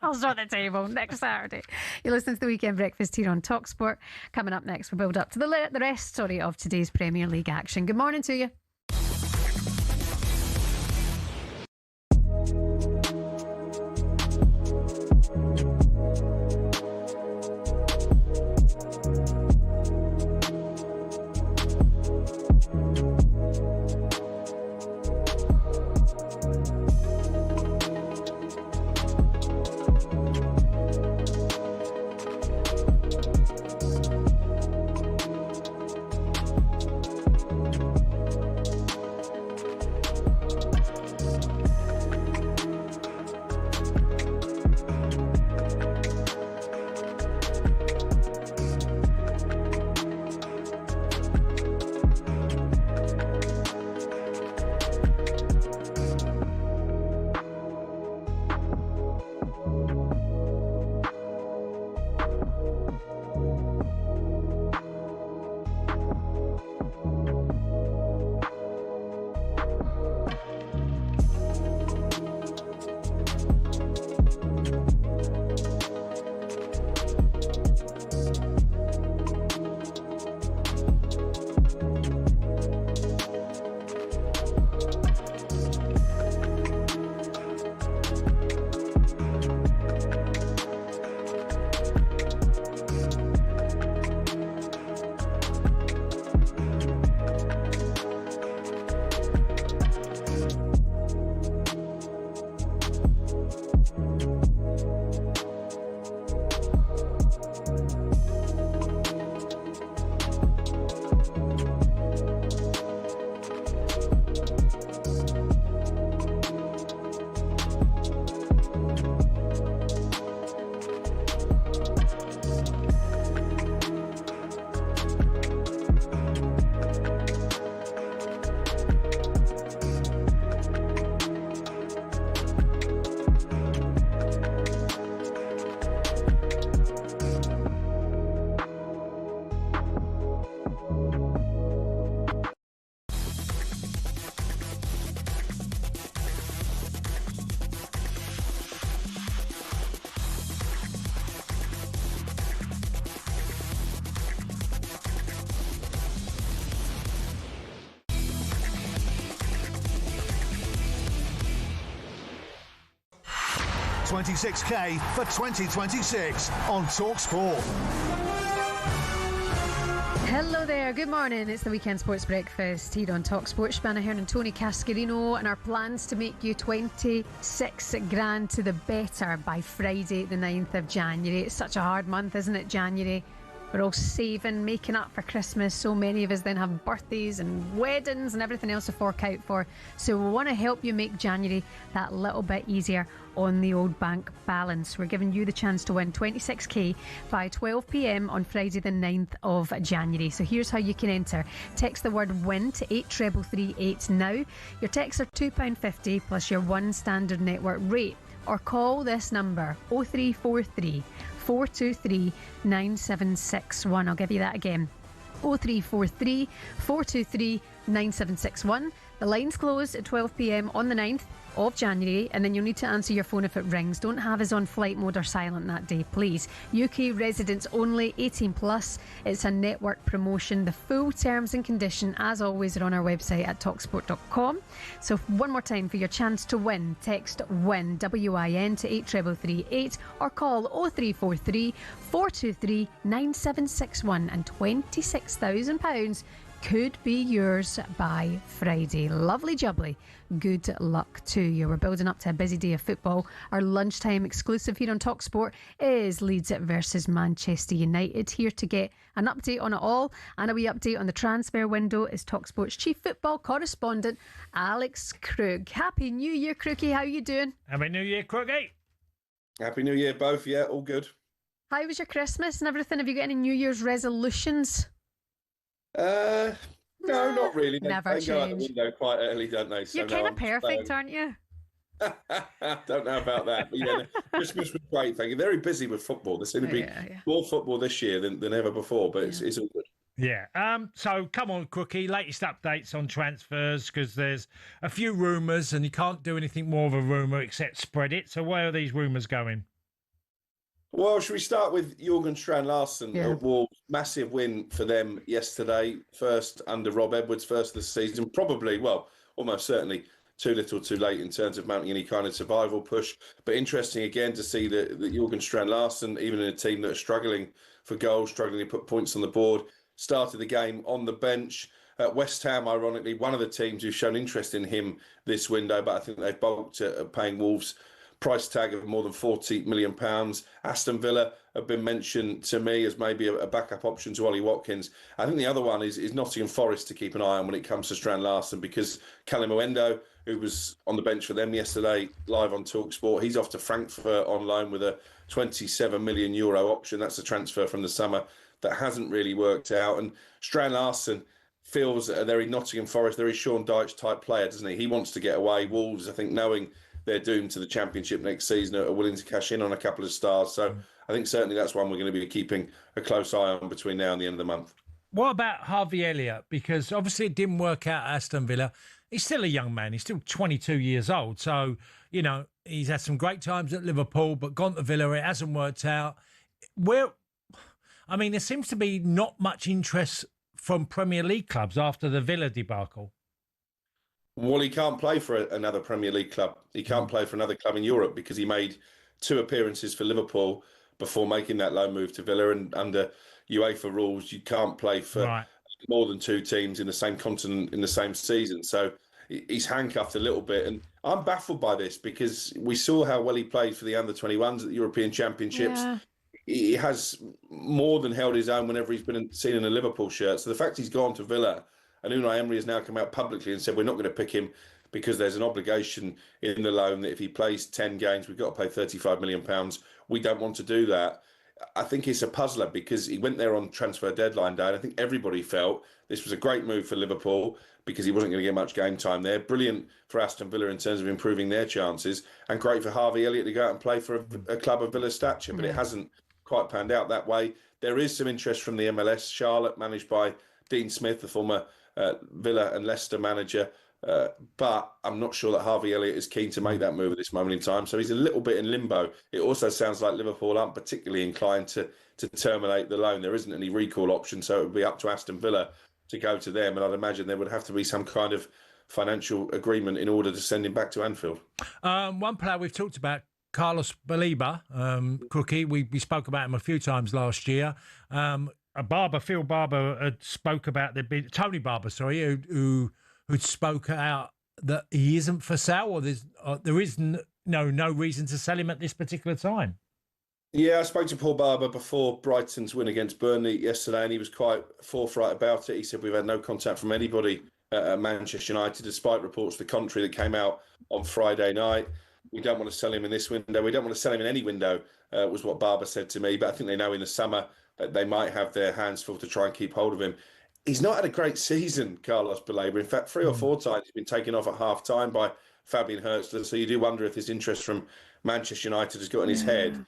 I'll start the table next Saturday. You listen to the Weekend Breakfast here on talkSPORT. Coming up next, we'll build up to the rest of today's Premier League action. Good morning to you. 26k for 2026 on talkSPORT. Hello there, good morning. It's the Weekend Sports Breakfast here on talkSPORT. Shebahn Aherne Tony Cascarino, and our plans to make you 26 grand to the better by Friday the 9th of January. It's such a hard month, isn't it, January? We're all saving, making up for Christmas. So many of us then have birthdays and weddings and everything else to fork out for. So we want to help you make January that little bit easier on the old bank balance. We're giving you the chance to win 26k by 12 p.m. on Friday the 9th of January. So here's how you can enter. Text the word WIN to 83338 now. Your texts are £2.50 plus your one standard network rate. Or call this number 0343 423 9761. I'll give you that again. 0343 423 9761. The lines close at 12 p.m. on the 9th of January, and then you'll need to answer your phone if it rings. Don't have us on flight mode or silent that day, please. UK residents only, 18 plus. It's a network promotion. The full terms and condition, as always, are on our website at talksport.com. So one more time, for your chance to win, text WIN, WIN, to 83338 or call 0343 423 9761, and £26,000 could be yours by Friday. Lovely jubbly. Good luck to you. We're building up to a busy day of football. Our lunchtime exclusive here on talkSPORT is Leeds versus Manchester United. Here to get an update on it all and a wee update on the transfer window is talkSPORT's chief football correspondent, Alex Krug. Happy New Year, Crookie. How you doing? Happy New Year, Crookie. Happy New Year, both. Yeah, all good. How was your Christmas and everything? Have you got any New Year's resolutions? No, not really. They go out the change. window quite early, don't they? So You're kind of perfect, aren't you? Don't know about that. But yeah, Christmas was great, thank you. Very busy with football. There seemed to be more football this year than ever before, but it's all good. Yeah. So come on, Crookie. Latest updates on transfers, because there's a few rumours and you can't do anything more of a rumour except spread it. So where are these rumours going? Well, should we start with Jurgen Strand-Larsen at Wolves? Massive win for them yesterday. First under Rob Edwards, first of the season. Probably, well, almost certainly too little too late in terms of mounting any kind of survival push. But interesting again to see that Jurgen Strand-Larsen, even in a team that are struggling for goals, struggling to put points on the board, started the game on the bench. At West Ham, ironically, one of the teams who've shown interest in him this window, but I think they've balked at paying Wolves price tag of more than £40 million. Aston Villa have been mentioned to me as maybe a backup option to Ollie Watkins. I think the other one is Nottingham Forest to keep an eye on when it comes to Strand-Larsen, because Callum Owendo, who was on the bench for them yesterday, live on talkSPORT, he's off to Frankfurt on loan with a €27 million option. That's a transfer from the summer that hasn't really worked out. And Strand-Larsen feels they're in Nottingham Forest, they're a Sean Dyche type player, doesn't he? He wants to get away. Wolves, I think, knowing they're doomed to the Championship next season, are willing to cash in on a couple of stars. So I think certainly that's one we're going to be keeping a close eye on between now and the end of the month. What about Harvey Elliott? Because obviously it didn't work out at Aston Villa. He's still a young man. He's still 22 years old. So, you know, he's had some great times at Liverpool, but gone to Villa, it hasn't worked out. There seems to be not much interest from Premier League clubs after the Villa debacle. Well, he can't play for another Premier League club. He can't play for another club in Europe because he made 2 appearances for Liverpool before making that loan move to Villa. And under UEFA rules, you can't play for more than 2 teams in the same continent in the same season. So he's handcuffed a little bit. And I'm baffled by this because we saw how well he played for the under-21s at the European Championships. Yeah. He has more than held his own whenever he's been seen in a Liverpool shirt. So the fact he's gone to Villa, and Unai Emery has now come out publicly and said we're not going to pick him because there's an obligation in the loan that if he plays 10 games, we've got to pay £35 million. We don't want to do that. I think it's a puzzler because he went there on transfer deadline day, and I think everybody felt this was a great move for Liverpool because he wasn't going to get much game time there. Brilliant for Aston Villa in terms of improving their chances, and great for Harvey Elliott to go out and play for a club of Villa's stature, but it hasn't quite panned out that way. There is some interest from the MLS. Charlotte, managed by Dean Smith, the former Villa and Leicester manager, but I'm not sure that Harvey Elliott is keen to make that move at this moment in time. So he's a little bit in limbo. It also sounds like Liverpool aren't particularly inclined to terminate the loan. There isn't any recall option, so it would be up to Aston Villa to go to them. And I'd imagine there would have to be some kind of financial agreement in order to send him back to Anfield. One player we've talked about Carlos Baleba, Crookie, we spoke about him a few times last year. Phil Barber spoke about Tony Barber, sorry, who spoke out that he isn't for sale, or there is no reason to sell him at this particular time. Yeah, I spoke to Paul Barber before Brighton's win against Burnley yesterday, and he was quite forthright about it. He said we've had no contact from anybody at Manchester United, despite reports to the contrary that came out on Friday night. We don't want to sell him in this window. We don't want to sell him in any window, was what Barber said to me. But I think they know in the summer that they might have their hands full to try and keep hold of him. He's not had a great season, Carlos Baleba. In fact, 3 or 4 times he's been taken off at half-time by Fabian Hertzler. So you do wonder if this interest from Manchester United has got in his head.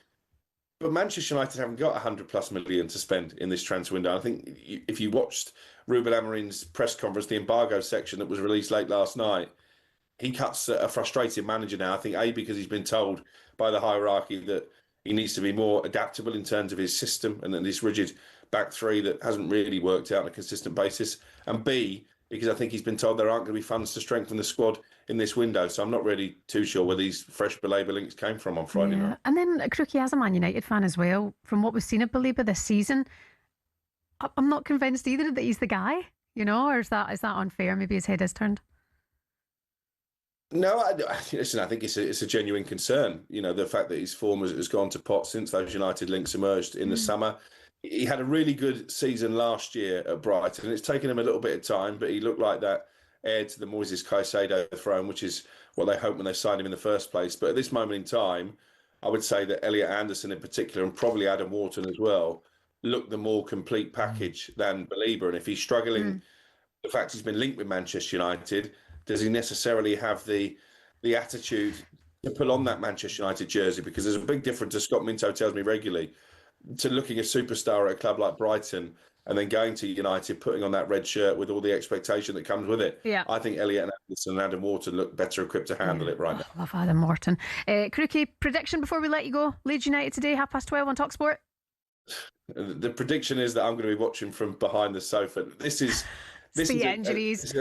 But Manchester United haven't got 100+ million to spend in this transfer window. I think if you watched Ruben Amorim's press conference, the embargo section that was released late last night, he cuts a frustrated manager now. I think, A, because he's been told by the hierarchy that he needs to be more adaptable in terms of his system and then this rigid back three that hasn't really worked out on a consistent basis. And B, because I think he's been told there aren't going to be funds to strengthen the squad in this window. So I'm not really too sure where these fresh Baleba links came from on Friday night. And then, Crookie, as a Man United fan as well, from what we've seen of Baleba this season, I'm not convinced either that he's the guy, or is that unfair? Maybe his head is turned. No, listen, I think it's a genuine concern. The fact that his form has gone to pot since those United links emerged in the summer. He had a really good season last year at Brighton, and it's taken him a little bit of time, but he looked like that heir to the Moyes Caicedo throne, which is what they hoped when they signed him in the first place. But at this moment in time, I would say that Elliot Anderson in particular, and probably Adam Wharton as well, look the more complete package than Baleba. And if he's struggling, the fact he's been linked with Manchester United, does he necessarily have the attitude to pull on that Manchester United jersey? Because there's a big difference, as Scott Minto tells me regularly, to looking a superstar at a club like Brighton and then going to United, putting on that red shirt with all the expectation that comes with it. Yeah. I think Elliot Anderson and Adam Wharton look better equipped to handle it right now. Love Adam Wharton. Crookie, prediction before we let you go. Leeds United today, 12:30 on talkSPORT. The prediction is that I'm going to be watching from behind the sofa. This is injuries.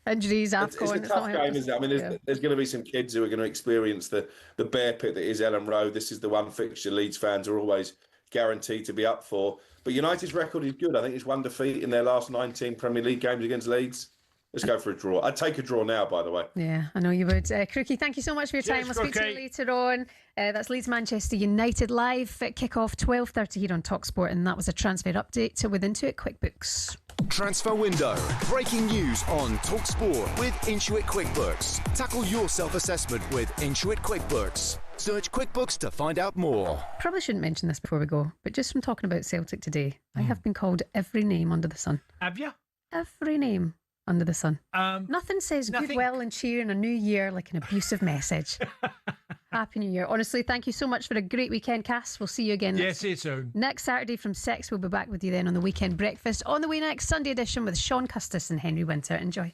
Injuries, AFCON. It's a tough game, isn't it? I mean, there's going to be some kids who are going to experience the bear pit that is Ellen Road. This is the one fixture Leeds fans are always guaranteed to be up for. But United's record is good. I think it's 1 defeat in their last 19 Premier League games against Leeds. Let's go for a draw. I'd take a draw now, by the way. Yeah, I know you would. Crookie, thank you so much for your time. We'll speak to you later on. That's Leeds Manchester United live at kick-off 12:30 here on talkSPORT, and that was a transfer update to With Intuit QuickBooks. Transfer window. Breaking news on talkSPORT with Intuit QuickBooks. Tackle your self-assessment with Intuit QuickBooks. Search QuickBooks to find out more. Probably shouldn't mention this before we go, but just from talking about Celtic today, I have been called every name under the sun. Have you? Every name under the sun. Nothing says goodwill and cheer in a new year like an abusive message. Happy New Year. Honestly, thank you so much for a great weekend, Cass. We'll see you again see you soon. Next Saturday from 6. We'll be back with you then on the Weekend Breakfast. On the way next, Sunday edition with Sean Custis and Henry Winter. Enjoy.